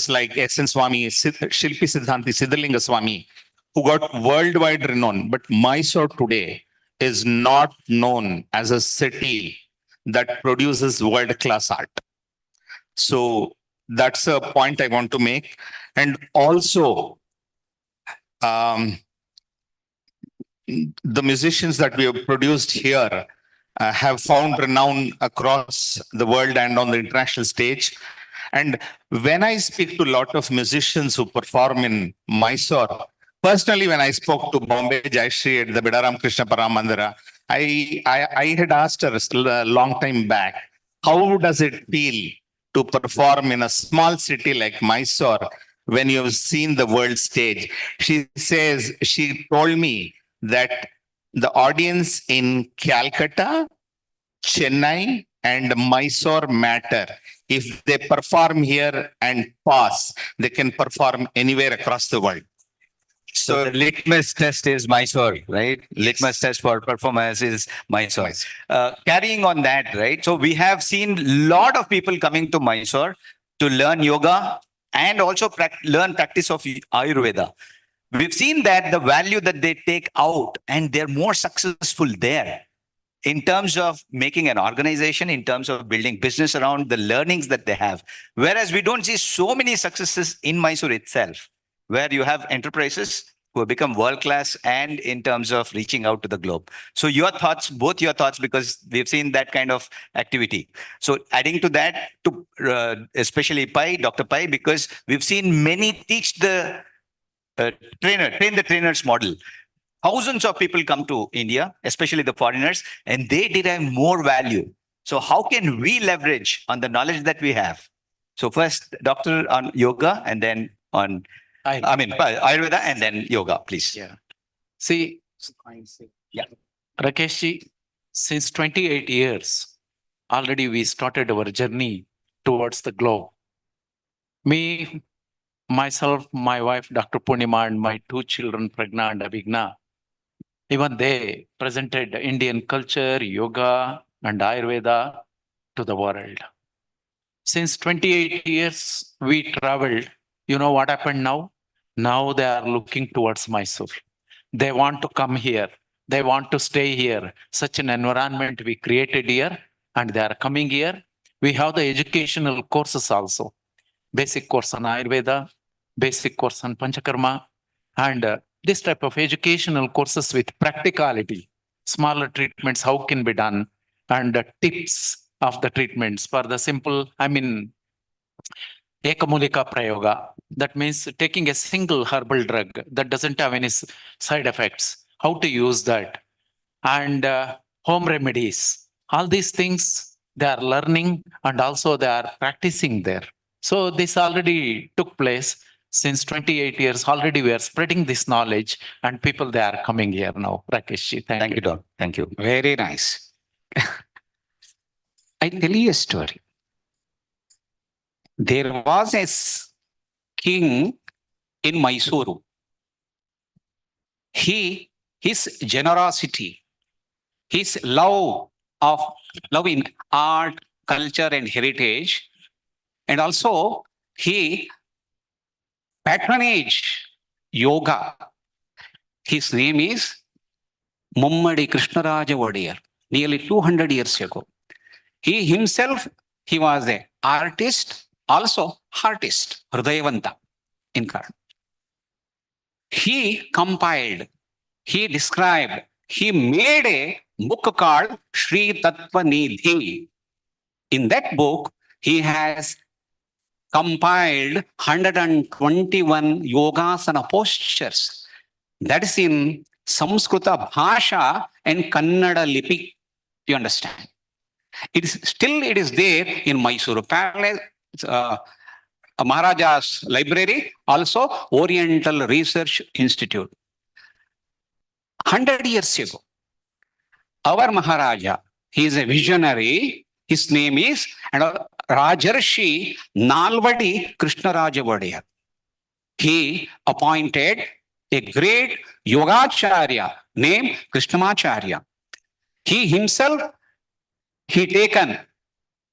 like S.N. Swami, Shilpi Siddhanti, Siddhalinga Swami, who got worldwide renown. But Mysore today is not known as a city that produces world-class art. So that's a point I want to make. And also, the musicians that we have produced here have found renown across the world and on the international stage. And when I speak to a lot of musicians who perform in Mysore, personally, when I spoke to Bombay Jayashree at the Bidaram Krishna Paramandira, I had asked her a long time back, how does it feel to perform in a small city like Mysore when you've seen the world stage? She told me that the audience in Calcutta, Chennai, and Mysore matter. If they perform here and pass, they can perform anywhere across the world. So the litmus test is Mysore, right? Litmus test for performance is Mysore. Carrying on that, right? So we have seen a lot of people coming to Mysore to learn yoga and also learn practice of Ayurveda. We've seen that the value that they take out and they're more successful there in terms of making an organization, in terms of building business around the learnings that they have. Whereas we don't see so many successes in Mysore itself, where you have enterprises who have become world-class and in terms of reaching out to the globe. So your thoughts, both your thoughts, because we've seen that kind of activity. So adding to that, to especially Pai, Dr. Pai, because we've seen many teach the train the trainers model. Thousands of people come to India, especially the foreigners, and they derive more value. So how can we leverage on the knowledge that we have? So first, doctor on yoga, and then on, Ayurveda, and then yoga, please. Yeah. See, yeah. Rakeshji, since 28 years, already we started our journey towards the globe. Me, myself, my wife, Dr. Purnima, and my two children, Pragna and Abhigna, even they presented Indian culture, yoga, and Ayurveda to the world. Since 28 years, we traveled. You know what happened now? Now they are looking towards Mysore. They want to come here. They want to stay here. Such an environment we created here, and they are coming here. We have the educational courses also. Basic course on Ayurveda, basic course on Panchakarma, and this type of educational courses with practicality, smaller treatments, how can be done, and tips of the treatments for the simple, Ekamulika Prayoga. That means taking a single herbal drug that doesn't have any side effects, how to use that, and home remedies. All these things they are learning and also they are practicing there. So this already took place since 28 years. Already we are spreading this knowledge and people they are coming here now. Rakeshji, thank you. Doc. Thank you. Very nice. I tell you a story. There was a king in Mysuru. His generosity, his love in art, culture, and heritage, and also he patronage yoga. His name is Mummadi Krishnaraja Wadiyar, nearly 200 years ago. He himself, he was an artist, also artist, Hrudayavanta incarnate. He compiled, he described, he made a book called Sri Tattva Nidhi. In that book, he has compiled 121 yogasana postures. That is in Samskrita Bhasha and Kannada Lipi. You understand? It is there in Mysuru Palace. Maharaja's library, also Oriental Research Institute. 100 years ago, our Maharaja, he is a visionary. His name is Rajarshi Nalvadi Krishnaraja Vadiyar. He appointed a great Yogacharya named Krishnamacharya. He himself, he taken,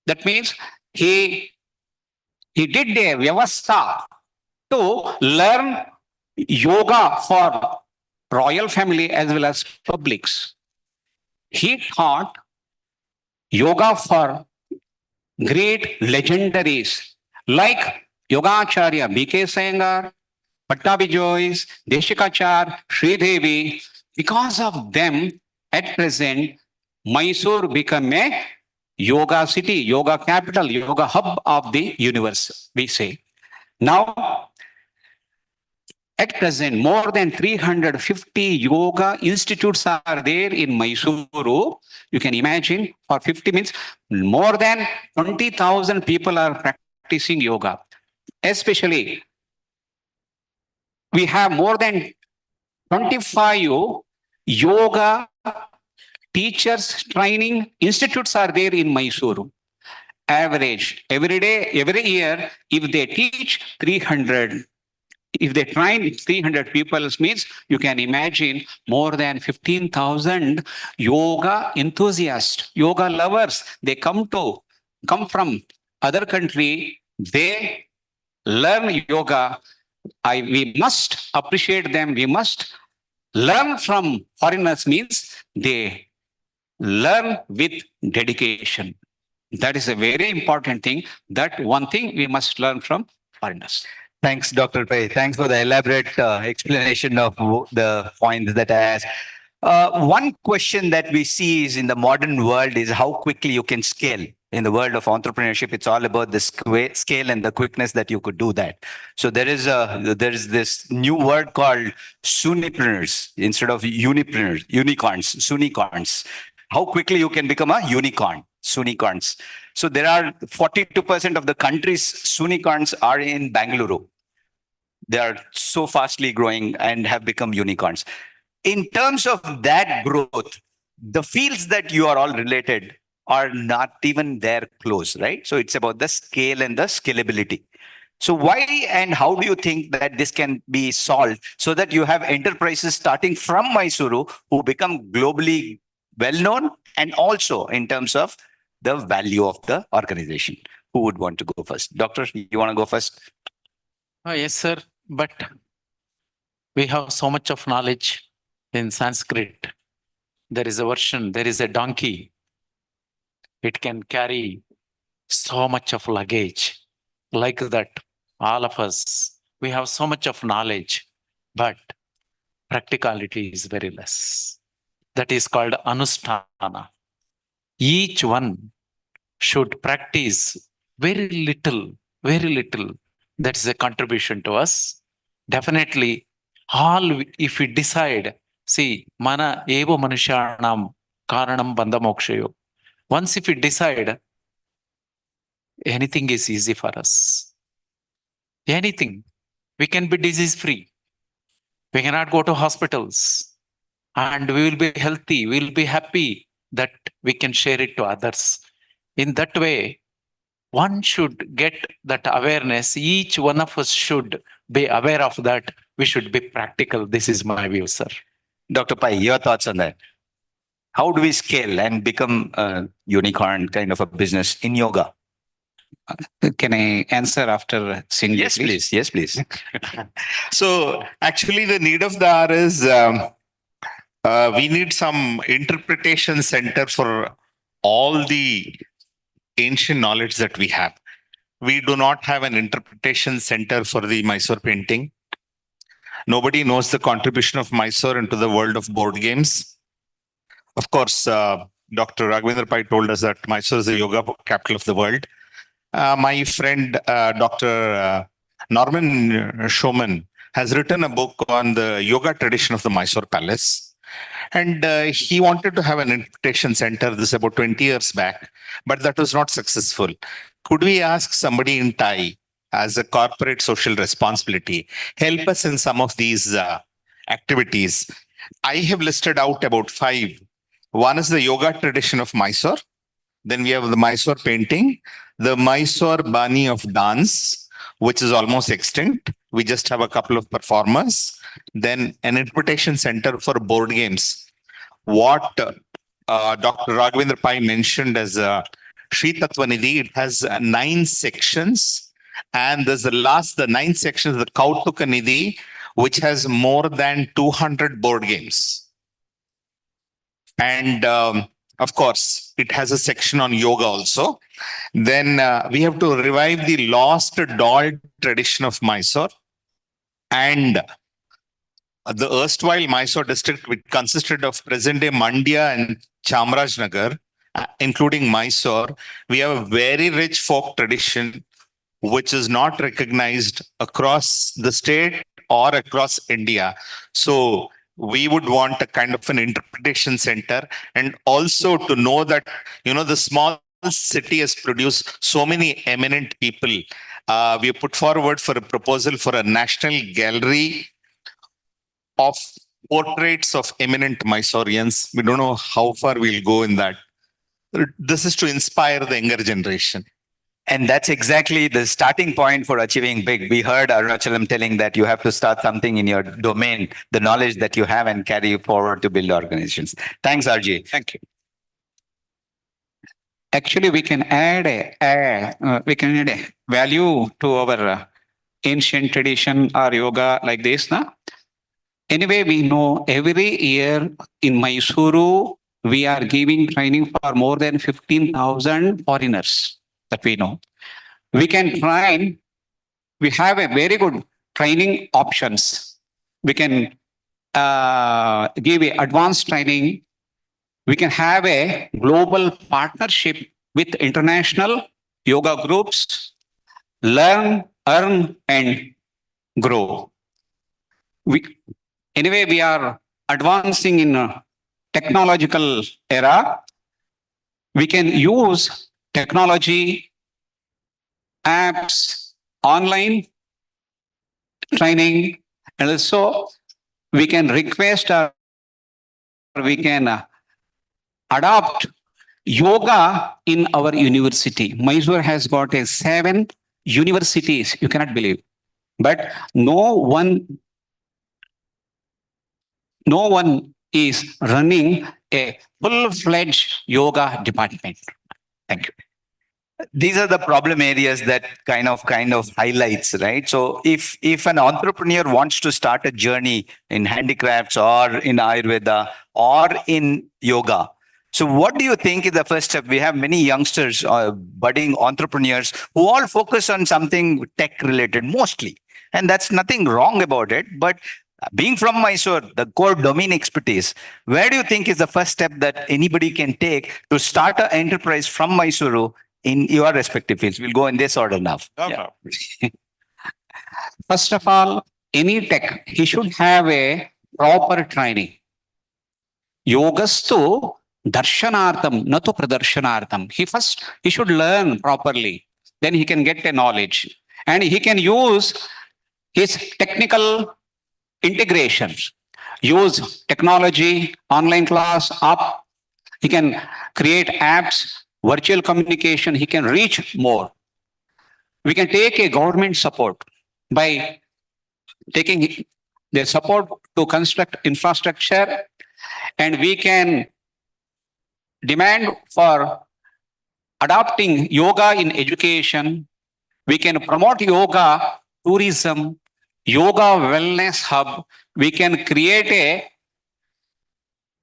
that means he did a vyavastha to learn yoga for royal family as well as publics. He taught yoga for great legendaries like Yogacharya B.K. Sayangar, Pattabi Joyce, Deshikachar, Sridevi. Because of them, at present, Mysore became a yoga city, yoga capital, yoga hub of the universe, we say. Now, at present, more than 350 yoga institutes are there in Mysuru. You can imagine, for 50 means more than 20,000 people are practicing yoga. Especially, we have more than 25 yoga teachers training institutes are there in Mysuru. Average, every day, every year, if they teach 300, if they train 300 people, means you can imagine more than 15,000 yoga enthusiasts, yoga lovers. They come from other country. They learn yoga. We must appreciate them. We must learn from foreigners, means they learn with dedication. That is a very important thing. That one thing we must learn from foreigners. Thanks, Dr. Pai. Thanks for the elaborate explanation of the points that I asked. One question that we see is in the modern world is how quickly you can scale. In the world of entrepreneurship, it's all about the scale and the quickness that you could do that. So there is this new word called sunipreneurs instead of unipreneurs, unicorns, sunicorns. How quickly you can become a unicorn, sunicorns. So there are 42% of the country's sunicorns are in Bangalore. They are so fastly growing and have become unicorns. In terms of that growth, the fields that you are all related are not even there close, right? So it's about the scale and the scalability. So why and how do you think that this can be solved so that you have enterprises starting from Mysuru who become globally well-known and also in terms of the value of the organization? Who would want to go first? Doctor, you want to go first? Yes, sir. But we have so much of knowledge in Sanskrit. There is a version, there is a donkey. It can carry so much of luggage. Like that, all of us, we have so much of knowledge, but practicality is very less. That is called anusthana. Each one should practice very little, very little. That's a contribution to us. Definitely, if we decide, see, mana evo manushanam karanam bandha mokshayo. Once if we decide, anything is easy for us. Anything. We can be disease-free. We cannot go to hospitals. And we will be healthy. We will be happy that we can share it to others. In that way, one should get that awareness. Each one of us should be aware of that. We should be practical. This is my view, sir. Dr. Pai, your thoughts on that? How do we scale and become a unicorn kind of a business in yoga? Can I answer after Singh? Yes, please. Yes, please. So actually the need of the hour is we need some interpretation center for all the ancient knowledge that we have. We do not have an interpretation center for the Mysore painting. Nobody knows the contribution of Mysore into the world of board games. Of course, Dr. Raghavendra Pai told us that Mysore is the yoga capital of the world. My friend, Dr. Norman Schoeman, has written a book on the yoga tradition of the Mysore Palace. And he wanted to have an interpretation center, this is about 20 years back, but that was not successful. Could we ask somebody in Thai as a corporate social responsibility help us in some of these activities. I have listed out about 5. One is the yoga tradition of Mysore. Then we have the Mysore painting, the Mysore Bani of dance, which is almost extinct. We just have a couple of performers. Then an interpretation center for board games. What Dr. Raghavendra Pai mentioned as Sri Tattva Nidhi, it has 9 sections. And there's the 9th section is the Kautuka Nidhi, which has more than 200 board games. And of course, it has a section on yoga also. Then we have to revive the lost doll tradition of Mysore. And the erstwhile Mysore district, which consisted of present-day Mandya and Chamarajnagar, including Mysore, we have a very rich folk tradition, which is not recognized across the state or across India. So we would want a kind of an interpretation center, and also to know that, the small city has produced so many eminent people. We have put forward for a proposal for a national gallery of portraits of eminent Mysoreans. We don't know how far we'll go in that. This is to inspire the younger generation. And that's exactly the starting point for achieving big. We heard Arunachalam telling that you have to start something in your domain, the knowledge that you have, and carry forward to build organizations. Thanks, RJ. Thank you. Actually, we can add a value to our ancient tradition or yoga like this. Na? Anyway, we know every year in Mysuru, we are giving training for more than 15,000 foreigners that we know. We can train, we have a very good training options. We can give a advanced training. We can have a global partnership with international yoga groups, learn, earn, and grow. Anyway, we are advancing in a technological era. We can use technology, apps, online training, and also we can request or we can adopt yoga in our university. Mysore has got 7 universities, you cannot believe. But no one is running a full-fledged yoga department. Thank you. These are the problem areas that kind of highlights, right? So if an entrepreneur wants to start a journey in handicrafts or in Ayurveda or in yoga, so what do you think is the first step? We have many youngsters, budding entrepreneurs who all focus on something tech related mostly. And that's nothing wrong about it. But being from Mysore, the core domain expertise, where do you think is the first step that anybody can take to start an enterprise from Mysuru in your respective fields? We'll go in this order now. Yeah. First of all, any tech, he should have a proper training. Yogastu darshanartham, natu pradarshanartham. He should learn properly. Then he can get a knowledge. And he can use his technical integrations. Use technology, online class, app. He can create apps, virtual communication. He can reach more. We can take a government support by taking their support to construct infrastructure, and we can demand for adopting yoga in education. We can promote yoga tourism, yoga wellness hub. We can create a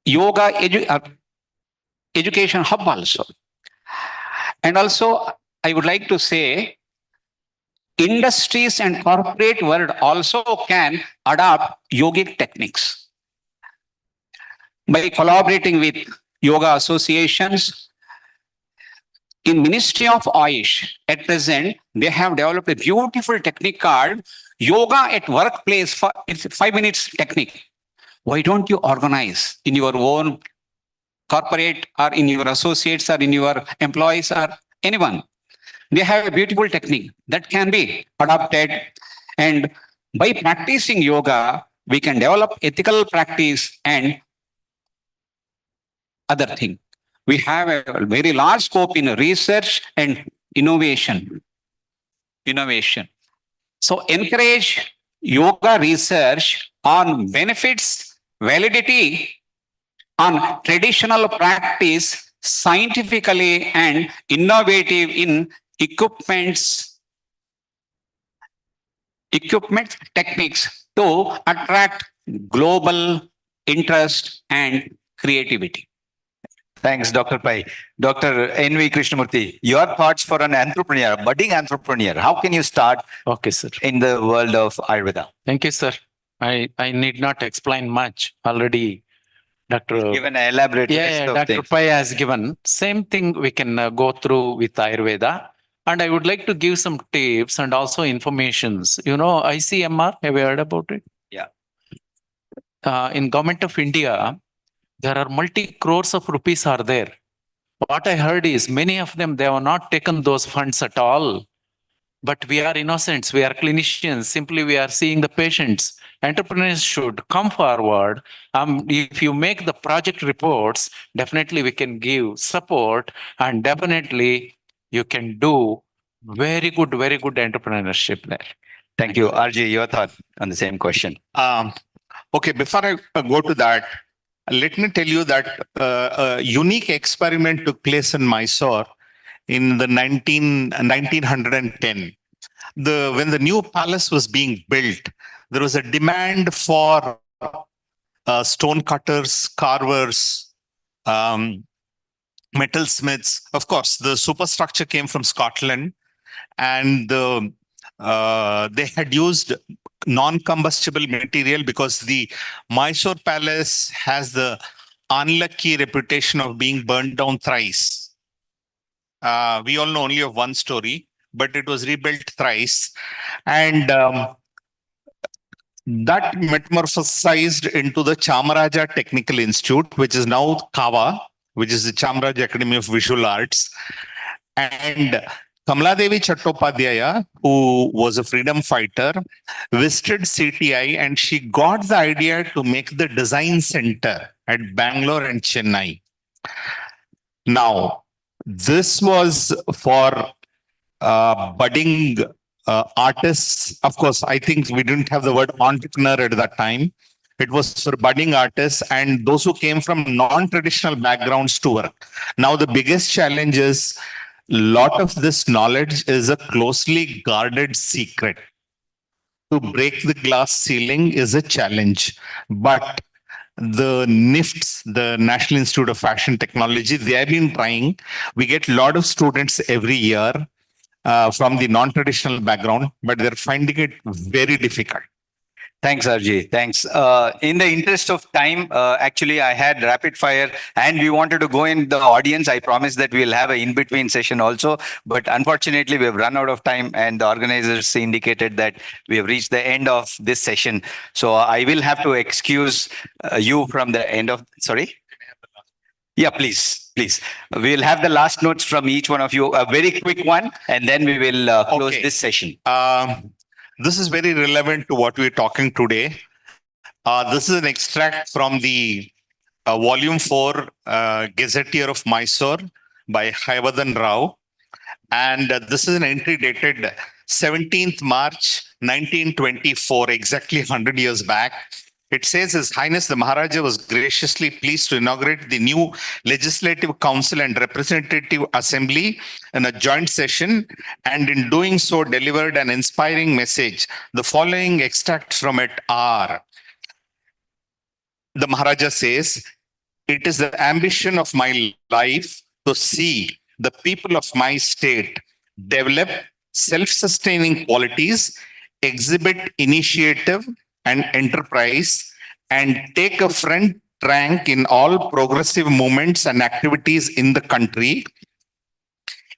yoga education hub also. And also, I would like to say, industries and corporate world also can adopt yogic techniques. By collaborating with yoga associations, in Ministry of Ayush, at present, they have developed a beautiful technique called Yoga at Workplace. It's a 5 minutes technique. Why don't you organize in your own corporate or in your associates or in your employees or anyone? They have a beautiful technique that can be adopted. And by practicing yoga, we can develop ethical practice and other thing. We have a very large scope in research and innovation. So encourage yoga research on benefits, validity, on traditional practice, scientifically and innovative in equipment techniques to attract global interest and creativity. Thanks, Dr. Pai. Dr. N.V. Krishnamurthy, your thoughts for an entrepreneur, budding entrepreneur. How can you start Okay, sir. in the world of Ayurveda? Thank you, sir. I need not explain much. Already, Dr. Given an elaborate list of Dr. things. Pai has given. Same thing we can go through with Ayurveda. And I would like to give some tips and also informations. You know, ICMR, have you heard about it? Yeah. In Government of India, there are multi-crores of rupees are there. What I heard is many of them, they have not taken those funds at all. But we are innocents, we are clinicians, simply we are seeing the patients. Entrepreneurs should come forward. If you make the project reports, definitely we can give support and definitely you can do very good entrepreneurship there. Thank you. RJ, your thought on the same question. Okay, before I go to that, let me tell you that a unique experiment took place in Mysore in the 1910. When the new palace was being built, there was a demand for stone cutters, carvers, metalsmiths. Of course, the superstructure came from Scotland, and they had used non-combustible material because the Mysore palace has the unlucky reputation of being burned down thrice. We all know only of one story, but it was rebuilt thrice. And that metamorphosized into the Chamaraja Technical Institute, which is now Kava, which is the Chamaraja Academy of Visual Arts. And Kamaladevi Chattopadhyaya, who was a freedom fighter, visited CTI and she got the idea to make the design center at Bangalore and Chennai. Now, this was for budding artists. Of course, I think we didn't have the word entrepreneur at that time. It was for budding artists and those who came from non-traditional backgrounds to work. Now, the biggest challenge is a lot of this knowledge is a closely guarded secret. To break the glass ceiling is a challenge, but the NIFTs, the National Institute of Fashion Technology, they have been trying. We get a lot of students every year from the non-traditional background, but they're finding it very difficult. Thanks, RJ. Thanks. In the interest of time, actually, I had rapid fire and we wanted to go in the audience. I promised that we'll have an in-between session also, but unfortunately, we have run out of time and the organizers indicated that we have reached the end of this session. So I will have to excuse you from the end of, sorry? Yeah, please. We'll have the last notes from each one of you, a very quick one, and then we will close this session. This is very relevant to what we're talking today. This is an extract from the volume 4 Gazetteer of Mysore by Hayavardhan Rao. And this is an entry dated 17th March 1924, exactly 100 years back. It says His Highness the Maharaja was graciously pleased to inaugurate the new Legislative Council and Representative Assembly in a joint session, and in doing so delivered an inspiring message. The following extracts from it are, the Maharaja says, "It is the ambition of my life to see the people of my state develop self-sustaining qualities, exhibit initiative and enterprise, and take a front rank in all progressive movements and activities in the country.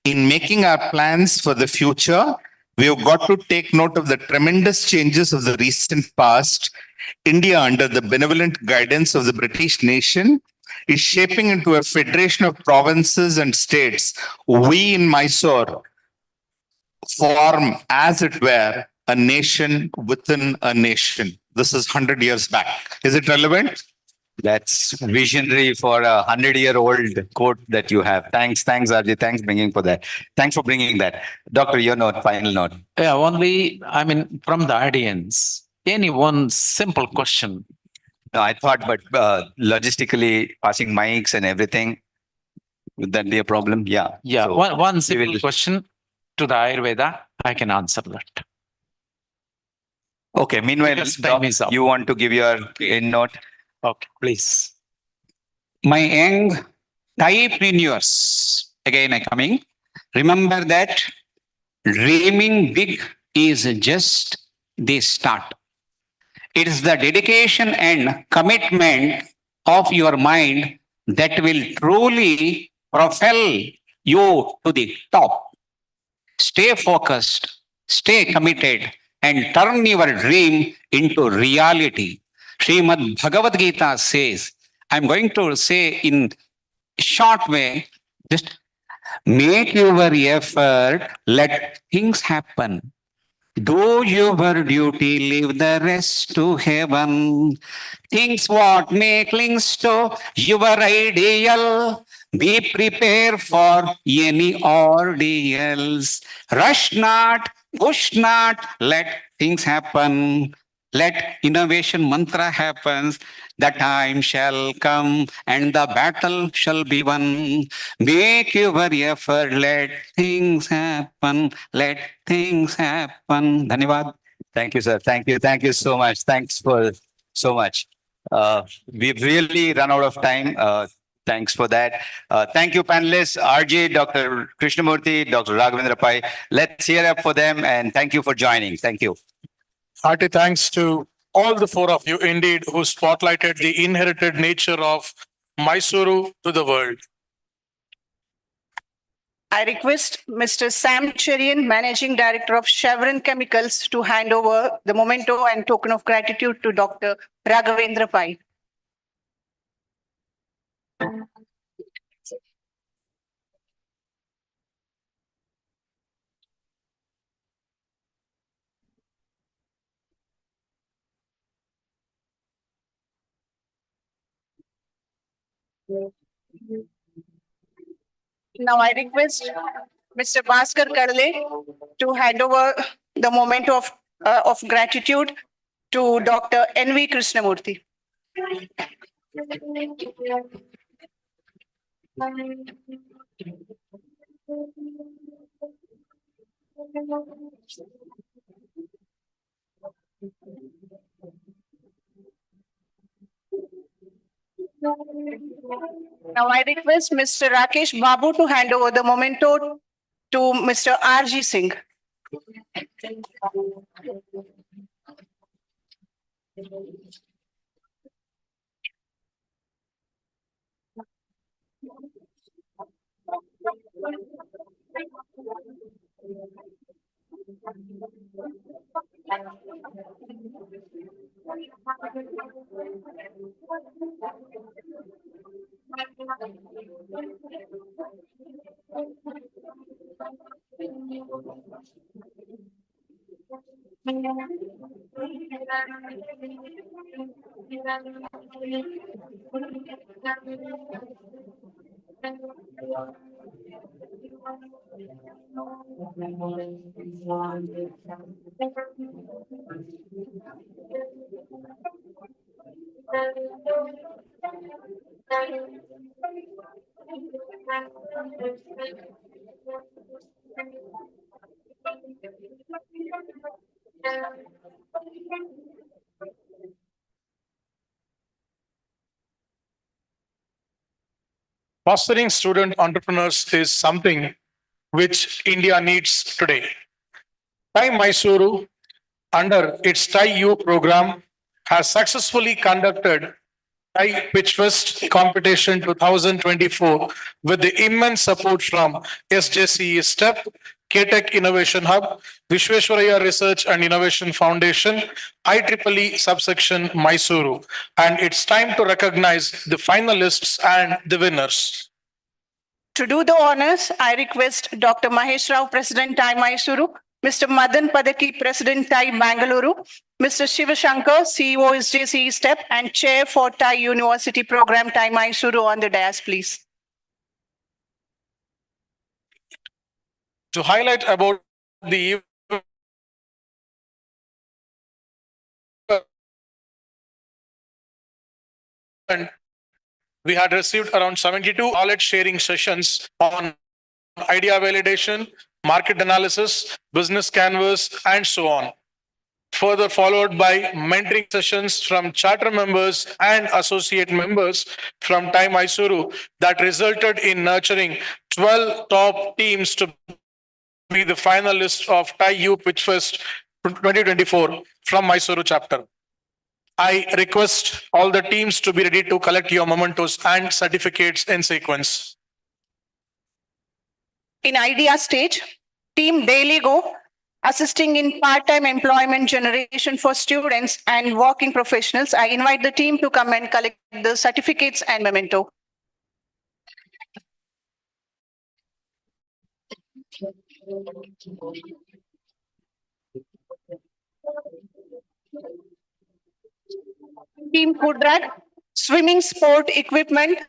In making our plans for the future, we have got to take note of the tremendous changes of the recent past. India, under the benevolent guidance of the British nation, is shaping into a federation of provinces and states. We in Mysore form, as it were, a nation within a nation. This is 100 years back. Is it relevant? That's visionary for a 100-year-old quote that you have. Thanks, RJ. Thanks bringing for that. Thanks for bringing that. Doctor, your note, final note. Yeah, only, I mean, from the audience, any one simple question. No, I thought, but logistically passing mics and everything, would that be a problem? Yeah. Yeah, So one simple question to the Ayurveda, I can answer that. Okay, meanwhile, Because time is up. you want to give your end note? Okay, please. My young typreneurs, again I coming. Remember that dreaming big is just the start. It is the dedication and commitment of your mind that will truly propel you to the top. Stay focused, stay committed, and turn your dream into reality. Srimad Bhagavad Gita says, I'm going to say in short way, just make your effort, let things happen. Do your duty, leave the rest to heaven. Things what may clings to your ideal. Be prepared for any ordeals. Rush not, push not, let things happen. Let innovation mantra happens. The time shall come and the battle shall be won. Make your effort, let things happen. Let things happen. Dhanyavad. Thank you, sir. Thank you. Thank you so much. Thanks for so much. We've really run out of time. Thanks for that. Thank you, panelists, RJ, Dr. Krishnamurthy, Dr. Raghavendra Pai. Let's hear up for them and thank you for joining. Thank you. Hearty thanks to all the four of you indeed who spotlighted the inherited nature of Mysuru to the world. I request Mr. Sam Cherian, Managing Director of Chevron Chemicals, to hand over the memento and token of gratitude to Dr. Raghavendra Pai. Now I request Mr. Bhaskar Kadale to hand over the memento of gratitude to Dr. N.V. Krishnamurthy. Now I request Mr. Rakesh Babu to hand over the memento to Mr. R.G. Singh. Fostering student entrepreneurs is something which India needs today. TIE Mysuru, under its TIE U program, has successfully conducted TIE Pitch Fest competition 2024 with the immense support from SJCE STEP, KTech Innovation Hub, Vishweshwaraya Research and Innovation Foundation, IEEE subsection Mysuru. And it's time to recognize the finalists and the winners. To do the honors, I request Dr. Mahesh Rao, President, TI Mysuru, Mr. Madan Padaki, President, TI Bangalore, Mr. Shiva Shankar, CEO, SJCE STEP, and Chair for TI University Program, TI Mysuru on the dais, please. To highlight about the event, we had received around 72 knowledge sharing sessions on idea validation, market analysis, business canvas, and so on. Further followed by mentoring sessions from charter members and associate members from TI Mysuru that resulted in nurturing 12 top teams to be the finalists of TI U Pitch Fest 2024 from Mysuru chapter. I request all the teams to be ready to collect your mementos and certificates in sequence. In idea stage, Team Daily Go, assisting in part-time employment generation for students and working professionals. I invite the team to come and collect the certificates and memento. Team Kudrat, swimming sport equipment,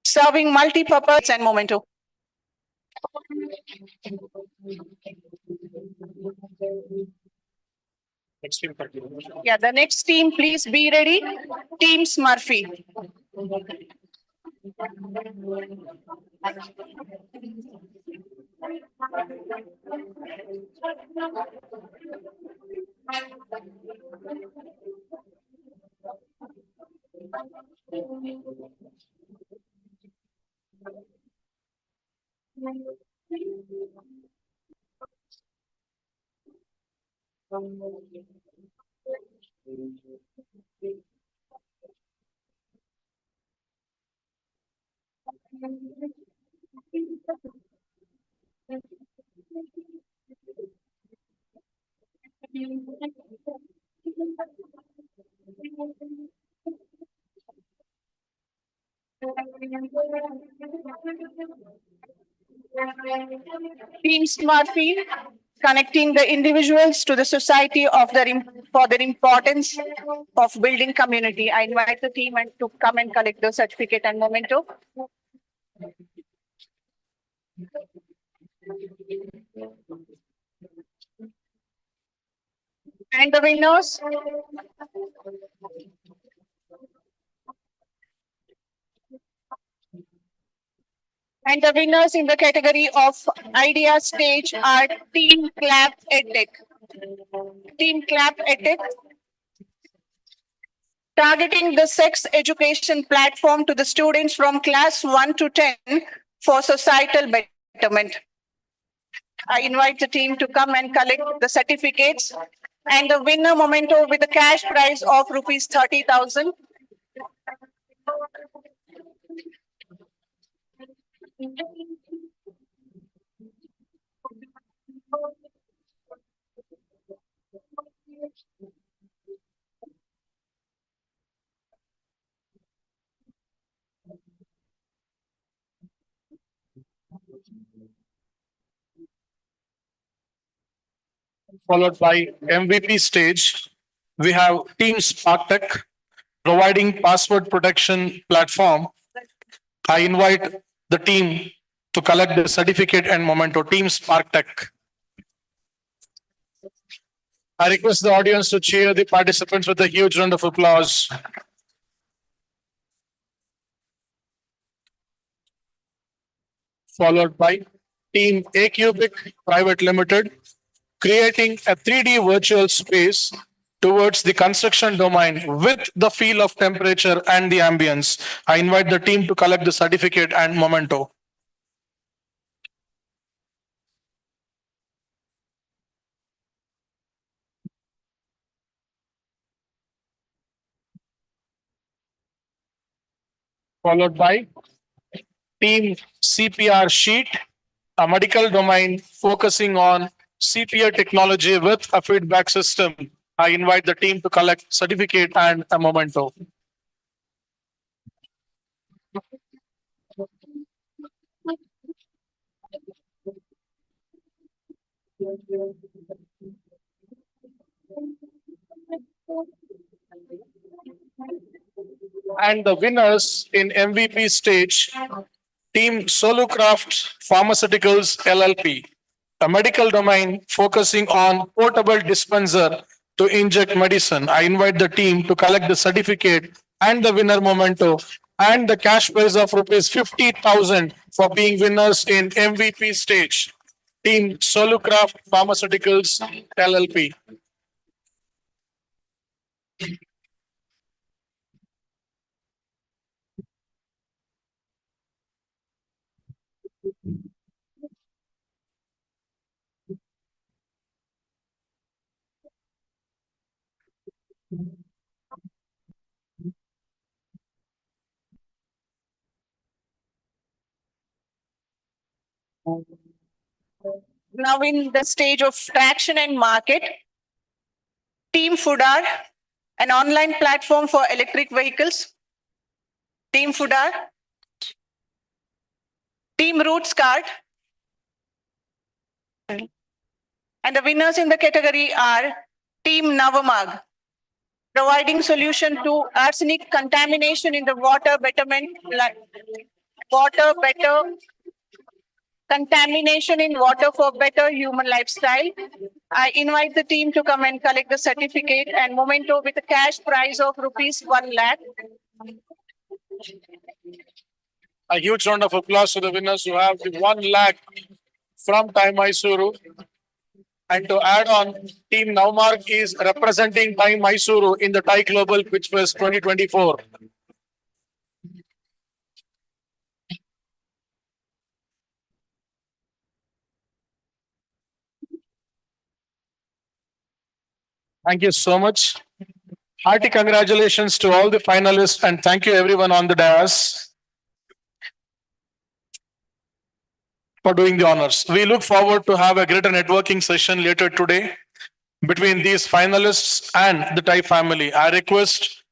serving multi-purpose and memento. Yeah, the next team, please be ready. Team Smurfy. Team Smurfy, connecting the individuals to the society of for their importance of building community. I invite the team to come and collect the certificate and memento. And the winners. And the winners in the category of idea stage are Team Clap EdTech. Team Clap EdTech, targeting the sex education platform to the students from class 1 to 10 for societal betterment. I invite the team to come and collect the certificates and the winner memento with a cash prize of rupees 30,000. Followed by MVP stage, we have Team SparkTech providing password protection platform. I invite the team to collect the certificate and memento. Team SparkTech. I request the audience to cheer the participants with a huge round of applause. Followed by Team A-Cubic Private Limited, creating a 3D virtual space towards the construction domain with the feel of temperature and the ambience. I invite the team to collect the certificate and memento. Followed by Team CPR Sheet, a medical domain focusing on CPR technology with a feedback system. I invite the team to collect certificate and a memento. And the winners in MVP stage, Team Solucraft Pharmaceuticals LLP, a medical domain focusing on portable dispenser to inject medicine. I invite the team to collect the certificate and the winner memento and the cash prize of rupees 50,000 for being winners in MVP stage. Team Solucraft Pharmaceuticals LLP. Now in the stage of traction and market, Team Foodar, an online platform for electric vehicles. Team Foodar. Team Roots Card. And the winners in the category are Team Navamag, providing solution to arsenic contamination in the water betterment, water better contamination in water for better human lifestyle. I invite the team to come and collect the certificate and memento with a cash prize of rupees 1 lakh. A huge round of applause to the winners who have the 1 lakh from Time Mysuru. And to add on, Team Navmark is representing Time Mysuru in the Thai Global Pitch Fest 2024. Thank you so much. Hearty congratulations to all the finalists and thank you everyone on the dais for doing the honors. We look forward to have a greater networking session later today between these finalists and the Thai family. I request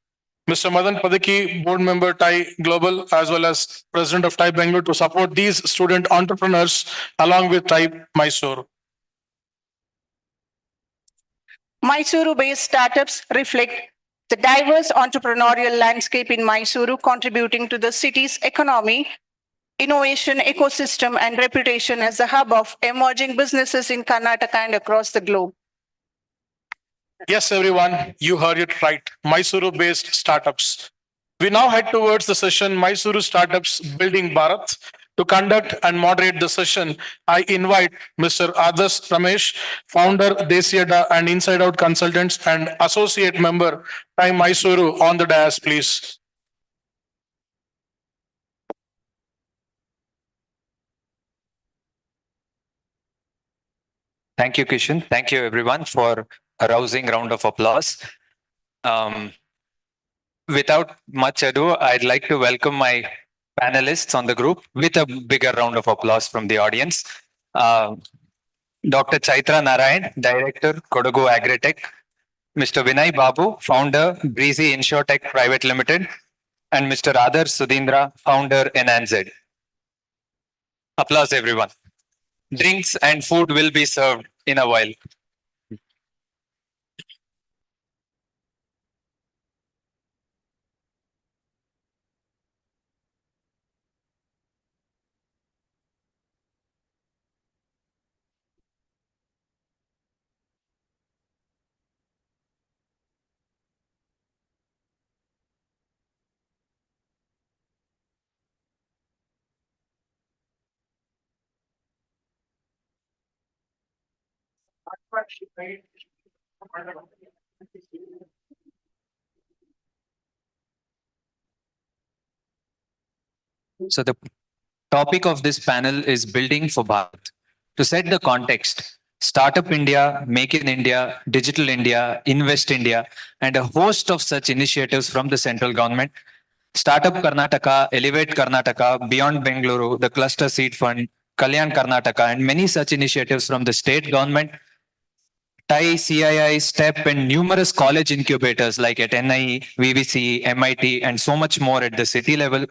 Mr. Madan Padaki, board member Thai Global, as well as president of Thai Bangalore, to support these student entrepreneurs along with Thai Mysuru. Mysuru-based startups reflect the diverse entrepreneurial landscape in Mysuru, contributing to the city's economy, innovation, ecosystem, and reputation as a hub of emerging businesses in Karnataka and across the globe. Yes, everyone, you heard it right. Mysuru-based startups. We now head towards the session Mysuru Startups Building Bharat. To conduct and moderate the session, I invite Mr. Adas Ramesh, founder Desiyada and Inside Out Consultants and associate member Time Mysuru on the dais, please. Thank you, Kishan. Thank you, everyone, for a rousing round of applause. Without much ado, I'd like to welcome my panelists on the group with a bigger round of applause from the audience. Dr. Chaitra Narayan, Director, Kodagu Agritech. Mr. Vinay Babu, Founder, Breezy Insurtech Private Limited. And Mr. Adar Sudhindra, Founder, NNZ. Applause, everyone. Drinks and food will be served in a while. So the topic of this panel is building for Bharat. To set the context, Startup India, Make in India, Digital India, Invest India, and a host of such initiatives from the central government. Startup Karnataka, Elevate Karnataka, Beyond Bengaluru, the Cluster Seed Fund, Kalyan Karnataka, and many such initiatives from the state government, TIE, CII, STEP, and numerous college incubators like at NIE, VVC, MIT, and so much more at the city level.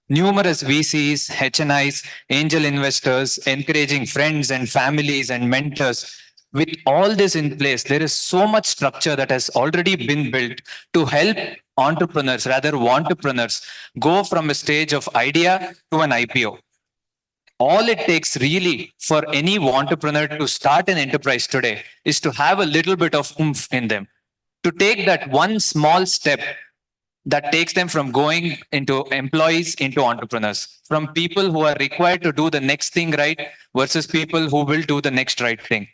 Numerous VCs, HNIs, angel investors, encouraging friends and families and mentors with all this in place, there is so much structure that has already been built to help entrepreneurs, rather entrepreneurs, go from a stage of idea to an IPO. All it takes really for any entrepreneur to start an enterprise today is to have a little bit of oomph in them, to take that one small step that takes them from going into employees into entrepreneurs, from people who are required to do the next thing right versus people who will do the next right thing.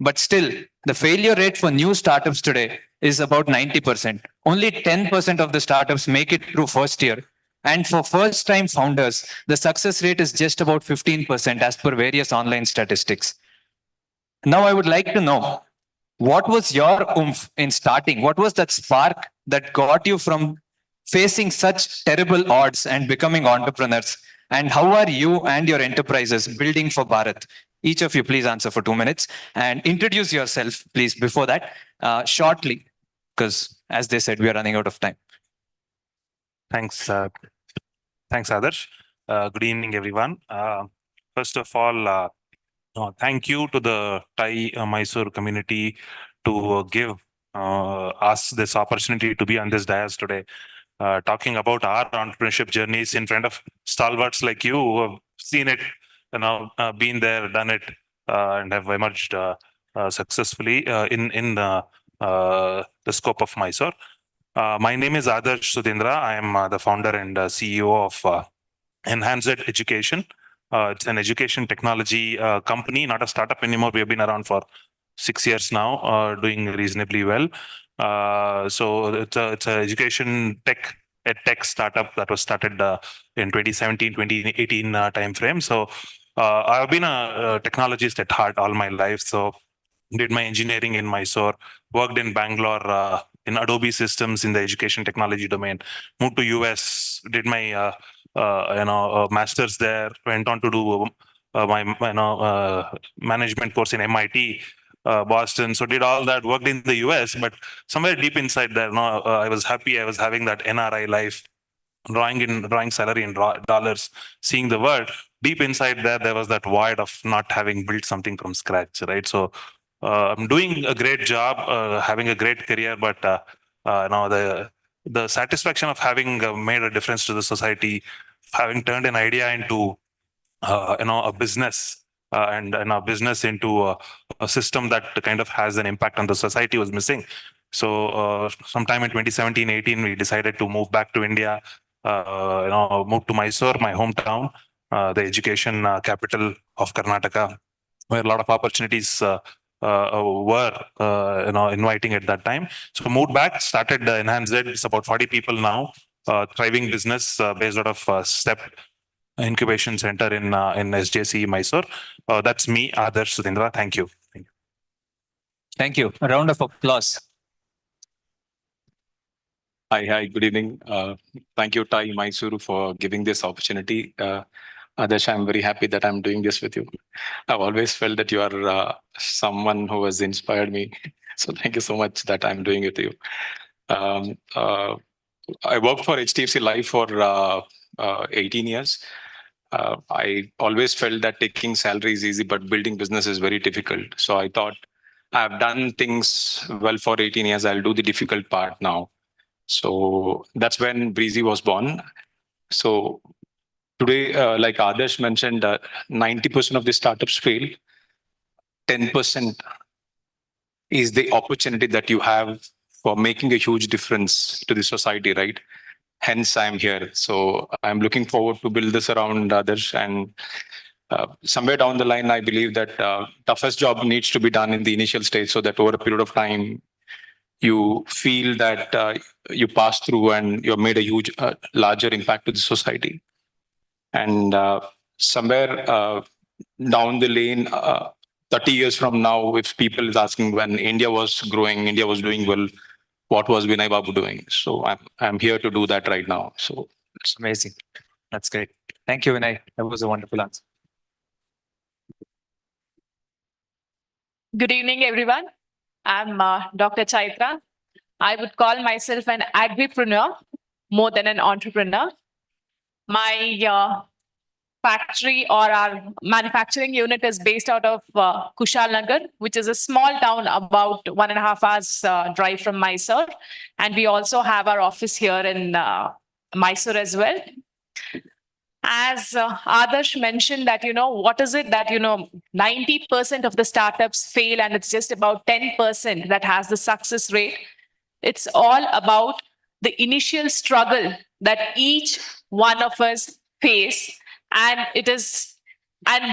But still, the failure rate for new startups today is about 90%. Only 10% of the startups make it through first year. And for first time founders, the success rate is just about 15% as per various online statistics. Now, I would like to know, what was your oomph in starting? What was that spark that got you from facing such terrible odds and becoming entrepreneurs? And how are you and your enterprises building for Bharat? Each of you, please answer for 2 minutes and introduce yourself, please, before that, shortly, because as they said, we are running out of time. Thanks. Thanks, Adarsh. Good evening, everyone. First of all, thank you to the Thai Mysore community to give us this opportunity to be on this dais today, talking about our entrepreneurship journeys in front of stalwarts like you who have seen it, been there, done it, and have emerged successfully in the scope of Mysore. My name is Adarsh Sudhindra. I am the founder and CEO of Enhanced Education. It's an education technology company, not a startup anymore. We have been around for 6 years now, doing reasonably well. So it's an education tech startup that was started in 2017, 2018 timeframe. So I've been a technologist at heart all my life. So did my engineering in Mysore, worked in Bangalore in Adobe systems in the education technology domain, moved to US, did my master's there, went on to do my management course in MIT, Boston. So did all that, worked in the US, but somewhere deep inside there, I was happy. I was having that NRI life, drawing salary in dollars, seeing the world. Deep inside there was that void of not having built something from scratch, right? So I'm doing a great job, having a great career, but the satisfaction of having made a difference to the society, having turned an idea into a business, and a business into a system that kind of has an impact on the society was missing. So sometime in 2017-18, we decided to move back to India, move to Mysore, my hometown, the education capital of Karnataka, where a lot of opportunities were inviting at that time. So moved back, started Enhanced. It's about 40 people now, thriving business based out of STEP Incubation Center in SJC Mysore. That's me, Adarsh Sudhindra. Thank you. Thank you. A round of applause. Hi, good evening. Thank you, Thai Mysuru, for giving this opportunity. Adarsh, I'm very happy that I'm doing this with you. I've always felt that you are someone who has inspired me. So thank you so much that I'm doing it with you. I worked for HDFC Life for 18 years. I always felt that taking salary is easy, but building business is very difficult. So I thought I've done things well for 18 years. I'll do the difficult part now. So that's when Breezy was born. So today, like Adarsh mentioned, 90% of the startups fail. 10% is the opportunity that you have for making a huge difference to the society, right? Hence, I'm here. So I'm looking forward to build this around Adarsh. And somewhere down the line, I believe that toughest job needs to be done in the initial stage so that over a period of time, you feel that you pass through and you've made a huge, larger impact to the society. And somewhere down the lane, 30 years from now, if people is asking when India was growing, India was doing well, what was Vinay Babu doing? So I'm here to do that right now. So it's amazing. That's great. Thank you, Vinay. That was a wonderful answer. Good evening, everyone. I'm Dr. Chaitra. I would call myself an agripreneur more than an entrepreneur. My factory or our manufacturing unit is based out of Kushalnagar, which is a small town about 1.5 hours drive from Mysore. And we also have our office here in Mysore as well. As Adarsh mentioned that, what is it that, 90% of the startups fail and it's just about 10% that has the success rate. It's all about the initial struggle that each one of us face. And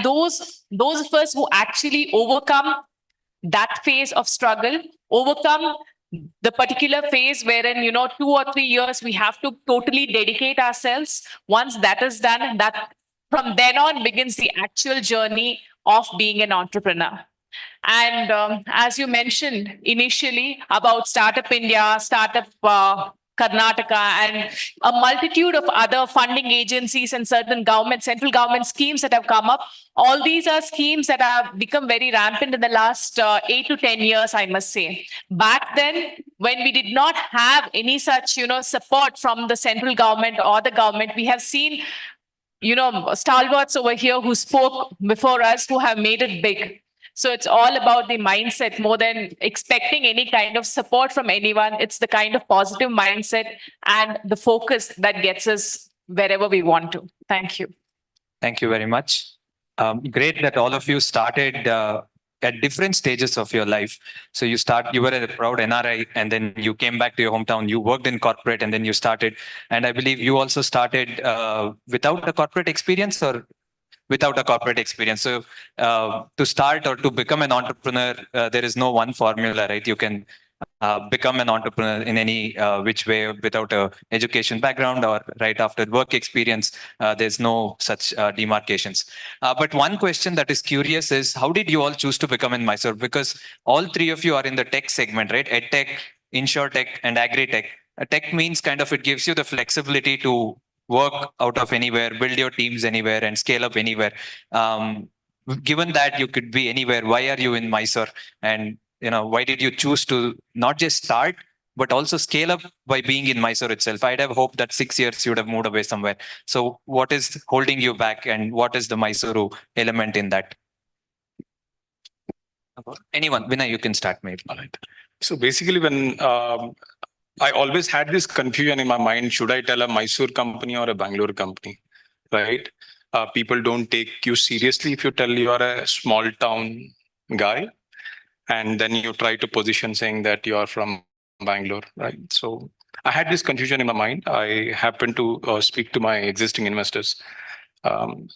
those of us who actually overcome that phase of struggle, overcome the particular phase wherein 2 or 3 years we have to totally dedicate ourselves. Once that is done, that from then on begins the actual journey of being an entrepreneur. And as you mentioned initially about Startup India, Startup Karnataka, and a multitude of other funding agencies and certain central government schemes that have come up. All these are schemes that have become very rampant in the last 8 to 10 years, I must say. Back then, when we did not have any such, support from the central government or the government, we have seen, stalwarts over here who spoke before us who have made it big. So it's all about the mindset more than expecting any kind of support from anyone. It's the kind of positive mindset and the focus that gets us wherever we want to. Thank you. Thank you very much. Great that all of you started at different stages of your life. So you were a proud NRI and then you came back to your hometown, you worked in corporate and then you started. And I believe you also started without a corporate experience or without a corporate experience. So to start or to become an entrepreneur, there is no one formula, right? You can become an entrepreneur in any which way without a education background or right after work experience. There's no such demarcations. But one question that is curious is how did you all choose to become in Mysore? Because all three of you are in the tech segment, right? EdTech, InsurTech, and Agri-Tech. Tech means kind of it gives you the flexibility to work out of anywhere, build your teams anywhere, and scale up anywhere. Given that you could be anywhere, why are you in Mysore? And why did you choose to not just start, but also scale up by being in Mysore itself? I'd have hoped that 6 years you would have moved away somewhere. So what is holding you back and what is the Mysuru element in that? Anyone, Vinay, you can start maybe. All right. So basically when I always had this confusion in my mind, should I tell a Mysore company or a Bangalore company, right? People don't take you seriously if you tell you are a small town guy. And then you try to position saying that you are from Bangalore, right? So I had this confusion in my mind. I happened to speak to my existing investors. One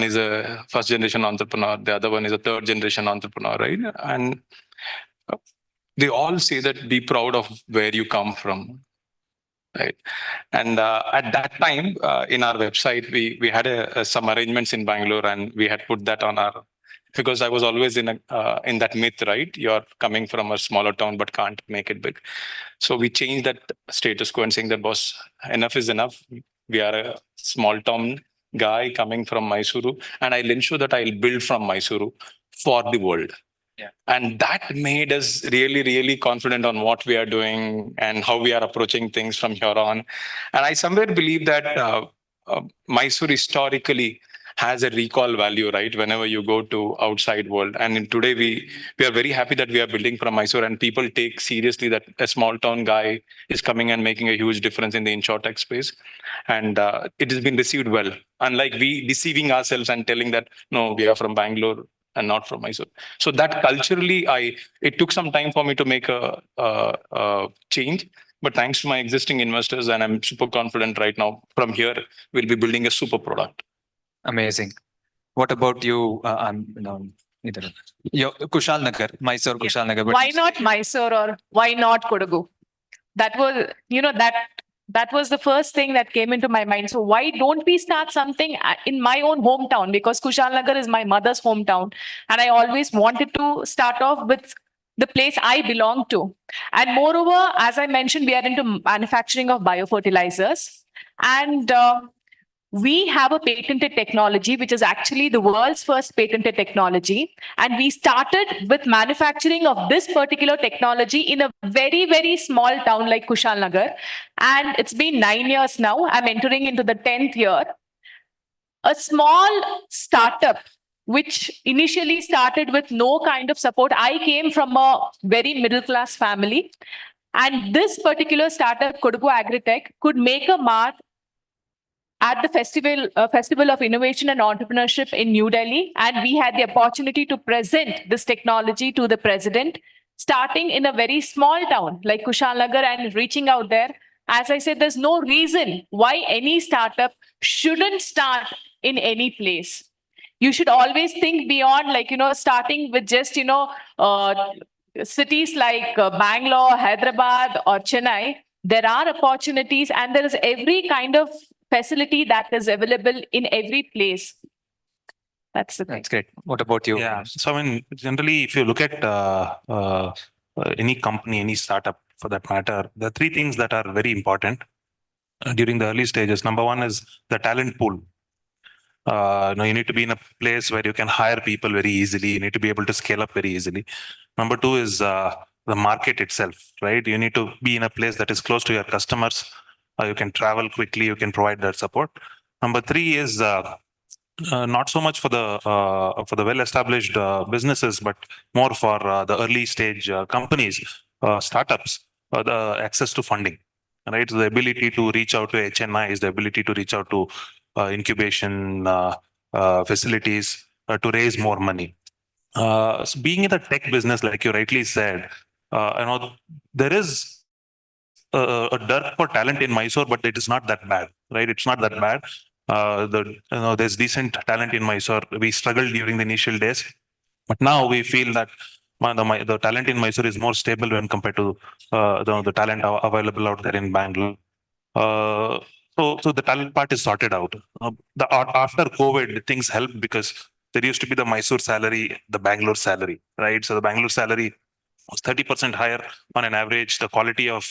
is a first generation entrepreneur. The other one is a third generation entrepreneur, right? And they all say that be proud of where you come from, right? And at that time in our website, we had some arrangements in Bangalore and we had put that on our, because I was always in that myth, right? You're coming from a smaller town but can't make it big. So we changed that status quo and saying that, boss, enough is enough. We are a small town guy coming from Mysuru, and I'll ensure that I'll build from Mysuru for the world. Yeah. And that made us really, really confident on what we are doing and how we are approaching things from here on. And I somewhere believe that Mysuru historically has a recall value, right? Whenever you go to outside world. And today we are very happy that we are building from Mysore and people take seriously that a small town guy is coming and making a huge difference in the InsurTech space. And it has been received well. Unlike we deceiving ourselves and telling that, no, we are from Bangalore and not from Mysore. So that culturally, it took some time for me to make a change. But thanks to my existing investors, and I'm super confident right now, from here, we'll be building a super product. Amazing. What about you? Kushal Nagar, Mysore, Kushal Nagar. Why not Mysore or why not Kodagu? That was, that was the first thing that came into my mind. So why don't we start something in my own hometown? Because Kushal Nagar is my mother's hometown. And I always wanted to start off with the place I belong to. And moreover, as I mentioned, we are into manufacturing of biofertilizers. And we have a patented technology, which is actually the world's first patented technology. And we started with manufacturing of this particular technology in a very, very small town like Kushalnagar. And it's been 9 years now. I'm entering into the 10th year. A small startup which initially started with no kind of support. I came from a very middle class family, and this particular startup, Kodugu Agritech, could make a mark at the Festival of Innovation and Entrepreneurship in New Delhi, and we had the opportunity to present this technology to the president, starting in a very small town like Kushalnagar and reaching out there. As I said, there's no reason why any startup shouldn't start in any place. You should always think beyond, like, starting with just, cities like Bangalore, Hyderabad, or Chennai. There are opportunities, and there is every kind of facility that is available in every place. That's the thing. That's great. What about you? Yeah. So, I mean, generally, if you look at any company, any startup for that matter, the three things that are very important during the early stages. Number one is the talent pool. You need to be in a place where you can hire people very easily. You need to be able to scale up very easily. Number two is the market itself, right? You need to be in a place that is close to your customers. You can travel quickly. You can provide that support. Number three is not so much for the well-established businesses, but more for the early stage companies, startups, the access to funding, right? So the ability to reach out to HNIs, the ability to reach out to incubation facilities to raise more money. So being in the tech business, like you rightly said, there is a dearth for talent in Mysore, but it is not that bad, right? It's not that bad. There's decent talent in Mysore. We struggled during the initial days, but now we feel that the talent in Mysore is more stable when compared to the talent available out there in Bangalore. So the talent part is sorted out. After COVID, things helped because there used to be the Mysore salary, the Bangalore salary, right? So the Bangalore salary was 30% higher on an average. The quality of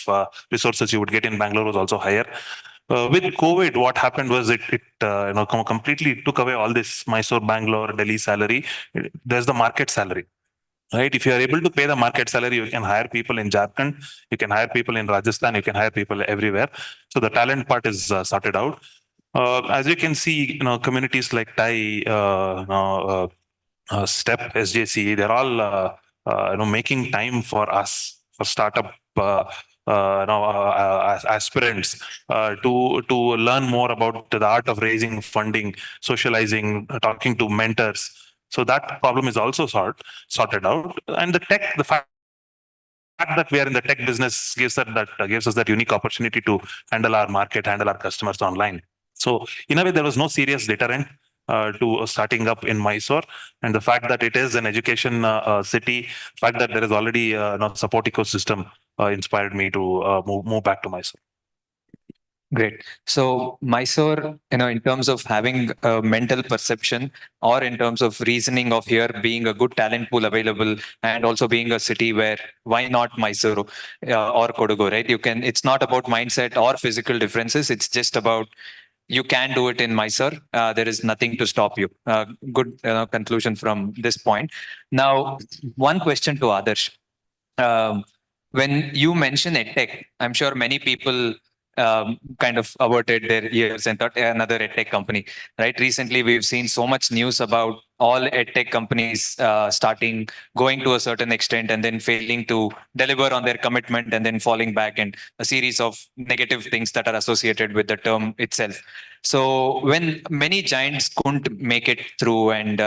resources you would get in Bangalore was also higher. With COVID, what happened was it completely took away all this Mysore, Bangalore, Delhi salary. There's the market salary. Right. If you are able to pay the market salary, you can hire people in Jharkhand, you can hire people in Rajasthan, you can hire people everywhere. So the talent part is sorted out. As you can see, communities like TAI, STEP, SJC, they're all making time for us, for startup aspirants to learn more about the art of raising funding, socializing, talking to mentors. So that problem is also sorted out. And the fact that we are in the tech business gives us that unique opportunity to handle our market, handle our customers online. So in a way, there was no serious deterrent to starting up in Mysore, and the fact that it is an education city, fact that there is already a support ecosystem inspired me to move back to Mysore. Great. So Mysore, in terms of having a mental perception or in terms of reasoning of here being a good talent pool available and also being a city where why not Mysuru or Kodagu, right? It's not about mindset or physical differences. It's just about you can do it in Mysore. There is nothing to stop you. Good conclusion from this point. Now, one question to Adarsh. When you mention EdTech, I'm sure many people kind of averted their ears and thought another EdTech company, right? Recently, we've seen so much news about all EdTech companies going to a certain extent and then failing to deliver on their commitment and then falling back, and a series of negative things that are associated with the term itself. So when many giants couldn't make it through and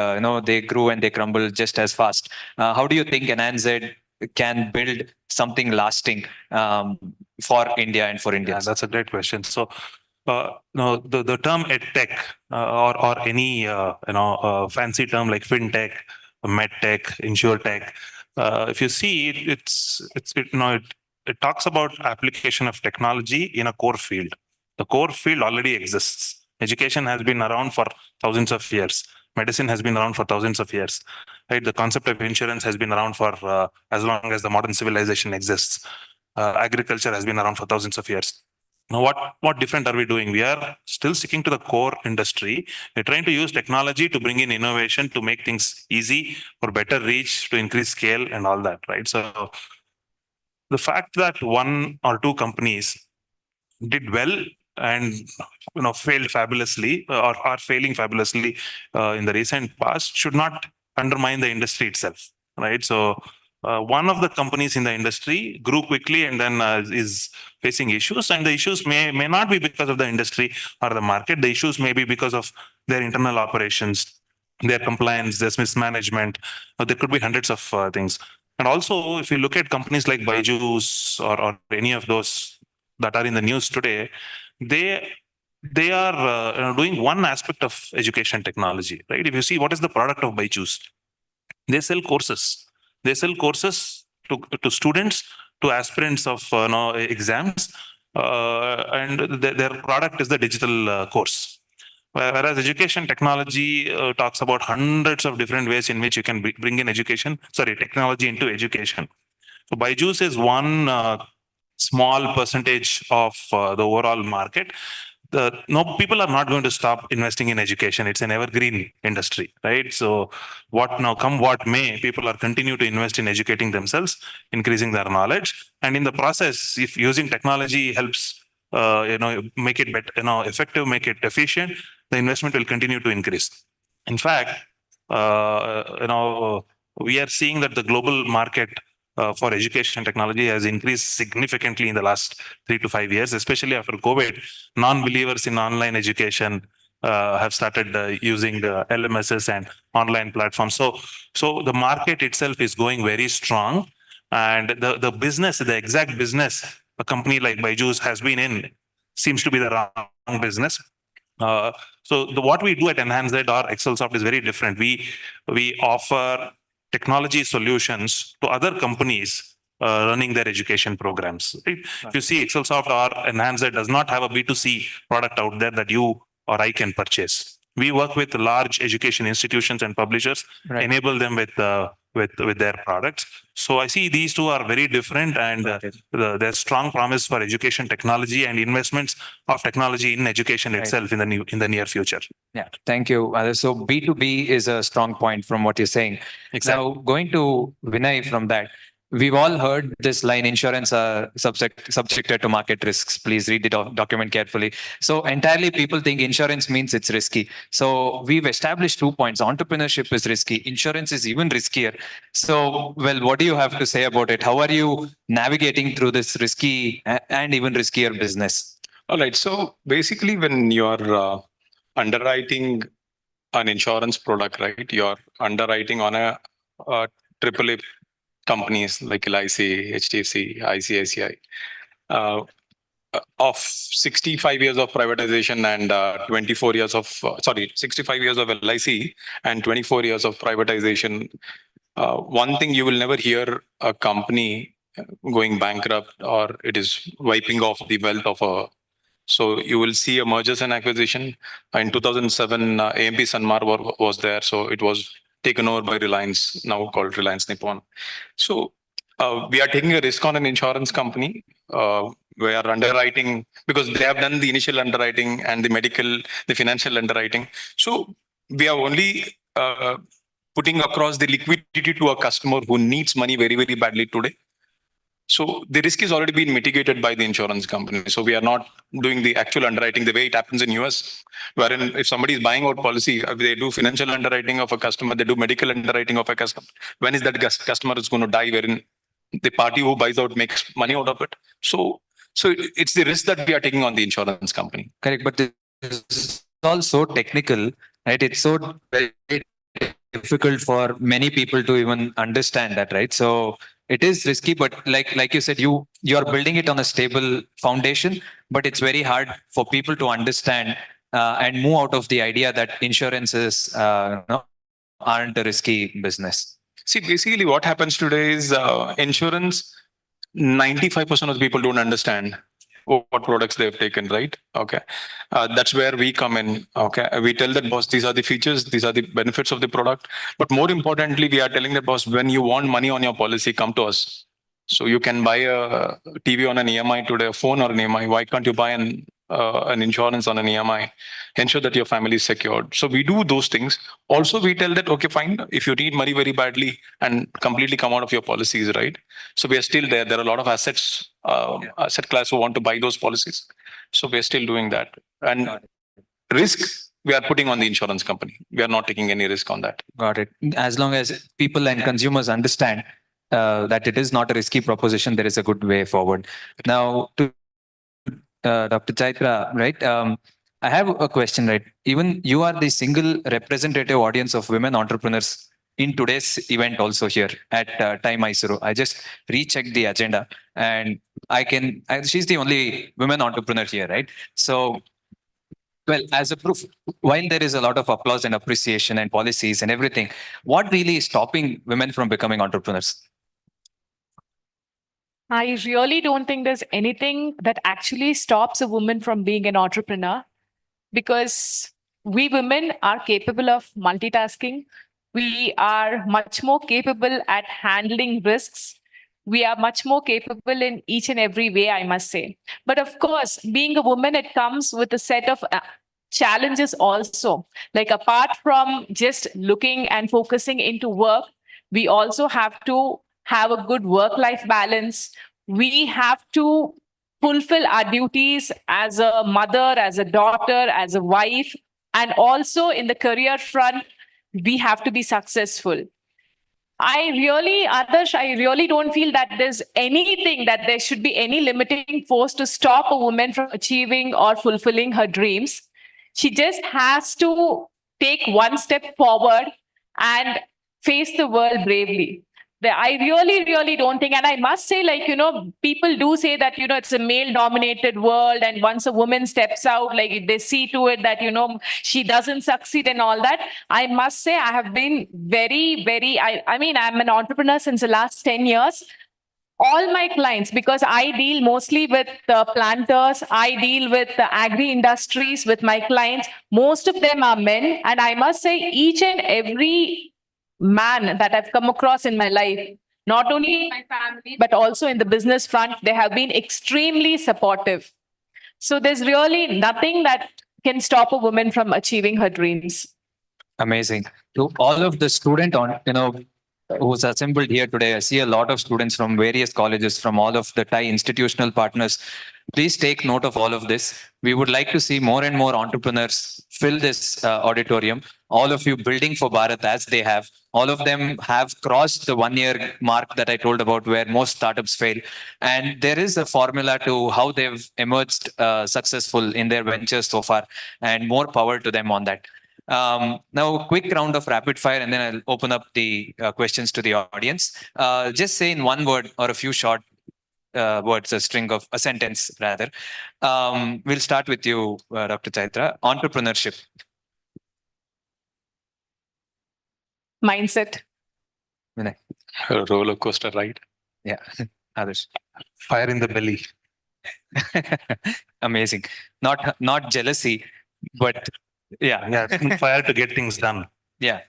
they grew and they crumbled just as fast, how do you think NZ can build something lasting for India and for India? Yeah, that's a great question. So, the term edtech or any fancy term like fintech, medtech, insurtech, if you see it talks about application of technology in a core field. The core field already exists. Education has been around for thousands of years. Medicine has been around for thousands of years. Right? The concept of insurance has been around for as long as the modern civilization exists. Agriculture has been around for thousands of years. Now, what different are we doing? We are still sticking to the core industry. We're trying to use technology to bring in innovation, to make things easy, for better reach, to increase scale and all that, right? So the fact that one or two companies did well and failed fabulously or are failing fabulously in the recent past should not undermine the industry itself, right? So one of the companies in the industry grew quickly and then is facing issues, and the issues may not be because of the industry or the market. The issues may be because of their internal operations, their compliance, their mismanagement. There could be hundreds of things. And also, if you look at companies like Byju's or any of those that are in the news today, they are doing one aspect of education technology, right? If you see what is the product of Byju's, they sell courses. They sell courses to students, to aspirants of exams, and their product is the digital course. Whereas education technology talks about hundreds of different ways in which you can bring in technology into education. So Byju's is one small percentage of the overall market. People are not going to stop investing in education. It's an evergreen industry, right? So come what may, people are continue to invest in educating themselves, increasing their knowledge, and in the process, if using technology helps, make it better, effective, make it efficient, the investment will continue to increase. In fact, we are seeing that the global market for education technology has increased significantly in the last 3 to 5 years, especially after COVID. Non-believers in online education have started using the LMSs and online platforms. So the market itself is going very strong, and the business, the exact business a company like Byju's has been in, seems to be the wrong business. What we do at Enhanced or ExcelSoft is very different. We offer technology solutions to other companies running their education programs. Right? If you see, ExcelSoft or Enhanced does not have a B2C product out there that you or I can purchase. We work with large education institutions and publishers, enable them with their products. So I see these two are very different, and there's strong promise for education technology and investments of technology in education itself in the near future. Yeah, thank you. So B2B is a strong point from what you're saying. Exactly. Now, going to Vinay from that, we've all heard this line, insurance are subjected to market risks. Please read the document carefully. So entirely people think insurance means it's risky. So we've established 2 points. Entrepreneurship is risky. Insurance is even riskier. So, well, what do you have to say about it? How are you navigating through this risky and even riskier business? All right. So basically, when you're underwriting an insurance product, right, you're underwriting on a AAA companies like LIC, HDFC, ICICI. Of 65 years of privatization and 24 years of 65 years of LIC and 24 years of privatization, one thing you will never hear a company going bankrupt or it is wiping off the wealth of a. So you will see a mergers and acquisition. In 2007, AMP Sanmar was there, so it was taken over by Reliance, now called Reliance Nippon. So we are taking a risk on an insurance company. We are underwriting because they have done the initial underwriting and the financial underwriting. So we are only putting across the liquidity to a customer who needs money very, very badly today. So the risk is already been mitigated by the insurance company. So we are not doing the actual underwriting the way it happens in US, wherein if somebody is buying out policy, they do financial underwriting of a customer, they do medical underwriting of a customer. When is that customer is going to die, wherein the party who buys out makes money out of it? So it's the risk that we are taking on the insurance company. Correct, but this is also technical, right? It's so very difficult for many people to even understand that, right? So it is risky, but like you said, you're building it on a stable foundation, but it's very hard for people to understand and move out of the idea that insurances aren't a risky business. See, basically what happens today is insurance, 95% of the people don't understand what products they've taken, right? Okay. That's where we come in. Okay. We tell that boss, these are the features, these are the benefits of the product. But more importantly, we are telling that boss, when you want money on your policy, come to us. So you can buy a TV on an EMI today, a phone or an EMI. Why can't you buy an insurance on an EMI? Ensure that your family is secured. So we do those things. Also, we tell that, okay, fine, if you need money very badly and completely come out of your policies, right? So we are still there. There are a lot of asset class who want to buy those policies. So we are still doing that. And risk, we are putting on the insurance company. We are not taking any risk on that. Got it. As long as people and consumers understand that it is not a risky proposition, there is a good way forward. Now, to Dr. Chaitra, right? I have a question, right? Even you are the single representative audience of women entrepreneurs in today's event also here at TI Mysuru. I just rechecked the agenda and she's the only women entrepreneur here, right? So, well, as a proof, while there is a lot of applause and appreciation and policies and everything, what really is stopping women from becoming entrepreneurs? I really don't think there's anything that actually stops a woman from being an entrepreneur, because we women are capable of multitasking. We are much more capable at handling risks. We are much more capable in each and every way, I must say. But of course, being a woman, it comes with a set of challenges also. Like, apart from just looking and focusing into work, we also have to have a good work-life balance. We have to fulfill our duties as a mother, as a daughter, as a wife, and also in the career front, we have to be successful. Adarsh, I really don't feel that there's anything that there should be any limiting force to stop a woman from achieving or fulfilling her dreams. She just has to take one step forward and face the world bravely. I really don't think, and I must say, like, people do say that, it's a male dominated world. And once a woman steps out, like, they see to it that, she doesn't succeed and all that. I must say, I have been I'm an entrepreneur since the last 10 years. All my clients, because I deal mostly with the planters, I deal with the agri industries with my clients. Most of them are men. And I must say, each and every man that I've come across in my life, not only in my family, but also in the business front, they have been extremely supportive. So there's really nothing that can stop a woman from achieving her dreams. Amazing. To all of the student who's assembled here today, I see a lot of students from various colleges, from all of the TI institutional partners. Please take note of all of this. We would like to see more and more entrepreneurs fill this auditorium. All of you building for Bharat as they have. All of them have crossed the 1 year mark that I told about, where most startups fail. And there is a formula to how they've emerged successful in their ventures so far, and more power to them on that. Now, quick round of rapid fire, and then I'll open up the questions to the audience. Just say in one word or a few short words, a sentence rather. We'll start with you, Dr. Chaitra. Entrepreneurship. Mindset. Vinay. Roller coaster ride. Yeah. Others. Fire in the belly. Amazing. Not jealousy, but yeah. Fire to get things done. Yeah.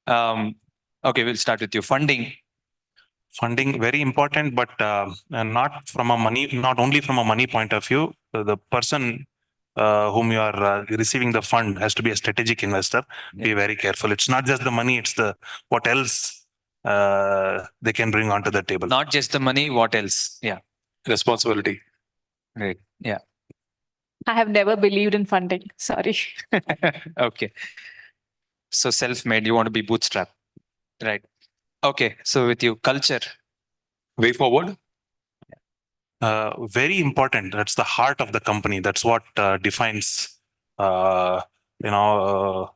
Okay, we'll start with you. Funding. Funding, very important, but not only from a money point of view. The person whom you are receiving the fund has to be a strategic investor. Yeah. Be very careful. It's not just the money, it's what else they can bring onto the table. Not just the money, what else? Yeah. Responsibility. Great. Yeah. I have never believed in funding. Sorry. Okay. So self-made, you want to be bootstrapped. Right. Okay. So with you, culture. Way forward. Very important. That's the heart of the company. That's what defines, the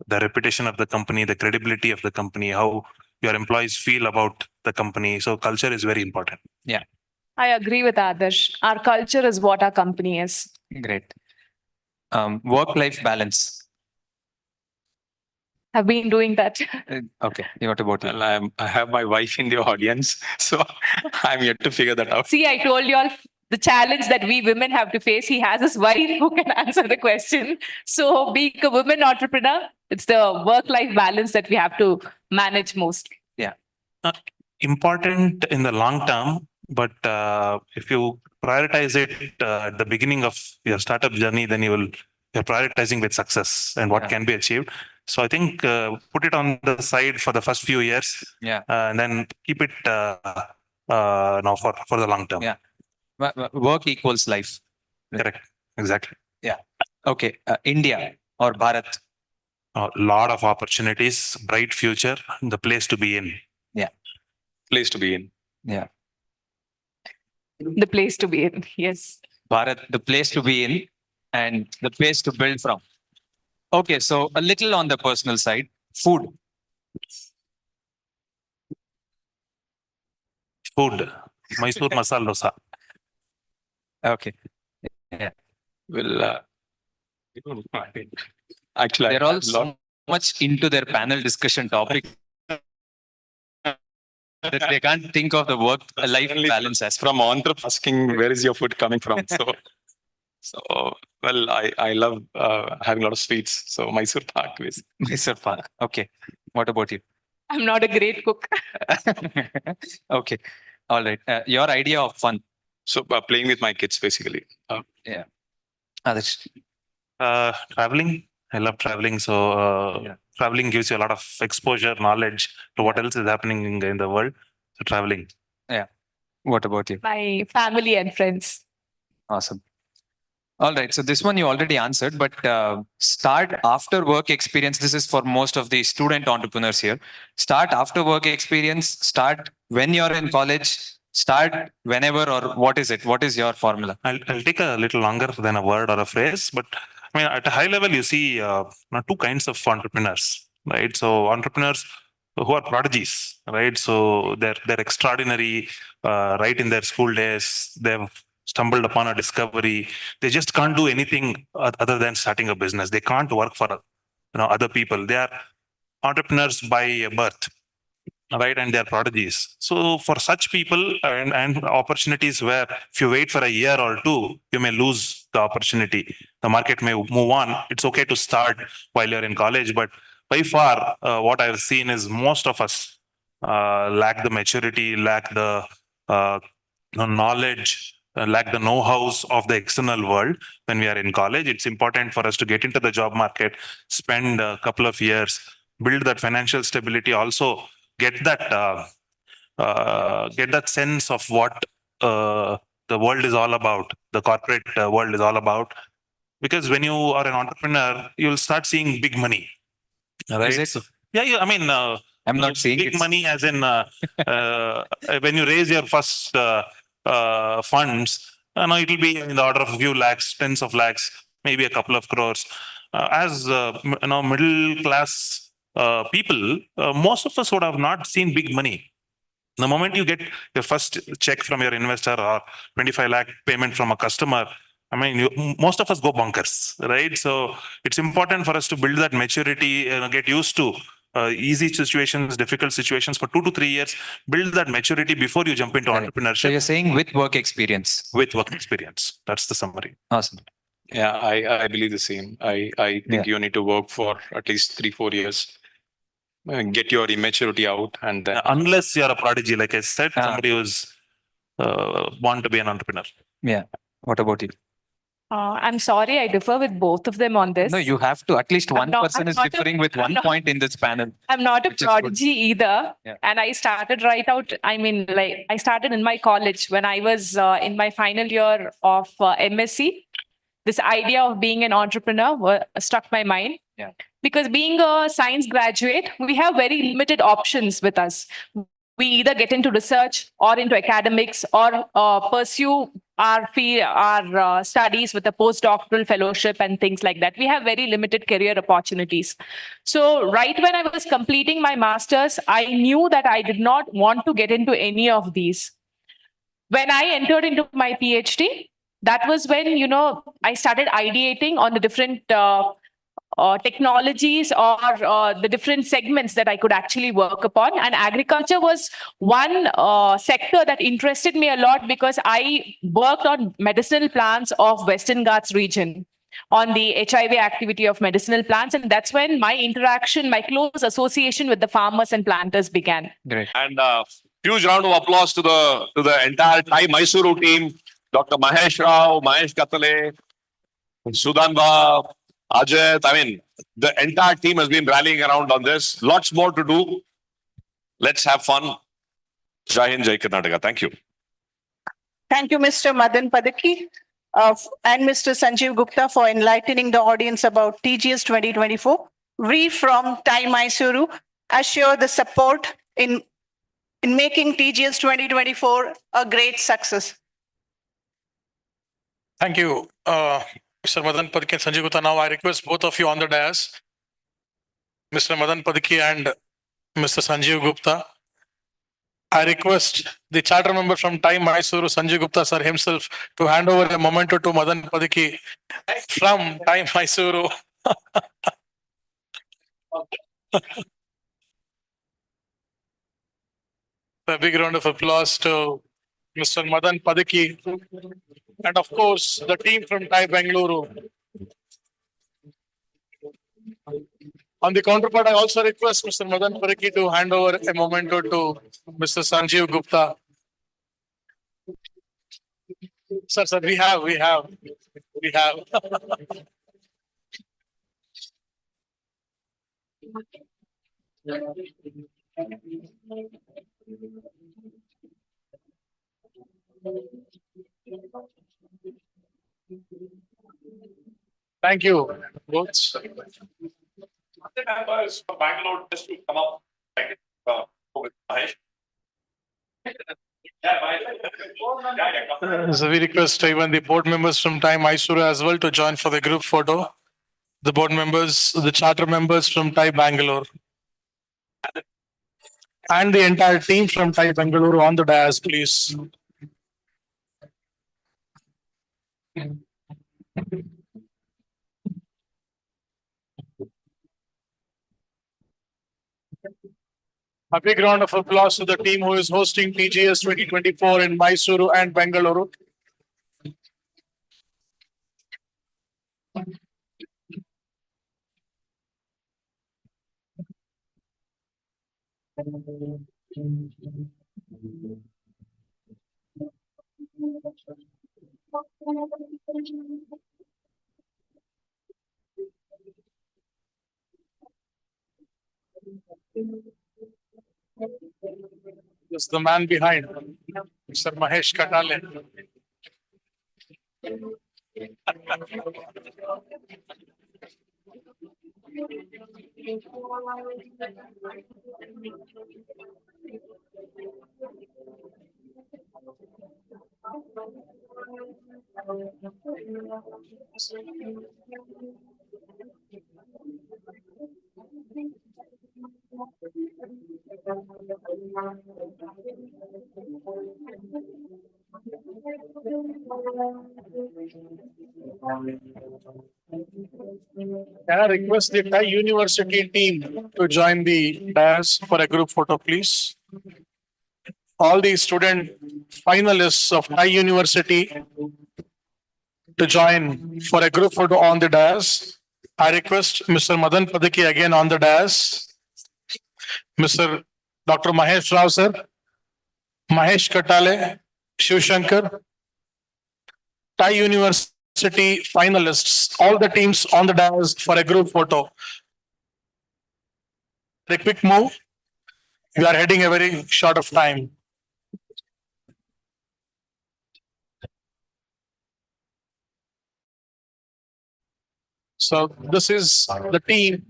reputation of the company, the credibility of the company, how your employees feel about the company. So culture is very important. Yeah. I agree with Adarsh. Our culture is what our company is. Great. Work-life balance. Have been doing that. Okay. What about you? Well, I have my wife in the audience, so I'm yet to figure that out. See, I told you all the challenge that we women have to face. He has his wife who can answer the question. So being a woman entrepreneur, it's the work-life balance that we have to manage most. Yeah. Important in the long term, But if you prioritize it at the beginning of your startup journey, then you're prioritizing with success and what can be achieved. So I think put it on the side for the first few years, and then keep it now for the long term. Yeah. Work equals life. Correct. Exactly. Yeah. Okay. India or Bharat? A lot of opportunities, bright future, the place to be in. Yeah. Place to be in. Yeah. The place to be in. Yes. Bharat, the place to be in and the place to build from. Okay, so a little on the personal side, food. Food, Mysuru masala dosa. Okay. Yeah. Well, actually, they're all so much into their panel discussion topic that they can't think of the work-life balance as from Andhra asking where is your food coming from. So well, I love having a lot of sweets. So Mysore Pak is Mysore Pak. Okay. What about you? I'm not a great cook. Okay. All right. Your idea of fun. So playing with my kids, basically. Yeah. Traveling. I love traveling. So traveling gives you a lot of exposure, knowledge to what else is happening in the world. So traveling. Yeah. What about you? My family and friends. Awesome. All right. So this one you already answered, but start after work experience. This is for most of the student entrepreneurs here. Start after work experience. Start when you're in college. Start whenever, or what is it? What is your formula? I'll take a little longer than a word or a phrase, but I mean, at a high level, you see two kinds of entrepreneurs, right? So entrepreneurs who are prodigies, right? So they're extraordinary, right in their school days. They've stumbled upon a discovery. They just can't do anything other than starting a business. They can't work for other people. They are entrepreneurs by birth, right? And they're prodigies. So for such people and opportunities where if you wait for a year or two, you may lose the opportunity. The market may move on. It's okay to start while you're in college, but by far, what I've seen is most of us lack the maturity, lack the knowledge, lack the know-hows of the external world when we are in college. It's important for us to get into the job market, spend a couple of years, build that financial stability, also get that sense of what the world is all about, the corporate world is all about. Because when you are an entrepreneur, you'll start seeing big money, right? Is it? So, yeah, I mean, I'm not seeing big money as in when you raise your first funds, now it will be in the order of a few lakhs, tens of lakhs, maybe a couple of crores. As middle class people, most of us would have not seen big money. The moment you get your first check from your investor or 25 lakh payment from a customer, I mean, most of us go bonkers, right? So it's important for us to build that maturity, get used to easy situations, difficult situations for 2 to 3 years, build that maturity before you jump into entrepreneurship. So you're saying with work experience? With work experience. That's the summary. Awesome. Yeah, I believe the same. I think you need to work for at least 3-4 years. Get your immaturity out, and then unless you're a prodigy, like I said, somebody who's want to be an entrepreneur. Yeah. What about you? I'm sorry, I differ with both of them on this. No, you have to. At least one person is differing with one point in this panel. I'm not a prodigy either. Yeah. And I started right out. I mean, like I started in my college when I was in my final year of MSc. This idea of being an entrepreneur struck my mind. Yeah. Because being a science graduate, we have very limited options with us. We either get into research or into academics or pursue our studies with a postdoctoral fellowship and things like that. We have very limited career opportunities. So right when I was completing my master's, I knew that I did not want to get into any of these. When I entered into my PhD, that was when, I started ideating on the different technologies or the different segments that I could actually work upon. And agriculture was one sector that interested me a lot because I worked on medicinal plants of Western Ghats region on the HIV activity of medicinal plants. And that's when my close association with the farmers and planters began. Great. And Huge round of applause to the entire Thai Mysuru team. Dr. Mahesh Rao, Mahesh Katale, Sudanba, Ajay. I mean, the entire team has been rallying around on this. Lots more to do. Let's have fun. Jai Hind, Jai Karnataka. Thank you. Thank you, Mr. Madan Padaki, and Mr. Sanjeev Gupta for enlightening the audience about TGS 2024. We from Thai Mysuru assure the support in making TGS 2024 a great success. Thank you, Mr. Madan Padaki and Sanjeev Gupta. Now I request both of you on the dais, Mr. Madan Padaki and Mr. Sanjeev Gupta. I request the charter member from Thai Mysuru, Sanjeev Gupta sir himself, to hand over a memento to Madan Padaki from Thai Mysuru. A big round of applause to Mr. Madan Padaki and of course the team from Thai Bengaluru. On the counterpart, I also request Mr. Madan Padaki to hand over a memento to Mr. Sanjeev Gupta. Sir, we have. Thank you. Both. Members from Bangalore just to come up. With Mahesh. So we request even the board members from Thai Mysuru as well to join for the group photo. The board members, the charter members from Thai Bangalore. And the entire team from Thai Bengaluru on the dais, please. A big round of applause to the team who is hosting TGS 2024 in Mysuru and Bengaluru. This is the man behind, Mr. Mahesh Katale. Can I request the Thai University team to join the dais for a group photo, please? All the student finalists of Thai University to join for a group photo on the dais. I request Mr. Madan Padaki again on the dais. Mr. Dr. Mahesh Rao, sir. Mahesh Katale, Shiv Shankar. Thai University finalists, all the teams on the dais for a group photo. A quick move. We are heading a very short of time. So this is the team,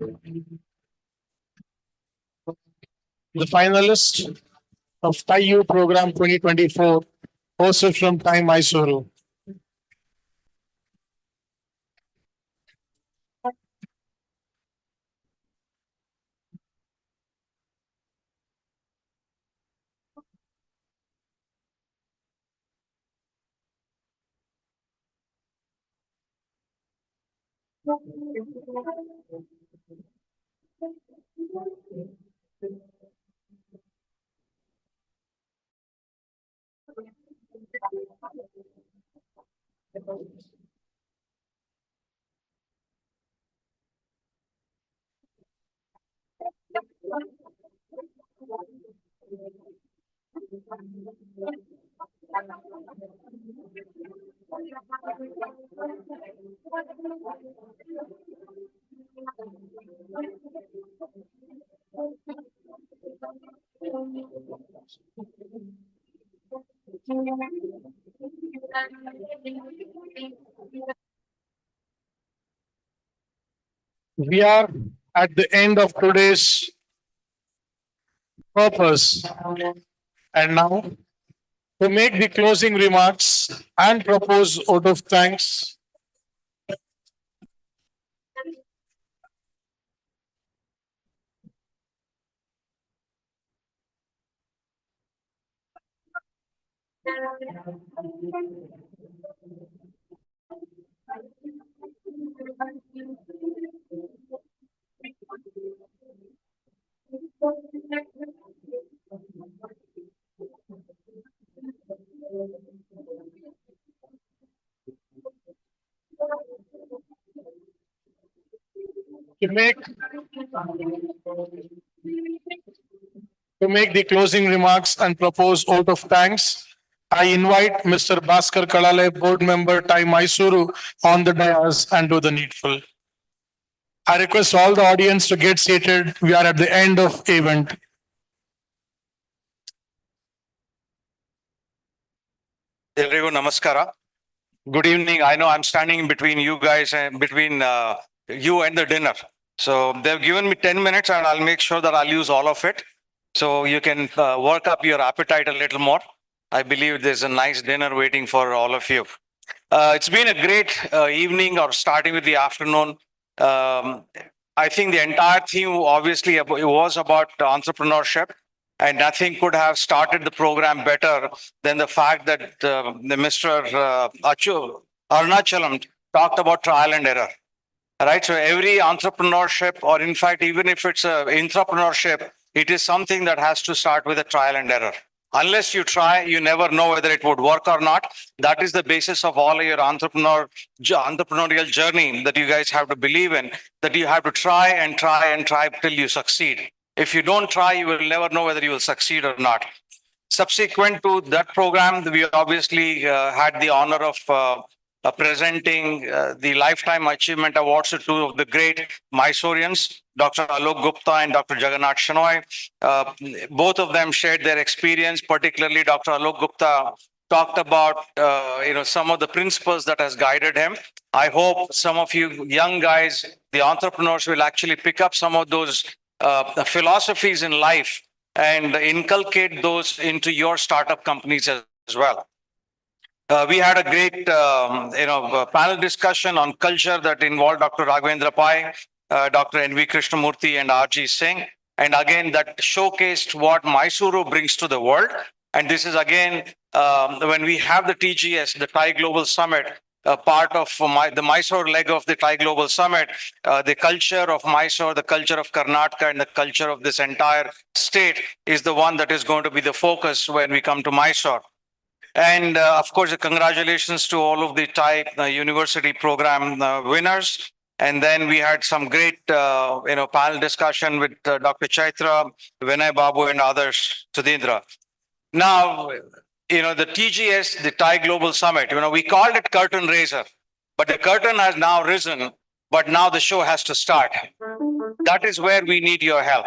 the finalist of Thai U Program 2024, hosted from Thai Mysuru. We are at the end of today's purpose. And now, to make the closing remarks and propose vote of thanks, to make to make the closing remarks and propose vote of thanks, I invite Mr. Bhaskar Kalale, Board Member, Thai Mysuru, on the dais and do the needful. I request all the audience to get seated. We are at the end of event. Everyone, namaskara. Good evening. I know I'm standing in between you guys and between you and the dinner. So they've given me 10 minutes and I'll make sure that I'll use all of it. So you can work up your appetite a little more. I believe there's a nice dinner waiting for all of you. It's been a great evening or starting with the afternoon. I think the entire theme obviously it was about entrepreneurship. And nothing could have started the program better than the fact that Mr. Arunachalam talked about trial and error. Right. So every entrepreneurship, or in fact, even if it's an entrepreneurship, it is something that has to start with a trial and error. Unless you try, you never know whether it would work or not. That is the basis of all your entrepreneurial journey that you guys have to believe in, that you have to try and try and try till you succeed. If you don't try, you will never know whether you will succeed or not. Subsequent to that program, we obviously had the honor of presenting the Lifetime Achievement Awards to two of the great Mysoreans, Dr. Alok Gupta and Dr. Jagannath Shenoy. Both of them shared their experience, particularly Dr. Alok Gupta talked about some of the principles that has guided him. I hope some of you young guys, the entrepreneurs, will actually pick up some of those philosophies in life and inculcate those into your startup companies as well. We had a great panel discussion on culture that involved Dr. Raghavendra Pai, Dr. N.V. Krishnamurthy and R.G. Singh. And again, that showcased what Mysuru brings to the world. And this is again, when we have the TGS, the Thai Global Summit, part of the Mysore leg of the Thai Global Summit, the culture of Mysore, the culture of Karnataka, and the culture of this entire state is the one that is going to be the focus when we come to Mysore. And of course, congratulations to all of the Thai University program winners. And then we had some great, panel discussion with Dr. Chaitra, Vinay Babu, and others, Sudhindra. Now, the TGS, the Thai Global Summit, we called it curtain raiser, but the curtain has now risen, but now the show has to start. That is where we need your help.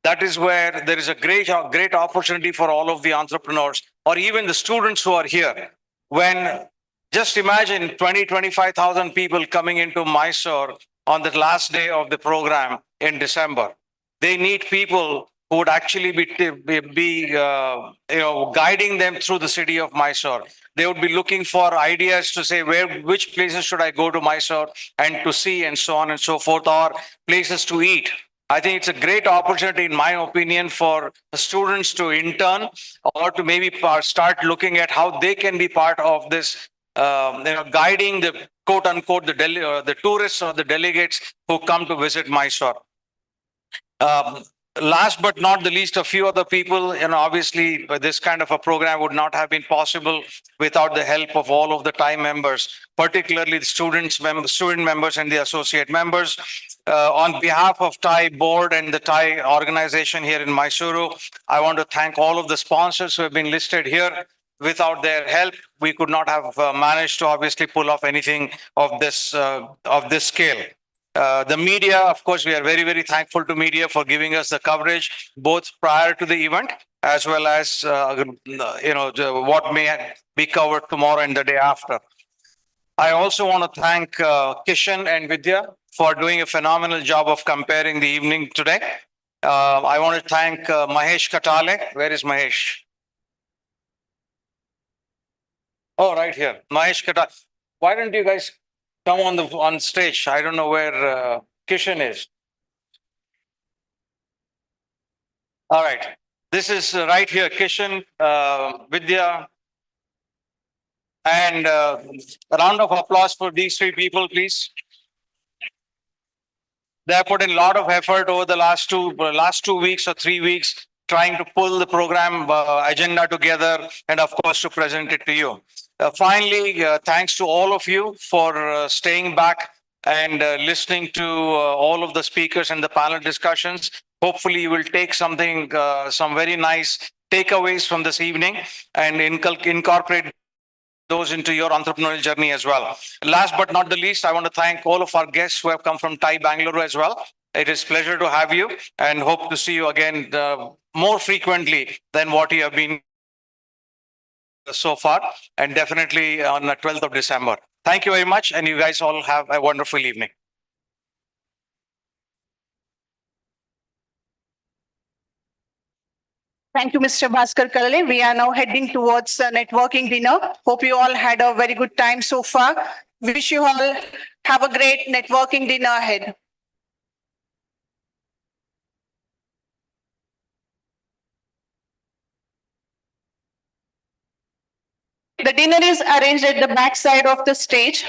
That is where there is a great opportunity for all of the entrepreneurs or even the students who are here. When just imagine 25,000 people coming into Mysore on the last day of the program in December. They need people who would actually be guiding them through the city of Mysore. They would be looking for ideas to say which places should I go to Mysore and to see and so on and so forth, or places to eat. I think it's a great opportunity, in my opinion, for students to intern or to maybe start looking at how they can be part of this, guiding the quote unquote the tourists or the delegates who come to visit Mysore. Last but not the least, a few other people, obviously this kind of a program would not have been possible without the help of all of the Thai members, particularly the student members and the associate members. On behalf of Thai board and the Thai organization here in Mysuru, I want to thank all of the sponsors who have been listed here. Without their help, we could not have managed to obviously pull off anything of this scale. The media, of course, we are very, very thankful to media for giving us the coverage both prior to the event as well as what may be covered tomorrow and the day after. I also want to thank Kishan and Vidya for doing a phenomenal job of comparing the evening today. I want to thank Mahesh Katale. Where is Mahesh? Oh, right here. Mahesh Katale. Why don't you guys come on stage? I don't know where Kishan is. All right. This is right here, Kishan, Vidya. And a round of applause for these three people, please. They have put in a lot of effort over the last 2 weeks or 3 weeks, trying to pull the program agenda together and, of course, to present it to you. Finally, thanks to all of you for staying back and listening to all of the speakers and the panel discussions. Hopefully, you will take something, some very nice takeaways from this evening and incorporate those into your entrepreneurial journey as well. Last but not the least, I want to thank all of our guests who have come from Thai Bangalore as well. It is a pleasure to have you and hope to see you again more frequently than what you have been so far, and definitely on the 12th of December. Thank you very much, and you guys all have a wonderful evening. Thank you, Mr. Bhaskar Kalale. We are now heading towards a networking dinner. Hope you all had a very good time so far. Wish you all have a great networking dinner ahead. The dinner is arranged at the back side of the stage.